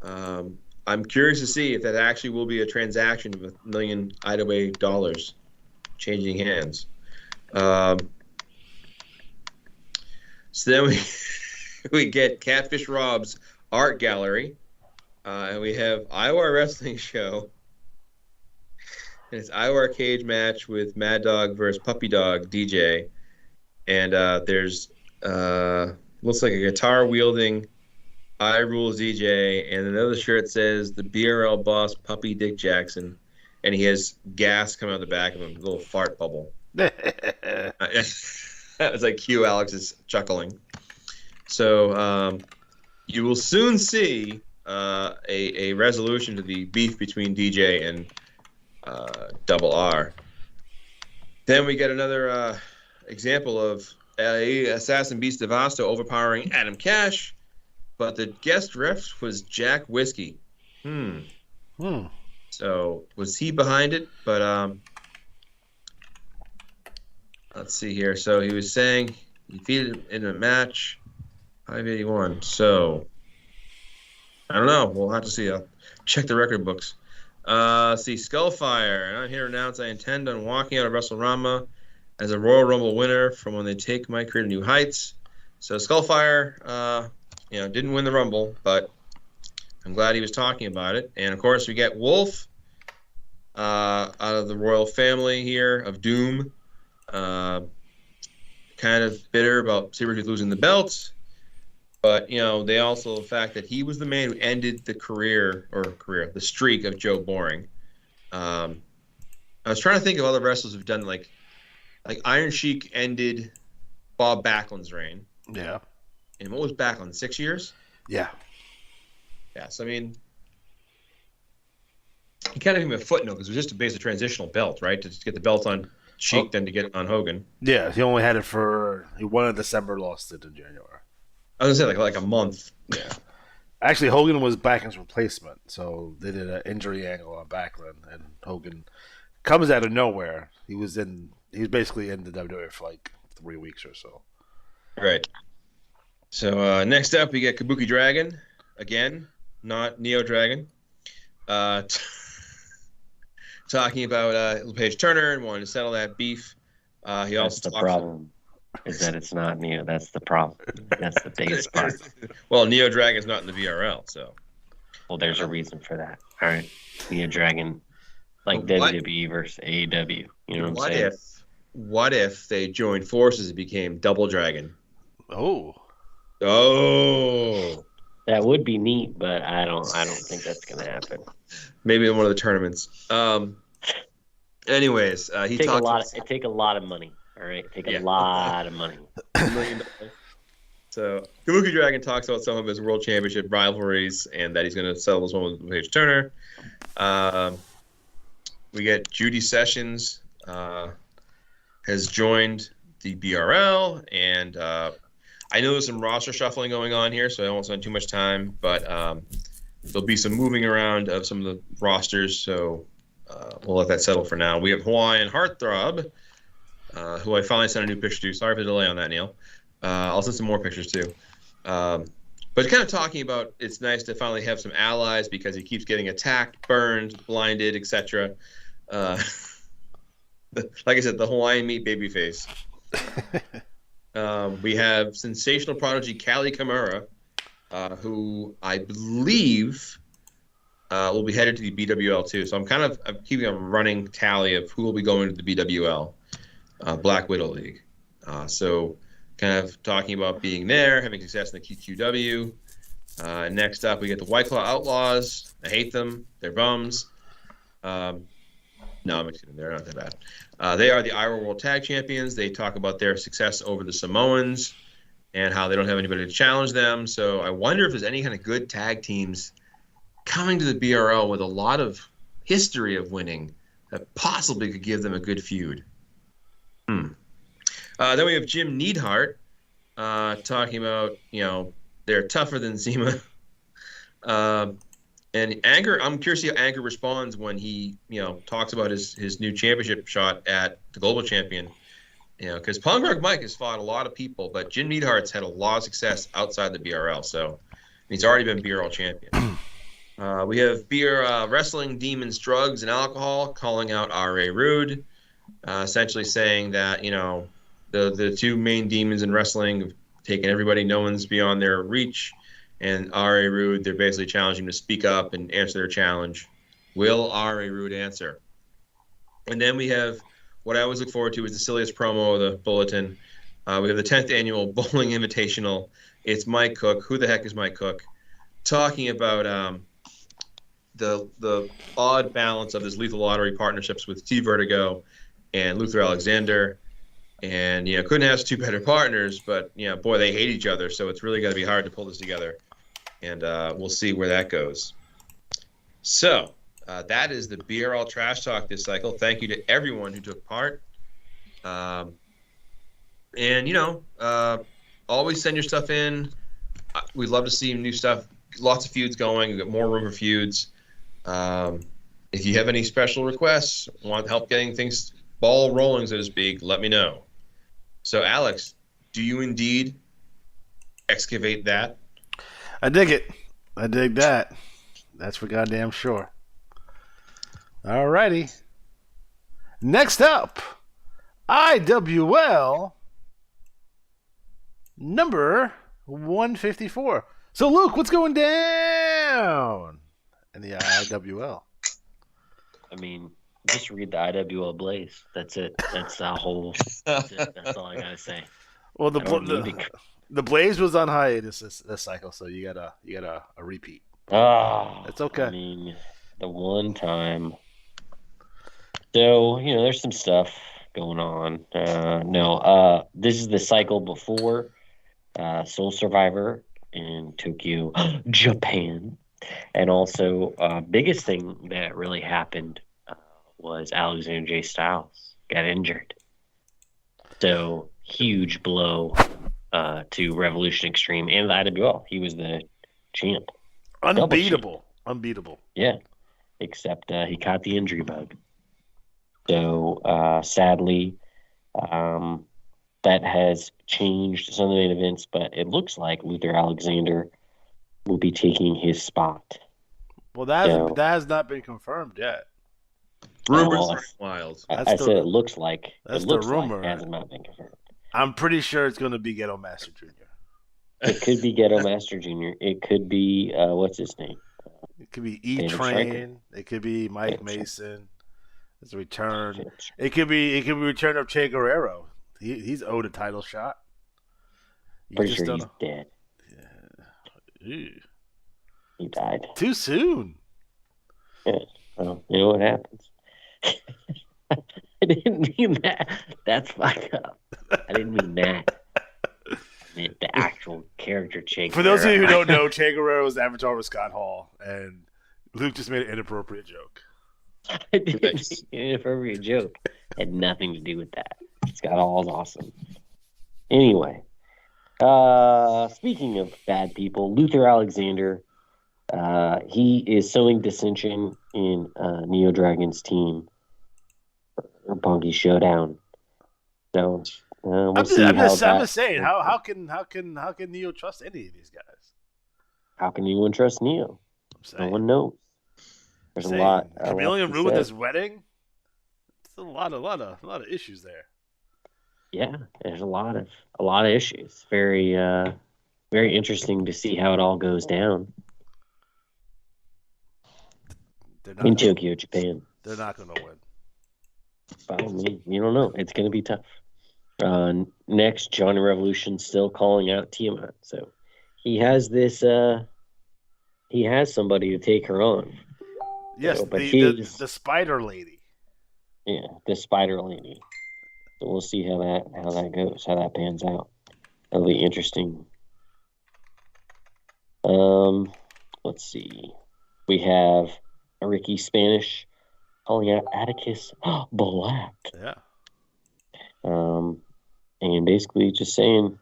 I'm curious to see if that actually will be a transaction of $1 million IWA dollars changing hands. So then we get Catfish Rob's art gallery, and we have IWAR Wrestling Show, and it's IWAR cage match with Mad Dog versus Puppy Dog DJ, and there's looks like a guitar wielding I Rules DJ, and another shirt says the BRL boss Puppy Dick Jackson, and he has gas coming out the back of him, a little fart bubble. That was like Q. Alex is chuckling. So you will soon see a resolution to the beef between DJ and Double R. Then we get another example of Assassin Beast Devasto overpowering Adam Cash, but the guest ref was Jack Whiskey. So was he behind it? But let's see here. So he was saying he defeated him in a match, 581. So I don't know. We'll have to see. I'll check the record books. See, Skullfire. And I'm here to announce I intend on walking out of WrestleRama as a Royal Rumble winner from when they take my career to new heights. So Skullfire, didn't win the Rumble, but I'm glad he was talking about it. And of course, we get Wolf out of the royal family here of Doom. Kind of bitter about Sabretooth losing the belts, but they also the fact that he was the man who ended the streak of Joe Boring. I was trying to think of other wrestlers who've done like Iron Sheik ended Bob Backlund's reign. Yeah. And what was Backlund? 6 years? Yeah. Yeah. So I mean, he kind of gave him a footnote because it was just a basic transitional belt, right? To just get the belt on Sheik, then to get it on Hogan. Yeah, he only had it he won in December, lost it in January. I was gonna say like a month. Yeah. Actually, Hogan was Backlund's replacement, so they did an injury angle on Backlund, and Hogan comes out of nowhere. He was basically in the WWE for like 3 weeks or so. Right. So next up, we get Kabuki Dragon again, not Neo Dragon. Talking about LePage Turner and wanting to settle that beef. He That's the problem, is that it's not Neo. That's the problem. That's the biggest part. Well, Neo Dragon's not in the VRL, so. Well, there's a reason for that. All right. Neo Dragon, like WWE versus AEW. You know what I'm saying? What if they joined forces and became Double Dragon? Oh. That would be neat, but I don't think that's gonna happen. Maybe in one of the tournaments. Anyways, he take talked. It take a lot of money. All right, take a lot of money. $1 million. So Kabuki Dragon talks about some of his world championship rivalries and that he's going to settle this one with Paige Turner. We get Judy Sessions has joined the BRL, and I know there's some roster shuffling going on here, so I won't spend too much time, but there'll be some moving around of some of the rosters, so we'll let that settle for now. We have Hawaiian Heartthrob who I finally sent a new picture to. Sorry for the delay on that, Neil. I'll send some more pictures too. But kind of talking about it's nice to finally have some allies because he keeps getting attacked, burned, blinded, etc. Like I said, the Hawaiian meat babyface. We have sensational prodigy Callie Kamara, who I believe will be headed to the BWL too. So I'm keeping a running tally of who will be going to the BWL, Black Widow League. So kind of talking about being there, having success in the QQW. Next up, we get the White Claw Outlaws. I hate them. They're bums. No, I'm just kidding. They're not that bad. They are the IWAR World Tag Champions. They talk about their success over the Samoans and how they don't have anybody to challenge them. So I wonder if there's any kind of good tag teams coming to the BRL with a lot of history of winning that possibly could give them a good feud. Then we have Jim Neidhart talking about, they're tougher than Zima. And Anchor, I'm curious to see how Anchor responds when he, talks about his new championship shot at the Global Champion. Because Punk Rock Mike has fought a lot of people, but Jim Neidhart's had a lot of success outside the BRL, so he's already been BRL champion. We have Wrestling Demons, Drugs, and Alcohol calling out R.A. Rude, essentially saying that, the two main demons in wrestling have taken everybody, no one's beyond their reach. And R.A. Rude, they're basically challenging him to speak up and answer their challenge. Will R.A. Rude answer? And then we have what I always look forward to is the silliest promo of the bulletin. We have the 10th annual Bowling Invitational. It's Mike Cook. Who the heck is Mike Cook? Talking about the odd balance of his Lethal Lottery partnerships with T Vertigo and Luther Alexander. And, couldn't ask two better partners, but, boy, they hate each other, so it's really got to be hard to pull this together. And we'll see where that goes. So that is the BRL Trash Talk this cycle. Thank you to everyone who took part. Always send your stuff in. We'd love to see new stuff. Lots of feuds going. We've got more room for feuds. If you have any special requests, want help getting things ball rolling, so to speak, let me know. So, Alex, do you indeed excavate that? I dig it. I dig that. That's for goddamn sure. Alrighty. Next up, IWL number 154. So, Luke, what's going down in the IWL? I mean, just read the IWL Blaze. That's it. That's the whole. That's it. That's all I gotta say. Well, the Blaze was on hiatus this cycle, so you got a repeat. Oh, it's okay. I mean, the one time. So there's some stuff going on. This is the cycle before Soul Survivor in Tokyo, Japan, and also biggest thing that really happened was Alexander J. Styles got injured. So huge blow to Revolution Extreme and the IWL. He was the champ. Unbeatable. Yeah, except he caught the injury bug. So sadly, that has changed some of the main events, but it looks like Luther Alexander will be taking his spot. Well, that has not been confirmed yet. Rumors are wild. I said it looks like. That's it looks the rumor. Like it hasn't not been confirmed. I'm pretty sure it's going to be Ghetto Master Jr. It could be Ghetto Master Jr. It could be what's his name? It could be E-Train. It could be Mike Mason. It's a return. It could be return of Che Guerrero. He's owed a title shot. Pretty sure he's dead. Yeah. He died. Too soon. Yeah. Well, you know what happens. I didn't mean that. That's fucked up. I didn't mean that. I meant the actual character Che Guerrero. For those of you who don't know, Che Guerrero was the avatar of Scott Hall, and Luke just made an inappropriate joke. I didn't make an inappropriate joke. Had nothing to do with that. Scott Hall is awesome. Anyway, speaking of bad people, Luther Alexander, he is sowing dissension in Neo Dragon's team for Punky Showdown. So we'll I'm see how just saying, how can Neo trust any of these guys? How can anyone trust Neo? I'm No saying. one knows. There's a lot Chameleon to ruined say. his wedding. It's a lot of issues there. Yeah, there's a lot of issues. Very very interesting to see how it all goes down in Tokyo, Japan. They're not going to win. Well, I mean, you don't know. It's going to be tough. Next, Johnny Revolution still calling out Tiamat. So he has this. He has somebody to take her on. Yes, so, but the spider lady. Yeah, the spider lady. So we'll see how that goes, how that pans out. That'll be interesting. Let's see. We have Ricky Spanish calling out Atticus Black. Yeah. And basically just saying,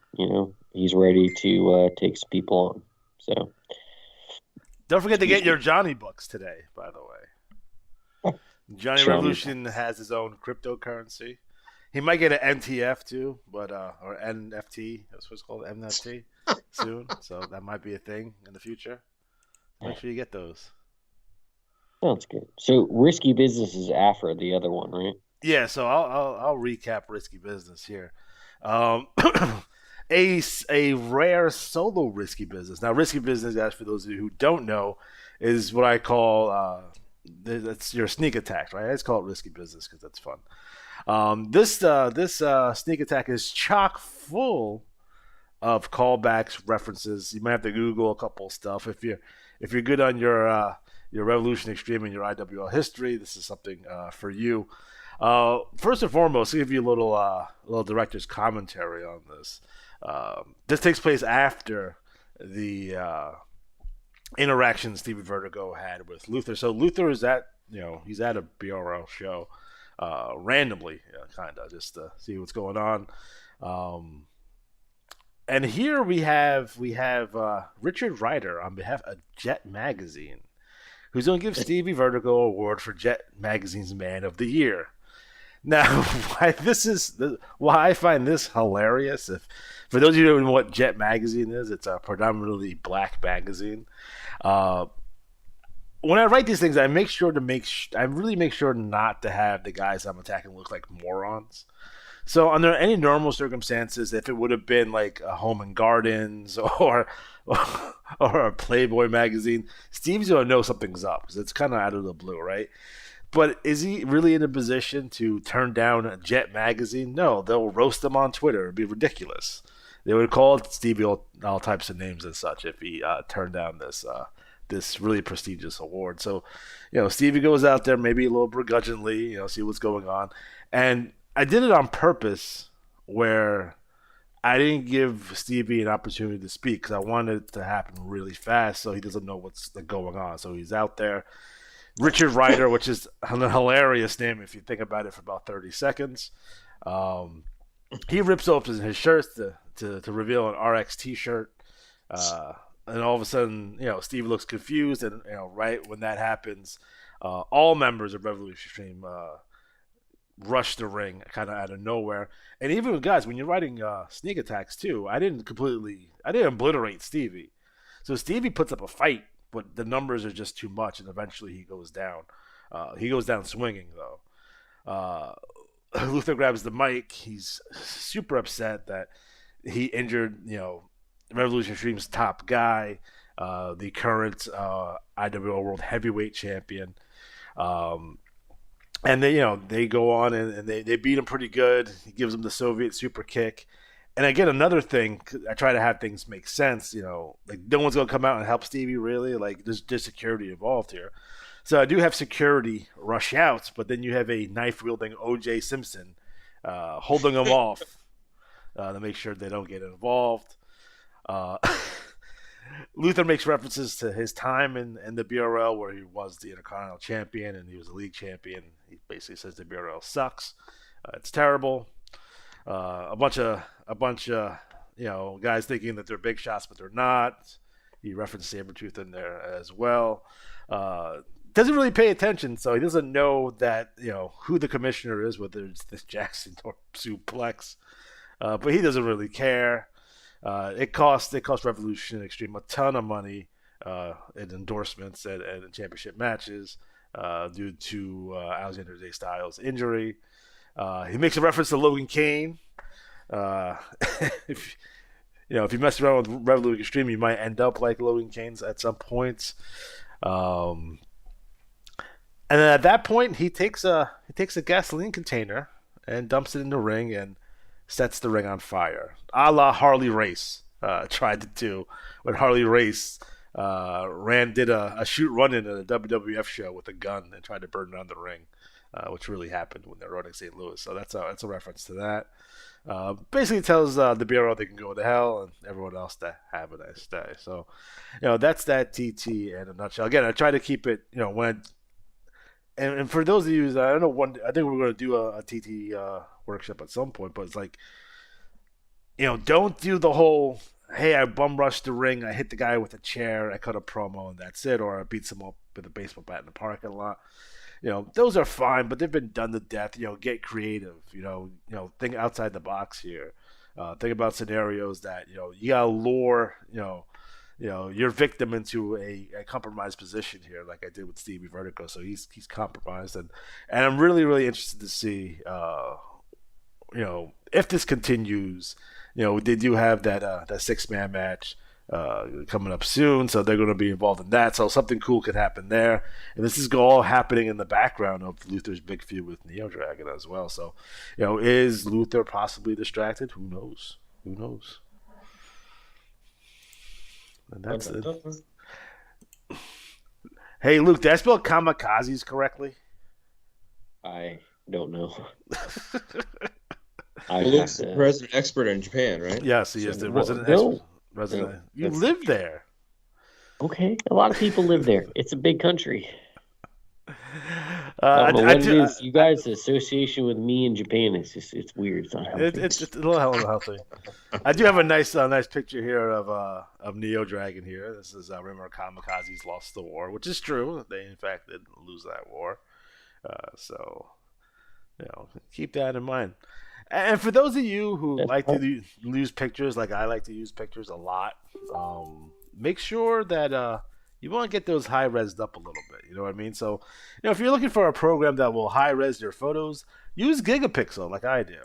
he's ready to take some people on. So don't forget to get your Johnny books today, by the way. Johnny Revolution has his own cryptocurrency. He might get an NTF too, but or NFT. That's what it's called, NFT, soon. So that might be a thing in the future. Make sure you get those. Sounds good. So Risky Business is after the other one, right? Yeah. So I'll recap Risky Business here. A rare solo Risky Business. Now, Risky Business, guys, for those of you who don't know, is what I call that's your sneak attack, right? I just call it Risky Business because that's fun. This sneak attack is chock full of callbacks, references. You might have to Google a couple of stuff if you're good on your Revolution Extreme and your IWL history. This is something for you. First and foremost, I'll give you a little director's commentary on this. This takes place after the interaction Stevie Vertigo had with Luther. So Luther is he's at a BRL show randomly, kind of just to see what's going on. And here we have Richard Ryder on behalf of Jet Magazine, who's going to give Stevie Vertigo an award for Jet Magazine's Man of the Year. Now, why I find this hilarious, for those of you who don't know what Jet Magazine is, it's a predominantly black magazine. When I write these things, I make sure not to have the guys I'm attacking look like morons. So under any normal circumstances, if it would have been like a Home and Gardens or a Playboy magazine, Steve's going to know something's up because it's kind of out of the blue, right? But is he really in a position to turn down a Jet Magazine? No, they'll roast him on Twitter. It'd be ridiculous. They would call Stevie all types of names and such if he turned down this really prestigious award. So, Stevie goes out there maybe a little begrudgingly, see what's going on. And I did it on purpose where I didn't give Stevie an opportunity to speak because I wanted it to happen really fast so he doesn't know what's going on. So he's out there. Richard Ryder, which is a hilarious name if you think about it for about 30 seconds. He rips open his shirts to reveal an RX t-shirt. And all of a sudden, Steve looks confused. And, right when that happens, all members of Revolution Extreme rush the ring kind of out of nowhere. And even guys, when you're writing sneak attacks too, I didn't obliterate Stevie. So Stevie puts up a fight, but the numbers are just too much, and eventually he goes down. He goes down swinging, though. Luther grabs the mic. He's super upset that he injured, Revolution Extreme's top guy, the current IWL World Heavyweight Champion. And they go on and they beat him pretty good. He gives him the Soviet super kick. And again, another thing, I try to have things make sense, like no one's going to come out and help Stevie, really. Like, there's security involved here. So I do have security rush out, but then you have a knife-wielding O.J. Simpson holding them off to make sure they don't get involved. Luther makes references to his time in the BRL where he was the Intercontinental Champion and he was a league champion. He basically says the BRL sucks. It's terrible. A bunch of guys thinking that they're big shots, but they're not. He referenced Sabretooth in there as well. doesn't really pay attention, so he doesn't know that who the commissioner is, whether it's this Jackson or Suplex. But he doesn't really care. It cost Revolution Extreme a ton of money in endorsements and championship matches due to Alexander J. Styles' injury. He makes a reference to Logan Kane. If if you mess around with Revolution Extreme, you might end up like Logan Kane's at some points. And then at that point, he takes a gasoline container and dumps it in the ring and sets the ring on fire, a la Harley Race tried to do when Harley Race did a shoot run in a WWF show with a gun and tried to burn down the ring, which really happened when they were running St. Louis. So that's a reference to that. Basically tells the Bureau they can go to hell and everyone else to have a nice day. So, that's that TT in a nutshell. Again, I try to keep it, and for those of you, I don't know, I think we're going to do a TT workshop at some point, but it's like, don't do the whole, hey, I bum rushed the ring, I hit the guy with a chair, I cut a promo, and that's it, or I beat someone up with a baseball bat in the parking lot. Those are fine, but they've been done to death. Get creative. Think outside the box here. Think about scenarios that you gotta lure your victim into a compromised position here, like I did with Stevie Vertigo. So he's compromised, and I'm really really interested to see if this continues. They do have that 6-man match coming up soon, so they're going to be involved in that. So something cool could happen there, and this is all happening in the background of Luther's big feud with Neo Dragon as well. So, is Luther possibly distracted? Who knows? And that's it. Hey, Luke, did I spell kamikazes correctly? I don't know. Luke's the resident expert in Japan, right? Yes, he is the resident expert. You live there. Okay, a lot of people live there. It's a big country. I don't know what it is. You guys' association with me in Japan is it's weird. It's not healthy. It's a little healthy. I do have a nice picture here of Neo Dragon here. This is remember Kamikazes lost the war, which is true. They in fact did lose that war. So keep that in mind. And for those of you who like to use pictures, like I like to use pictures a lot, make sure that you want to get those high-resed up a little bit. You know what I mean? So, if you're looking for a program that will high-res your photos, use Gigapixel like I do.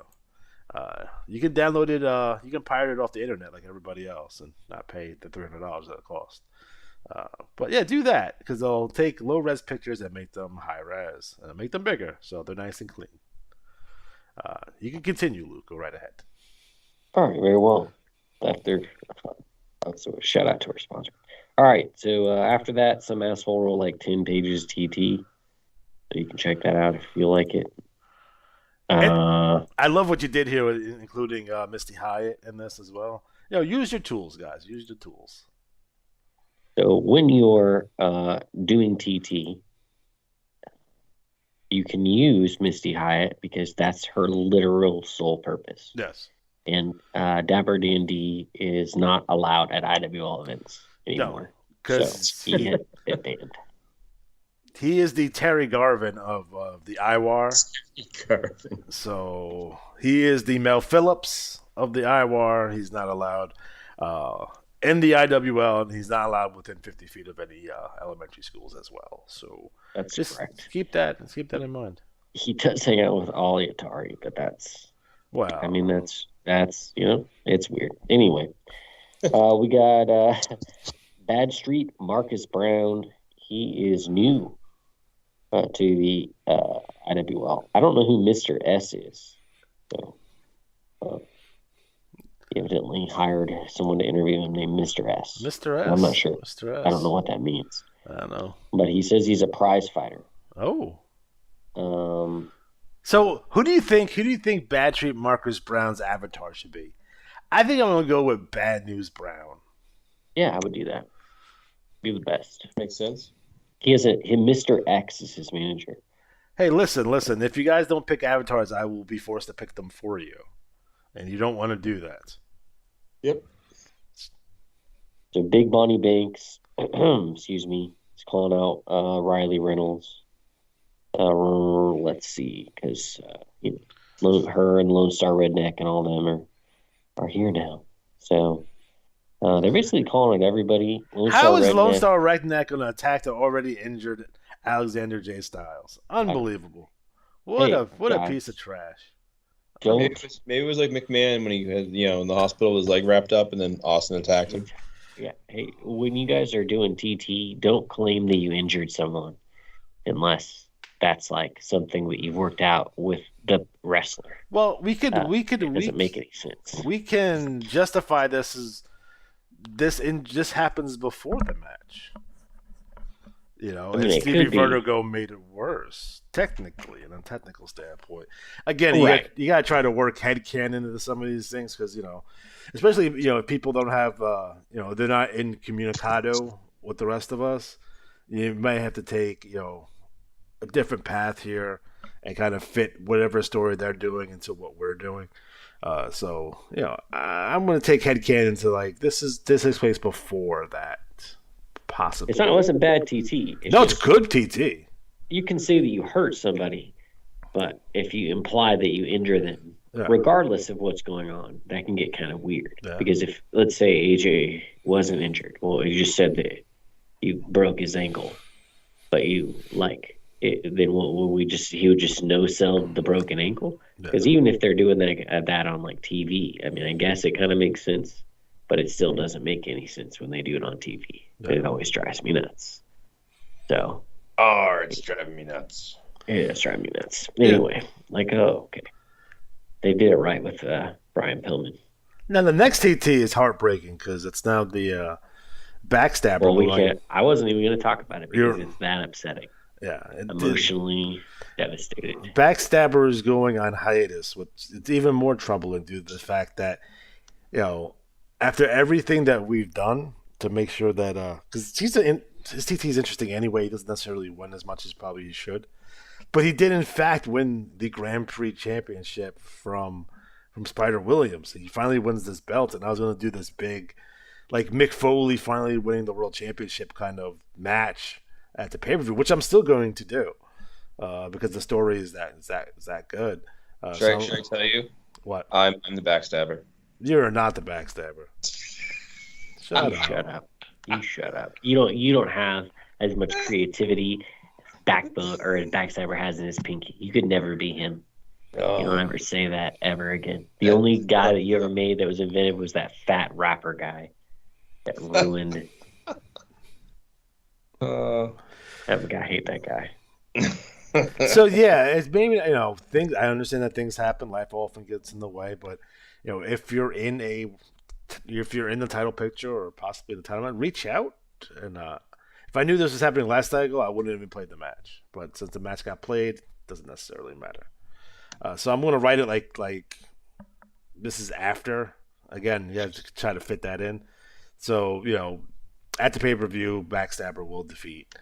You can download it, you can pirate it off the internet like everybody else and not pay the $300 that it costs. But yeah, do that because they'll take low-res pictures and make them high-res and make them bigger so they're nice and clean. You can continue, Luke. Go right ahead. All right, very well. So a shout out to our sponsor. All right, so after that, some asshole wrote like 10 pages TT. So you can check that out if you feel like it. I love what you did here, including Misty Hyatt in this as well. Use your tools, guys. Use the tools. So when you're doing TT, you can use Misty Hyatt because that's her literal sole purpose. Yes. And Dapper D&D is not allowed at IWL events anymore. Because he had it banned. He is the Terry Garvin of the IWAR. Garvin. So he is the Mel Phillips of the IWAR. He's not allowed in the IWL, and he's not allowed within 50 feet of any elementary schools as well. So that's correct. Keep that in mind. He does hang out with Ollie Atari, but that's it's weird. Anyway, we got Bad Street Marcus Brown. He is new to the IWL. I don't know who Mr. S is. So, he evidently hired someone to interview him named Mr. S. Mr. S. I'm not sure. Mr. S. I don't know what that means. I don't know. But he says he's a prize fighter. Oh. So who do you think Bad Street Marcus Brown's avatar should be? I think I'm gonna go with Bad News Brown. Yeah, I would do that. Be the best. Makes sense. Mr. X is his manager. Hey, listen. If you guys don't pick avatars, I will be forced to pick them for you, and you don't want to do that. Yep. So Big Bonnie Banks, excuse me, is calling out Riley Reynolds. Let's see, because her and Lone Star Redneck and all them are here now. So they're basically calling it everybody. How is Lone Star Redneck going to attack the already injured Alexander J. Styles? Unbelievable. What a piece of trash. Maybe it was like McMahon when he had, in the hospital, was like wrapped up, and then Austin attacked him. Yeah. Hey, when you guys are doing TT, don't claim that you injured someone unless that's like something that you've worked out with the wrestler. Well, it doesn't make any sense. We can justify this as this happens before the match. And Stevie Vertigo made it worse, technically, in a technical standpoint. Again, you got to try to work headcanon into some of these things because, especially, if people don't have, they're not incommunicado with the rest of us, you might have to take, a different path here and kind of fit whatever story they're doing into what we're doing. So, I'm going to take headcanon to, like, this takes place before that. Possibly. It wasn't bad TT. It's good TT. You can say that you hurt somebody, but if you imply that you injure them, regardless of what's going on, that can get kind of weird. Yeah. Because if, let's say, AJ wasn't injured, well, you just said that you broke his ankle, but you then he would just no sell the broken ankle? Because even if they're doing that on like TV, I mean, I guess it kind of makes sense. But it still doesn't make any sense when they do it on TV. Yeah. It always drives me nuts. So. Oh, it's driving me nuts. Yeah, it's driving me nuts. Anyway, okay. They did it right with Brian Pillman. Now, the next TT is heartbreaking because it's now the backstabber. Well, we can't. I wasn't even going to talk about it because it's that upsetting. Yeah. Emotionally devastated. Backstabber is going on hiatus, which it's even more troubling due to the fact that, after everything that we've done to make sure that, because his TT is interesting anyway, he doesn't necessarily win as much as probably he should, but he did in fact win the Grand Prix championship from Spider Williams. He finally wins this belt, and I was going to do this big, like Mick Foley finally winning the world championship kind of match at the pay per view, which I'm still going to do because the story is that good. Should I tell you what? I'm the backstabber. You're not the backstabber. Shut up. You shut up. You don't have as much creativity backbone or backstabber has in his pinky. You could never be him. Oh. You don't ever say that ever again. The only guy that you ever made that was invented was that fat rapper guy that ruined. I hate that guy. So yeah, it's maybe things. I understand that things happen. Life often gets in the way, but if you're in the title picture or possibly the title match, reach out. And if I knew this was happening last cycle, I wouldn't have even played the match. But since the match got played, it doesn't necessarily matter. So I'm going to write it like this is after. Again, you have to try to fit that in. So at the pay-per-view, Backstabber will defeat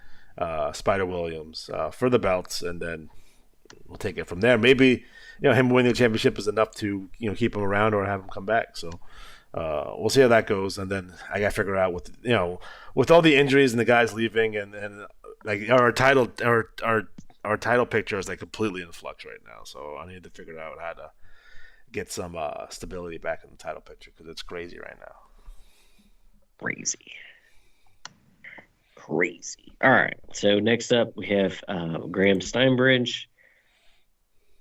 Spider Williams for the belts, and then we'll take it from there. Maybe him winning the championship is enough to keep him around or have him come back. So we'll see how that goes, and then I got to figure out with all the injuries and the guys leaving, and like our title picture is like completely in flux right now. So I need to figure out how to get some stability back in the title picture because it's crazy right now. Crazy. All right. So next up we have Graham Steinbridge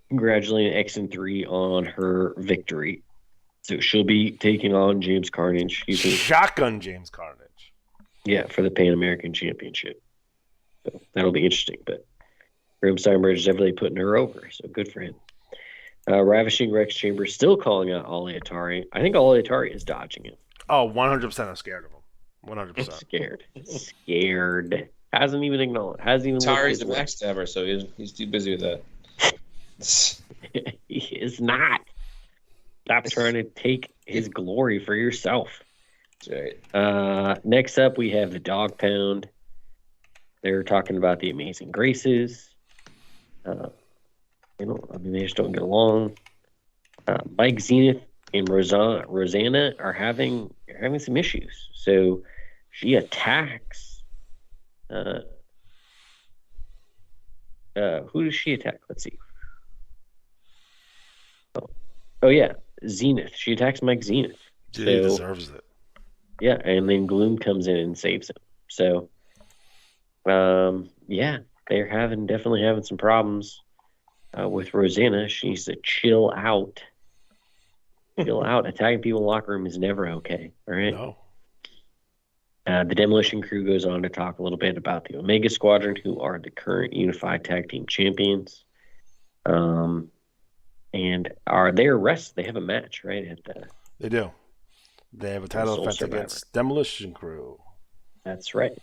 congratulating X&3 on her victory. So she'll be taking on James Carnage. Shotgun James Carnage. Yeah, for the Pan American Championship. So that'll be interesting. But Graham Steinbridge is definitely putting her over, so good for him. Ravishing Rex Chambers still calling out Ali Atari. I think Ali Atari is dodging him. Oh, 100% I'm scared of him. 100%. Scared. Hasn't even acknowledged. Hasn't even. Atari's the backstabber, so he's too busy with that. He is not. Stop trying to take his glory for yourself. That's right. Next up, we have the Dog Pound. They're talking about the Amazing Graces. They just don't get along. Mike Zenith and Rosanna are having some issues. So she attacks Who does she attack? Let's see. Oh yeah, Zenith. She attacks Mike Zenith. Dude, he deserves it. Yeah, and then Gloom comes in and saves him. So, yeah, they're definitely having some problems with Rosanna. She needs to chill out. Chill out. Attacking people in the locker room is never okay. All right. No. The Demolition Crew goes on to talk a little bit about the Omega Squadron, who are the current Unified Tag Team Champions. And they have a match, right? They do. They have a title Soul defense Survivor. against Demolition Crew. That's right.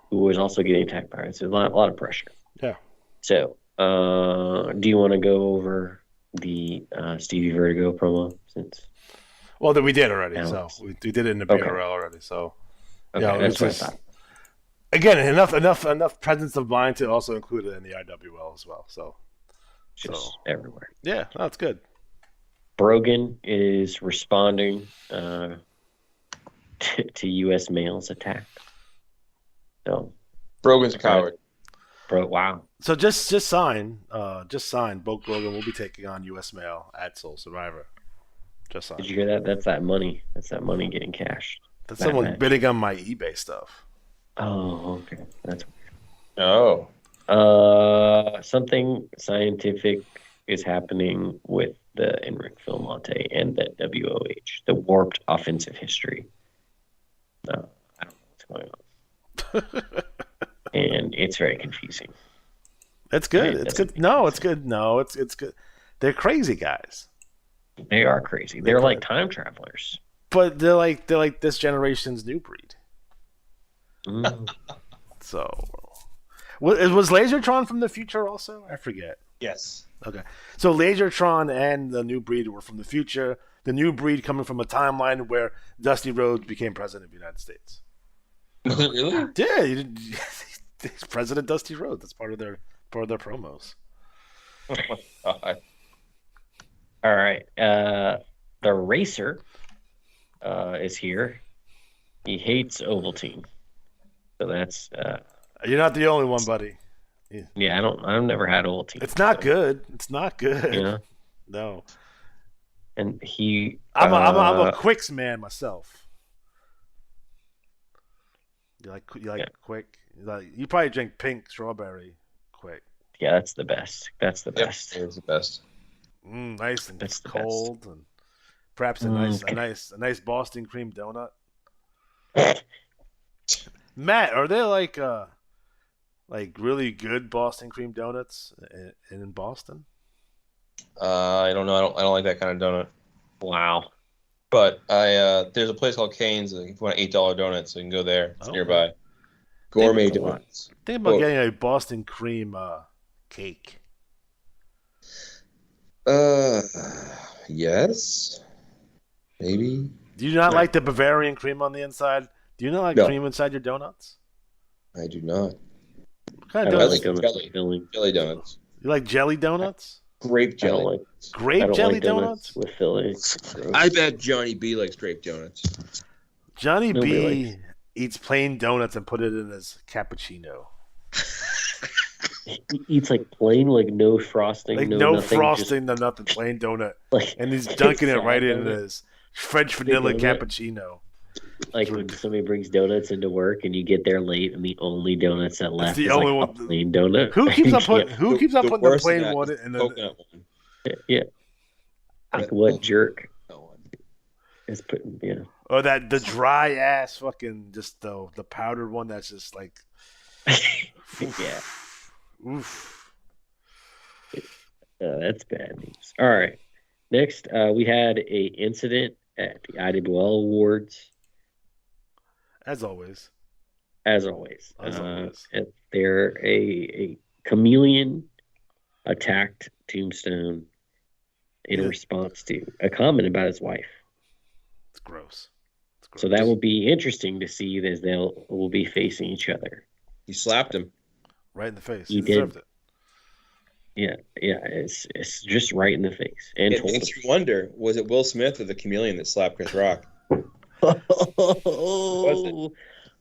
Who was also getting attacked by it. So a lot of pressure. Yeah. So, do you want to go over the Stevie Vertigo promo? Well, that we did already. Alex. So we did it in the BRL Okay. already. So Okay, yeah, that's it's what I just, thought. again, enough presence of mind to also include it in the IWL as well. So Just everywhere. yeah, that's good. Brogan is responding to U.S. mail's attack. So, Brogan's a coward. wow. So just sign. Boke Brogan will be taking on U.S. Mail at Soul Survivor. Just sign. Did you hear that? That's that money. That's that money getting cashed. That's that someone match? bidding on my eBay stuff. Oh, okay. That's Oh. something scientific is happening with the Enric Filmante and the WOH, the warped offensive history. I don't know what's going on. And it's very confusing. It's good. Right, It's that's good. No, it's good. No, it's good. They're crazy guys, They are crazy. They're like time travelers. but they're like this generation's new breed. Mm. So, was Lasertron from the future also? I forget. Yes. Okay, so Lasertron and the new breed were from the future. The new breed coming from a timeline where Dusty Rhodes became president of the United States. Really? Yeah, he's President Dusty Rhodes. That's part of their promos. Oh my God. All right. The racer is here. He hates Ovaltine. So that's You're not the only one, buddy. yeah, I've never had Ovaltine. It's not good. It's not good. You know? No. And he I'm a Quicks man myself. You like Yeah. Quick? You probably drink pink strawberry Quick. yeah, that's the best. That's the best. It's the best. Nice and That's the cold, and perhaps a nice Boston cream donut. Matt, are there like really good Boston cream donuts in Boston? I don't know. I don't like that kind of donut. Wow. But there's a place called Cane's. If you want $8 donuts, so you can go there. It's Oh. nearby. Gourmet Think about donuts. Think about Oh. getting a Boston cream cake. Yes. Maybe. Do you not like the Bavarian cream on the inside? Do you not like No. cream inside your donuts? I do not. What kind I of don't donuts? like donuts jelly. with filling. Jelly donuts. You like jelly donuts? Grape I jelly. don't like Grape I don't jelly like donuts? with filling. Gross. I bet Johnny B likes grape donuts. Johnny Nobody B eats plain donuts and put it in his cappuccino. He eats like plain, like no frosting, Like no no nothing, frosting, no nothing, plain donut. Just, like, And he's dunking it right side in donut. his French vanilla donut. cappuccino. Like when somebody brings donuts into work and you get there late and the only donuts that left the is only like one- a plain donut. Who keeps You on putting can't- the worst of plain that water is in the the coconut one. Yeah. Like what jerk That one. is putting yeah. or the dry ass fucking just the powdered one that's just like Yeah. oof. That's bad news. All right. Next, we had a incident at the IWL Awards, As always. as always. As always. There a chameleon attacked Tombstone in Yeah. response to a comment about his wife. It's gross. So that will be interesting to see as will be facing each other. He slapped him. right in the face. He He did. deserved it. Yeah, it's just right in the face. And It told makes him. you wonder, was it Will Smith or the chameleon that slapped Chris Rock?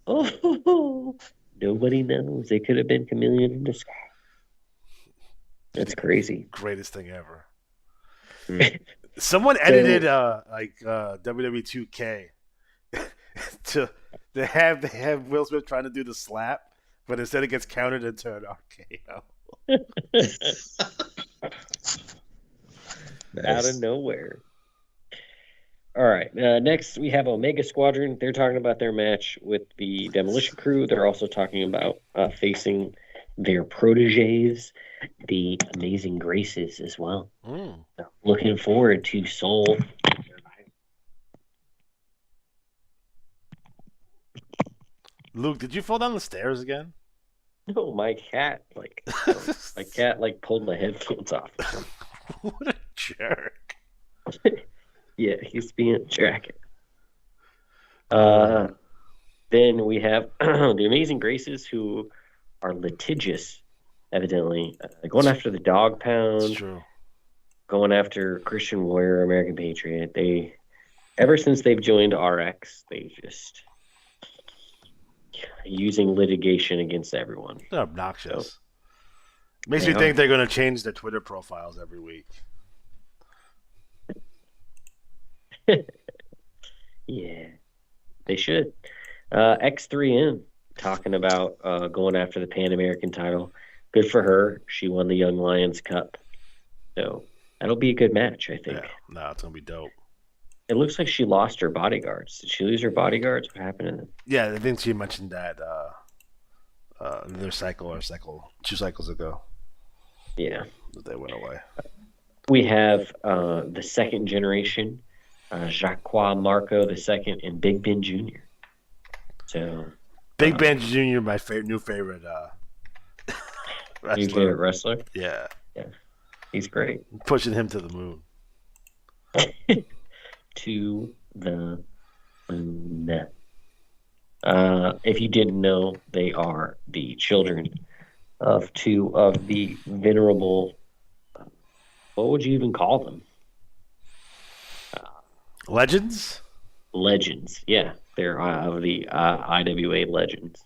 Oh, nobody knows. It could have been chameleon in disguise. That's crazy. Greatest thing ever. Mm. Someone edited WWE 2K to they have Will Smith trying to do the slap, but instead it gets countered into an RKO. Out of nowhere. All right. Next, we have Omega Squadron. They're talking about their match with the Demolition Crew. They're also talking about facing their proteges, the Amazing Graces, as well. Mm. So, looking forward to Soul. Luke, did you fall down the stairs again? No, my cat pulled my headphones off. What a jerk. Yeah, he's being a jacket. Then we have the Amazing Graces, who are litigious, evidently, going after the Dog It's Pound, true. going after Christian Warrior, American Patriot. Ever since they've joined RX, they just using litigation against everyone. They're obnoxious. Makes They me think they're going to change their Twitter profiles every week. Yeah, they should. X3M talking about going after the Pan American title. Good for her. She won the Young Lions Cup. So that'll be a good match, I think. Yeah, no, it's going to be dope. It looks like she lost her bodyguards. Did she lose her bodyguards? What happened to them? Yeah, I think she mentioned that their cycle 2 cycles ago. Yeah. That they went away. We have the second generation, Jacques Marco II and Big Ben Jr. So Big Ben Jr., my new favorite your wrestler. favorite wrestler? Yeah. He's great. Pushing him to the moon. To the moon. If you didn't know, they are the children of two of the venerable, what would you even call them? Legends? Legends. Yeah, they're of the IWA legends.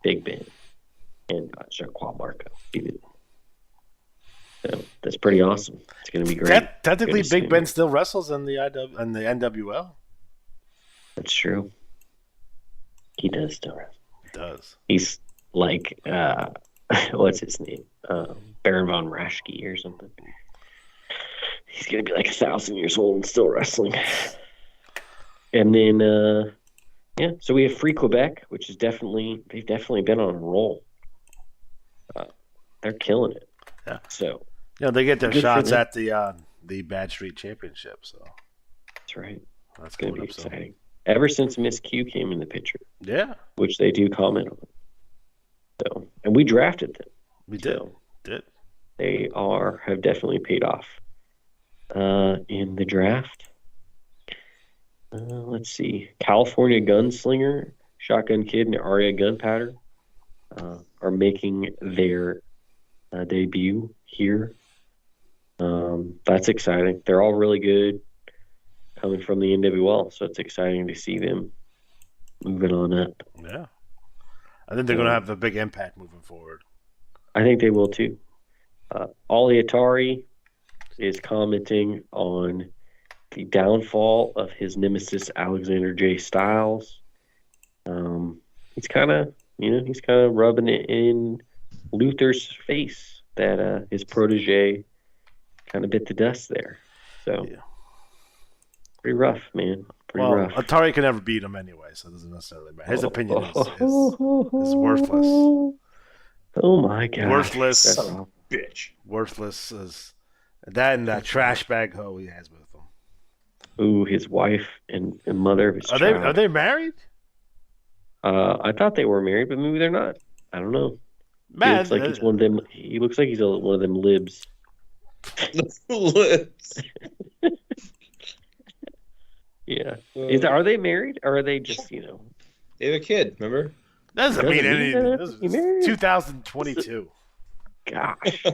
Big Ben and Jacques Marco. So that's pretty awesome. It's going to be great. Technically, Good to see Big Ben him. still wrestles in the NWL. That's true. He does still wrestle. He does. He's like, what's his name? Baron von Raschke or something. He's going to be like 1,000 years old and still wrestling. And then, so we have Free Quebec, which is they've definitely been on a roll. They're killing it. Yeah. So They get their Good for shots them. at the Bad Street Championship. So that's right. that's It's going coming to be up soon. exciting. Ever since Miss Q came in the picture, Yeah, which they do comment on. So, and we drafted them. we did. So Did. they have definitely paid off in the draft. Let's see. California Gunslinger, Shotgun Kid, and Aria Gunpowder are making their debut here. That's exciting. They're all really good coming from the NWL, so it's exciting to see them moving on up. Yeah. I think they're going to have a big impact moving forward. I think they will too. Ollie Atari is commenting on the downfall of his nemesis Alexander J. Styles. He's kind of rubbing it in Luther's face that his protege kind of bit the dust there. So Yeah. pretty rough, man. Pretty Well, rough. Atari can never beat him anyway, so it doesn't necessarily matter. His opinion is worthless. Oh my god. Worthless. That's Son of a bitch. Worthless as that and that trash bag hoe he has with him. Ooh, his wife and mother of his Are child. they married? I thought they were married, but maybe they're not. I don't know. He Man, looks like he's one of them. He looks like he's one of them libs. Yeah. Are they married, or are they just They have a kid, remember? doesn't mean anything. This He is married. 2022. Gosh.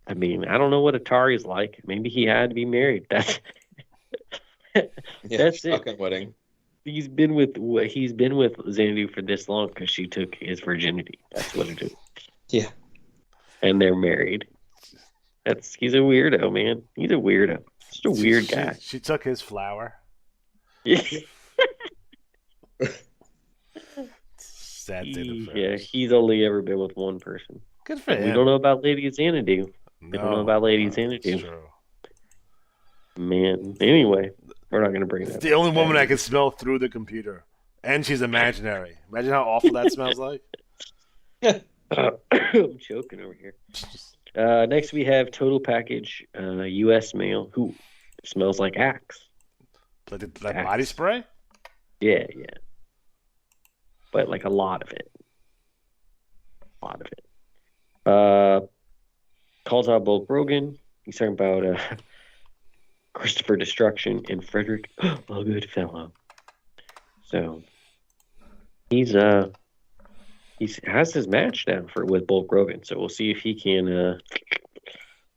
I mean, I don't know what Atari's like. Maybe he had to be married. That's That's it. Shotgun wedding. he's been with Xanadu for this long because she took his virginity. That's what it is. Yeah. and they're married. He's a weirdo, man. He's a weirdo. Just a weird guy. She took his flower. Yeah. Sad state of Yeah, affairs. he's only ever been with one person. Good for him. We don't know about Lady Xanadu. We don't know about Lady Xanadu. That's true. Man. Anyway, we're not going to bring that It's the only woman I can smell through the computer. And she's imaginary. Imagine how awful that smells like. I'm choking over here. Next, we have Total Package U.S. Mail, who smells like Axe. Like body spray? Yeah. But like a lot of it. Calls out Bulk Rogan. He's talking about Christopher Destruction and Frederick, a good fellow. So he has his match now with Bulk Rogan. So we'll see if he can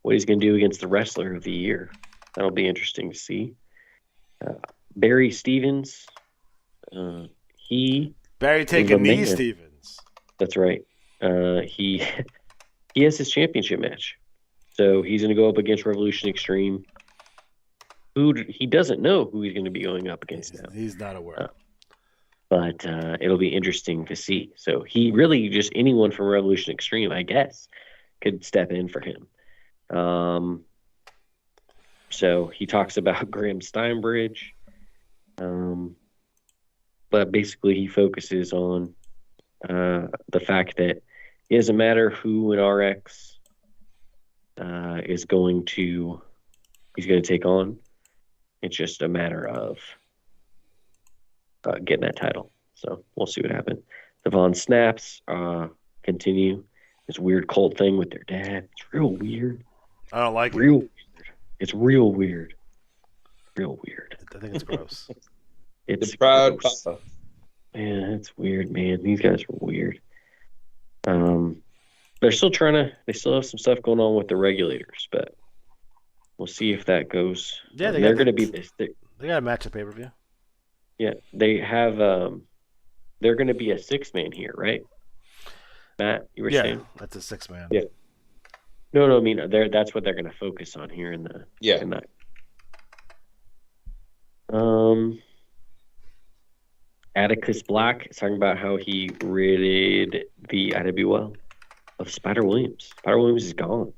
what he's going to do against the wrestler of the year. That'll be interesting to see. Barry Stevens, Barry taking knee Stevens. That's right. He has his championship match. So he's going to go up against Revolution Extreme. He doesn't know who he's going to be going up against now. He's not aware. But it'll be interesting to see. So he really just anyone from Revolution Extreme, I guess, could step in for him. So he talks about Graham Steinbridge. But basically he focuses on the fact that it doesn't matter who in RX he's going to take on. It's just a matter of getting that title. So we'll see what happens. The Von Snaps continue this weird cult thing with their dad. It's real weird. I don't like real it. Weird. It's real weird. Real weird. I think it's gross. It's the proud gross. papa. Man, it's weird, man. These guys are weird. They're still they still have some stuff going on with the regulators, but we'll see if that goes. Yeah, they're going to be they got a match at pay-per-view. Yeah, they have. They're going to be a 6-man here, right? Matt, you were saying? That's a 6-man. Yeah. No. I mean, that's what they're going to focus on here in the. Yeah. In that. Atticus Black is talking about how he rated the IWL of Spider Williams. Spider Williams is gone.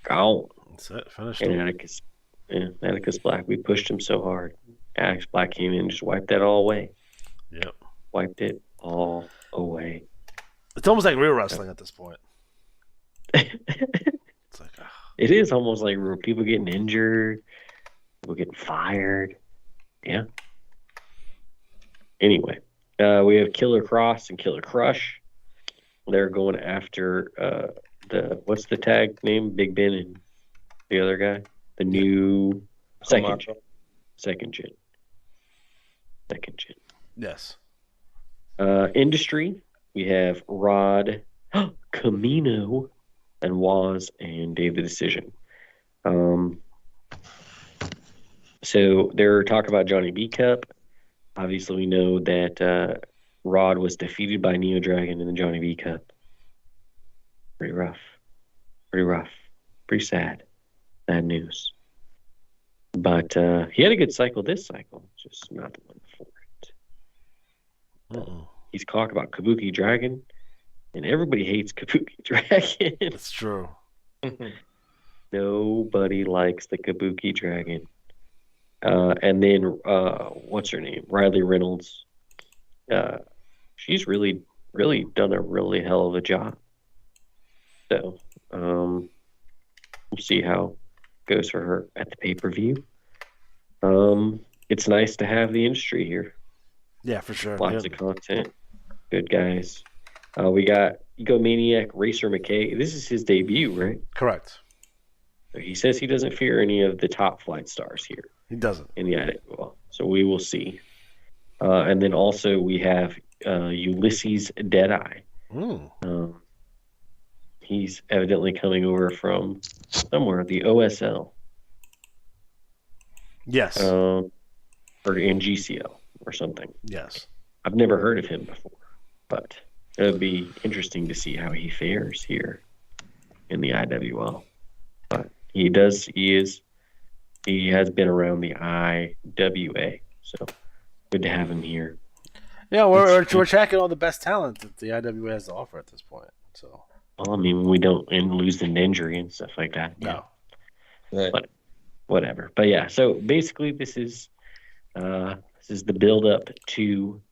That's it. Finished. And Atticus Black, we pushed him so hard. Atticus Black came in and just wiped that all away. Yep. Wiped it all away. It's almost like real wrestling at this point. It's like, It is almost like people getting injured, people getting fired. Yeah. Anyway, we have Killer Cross and Killer Crush. They're going after what's the tag name? Big Ben and the other guy, the new second gen. yes. Industry. We have Rod, Camino, and Waz and Dave the Decision. So they're talking about Johnny B Cup. Obviously, we know that Rod was defeated by Neo Dragon in the Johnny B Cup. Pretty rough. Pretty sad. Bad news. But he had a good cycle this cycle, just not the one before it. He's talking about Kabuki Dragon, and everybody hates Kabuki Dragon. It's true. Nobody likes the Kabuki Dragon. And then, what's her name? Riley Reynolds. She's really, really done a really hell of a job. So, we'll see how it goes for her at the pay-per-view. It's nice to have the industry here. Yeah, for sure. Lots of content. Good guys. We got Egomaniac Racer McKay. This is his debut, right? Correct. He says he doesn't fear any of the top flight stars here. He doesn't. In the IWL. So we will see. And then also we have Ulysses Deadeye. He's evidently coming over from somewhere, the OSL. Yes. Or in GCL or something. Yes. I've never heard of him before, but it would be interesting to see how he fares here. in the IWL. But he has been around the IWA, so good to have him here. Yeah, we're tracking all the best talent that the IWA has to offer at this point. So, well, I mean, we don't lose an injury and stuff like that. no. Right. But whatever. But yeah, so basically this is the build up to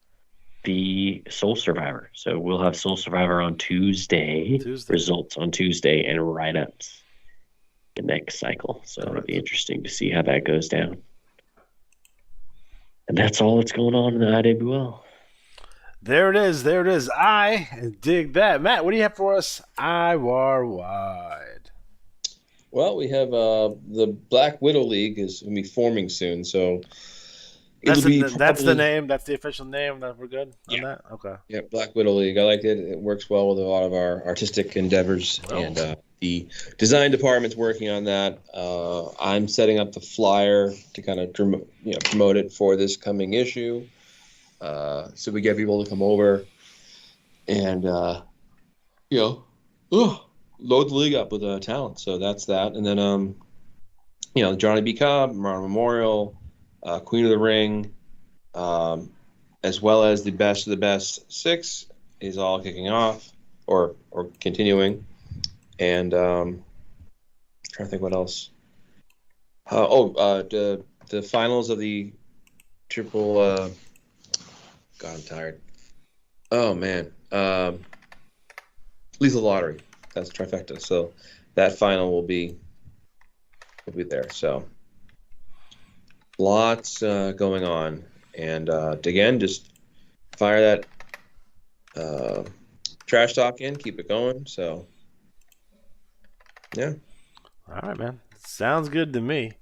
the Soul Survivor. So we'll have Soul Survivor on Tuesday. Results on Tuesday, and write-ups the next cycle. So it'll be interesting to see how that goes down. And that's all that's going on in the IWL. There it is. I dig that. Matt, what do you have for us IWAR wide? Well, we have the Black Widow League is going to be forming soon, so That's the name. That's the official name. That we're good on that. Okay. Yeah, Black Widow League. I like it. It works well with a lot of our artistic endeavors, and the design department's working on that. I'm setting up the flyer to kind of promote it for this coming issue, so we get people to come over and load the league up with talent. So that's that, and then Johnny B. Cobb, Marlon Memorial, Queen of the Ring, as well as the Best of the Best 6 is all kicking off or continuing. And trying to think what else. The finals of the triple. God, I'm tired. Oh man, Lethal Lottery. That's trifecta. So that final will be there. So lots going on, and again, just fire that trash talk in, keep it going. So yeah. All right, man. Sounds good to me.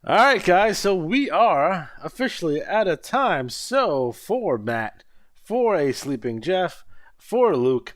All right, guys. So we are officially out of time. So for Matt, for a sleeping Jeff, for Luke,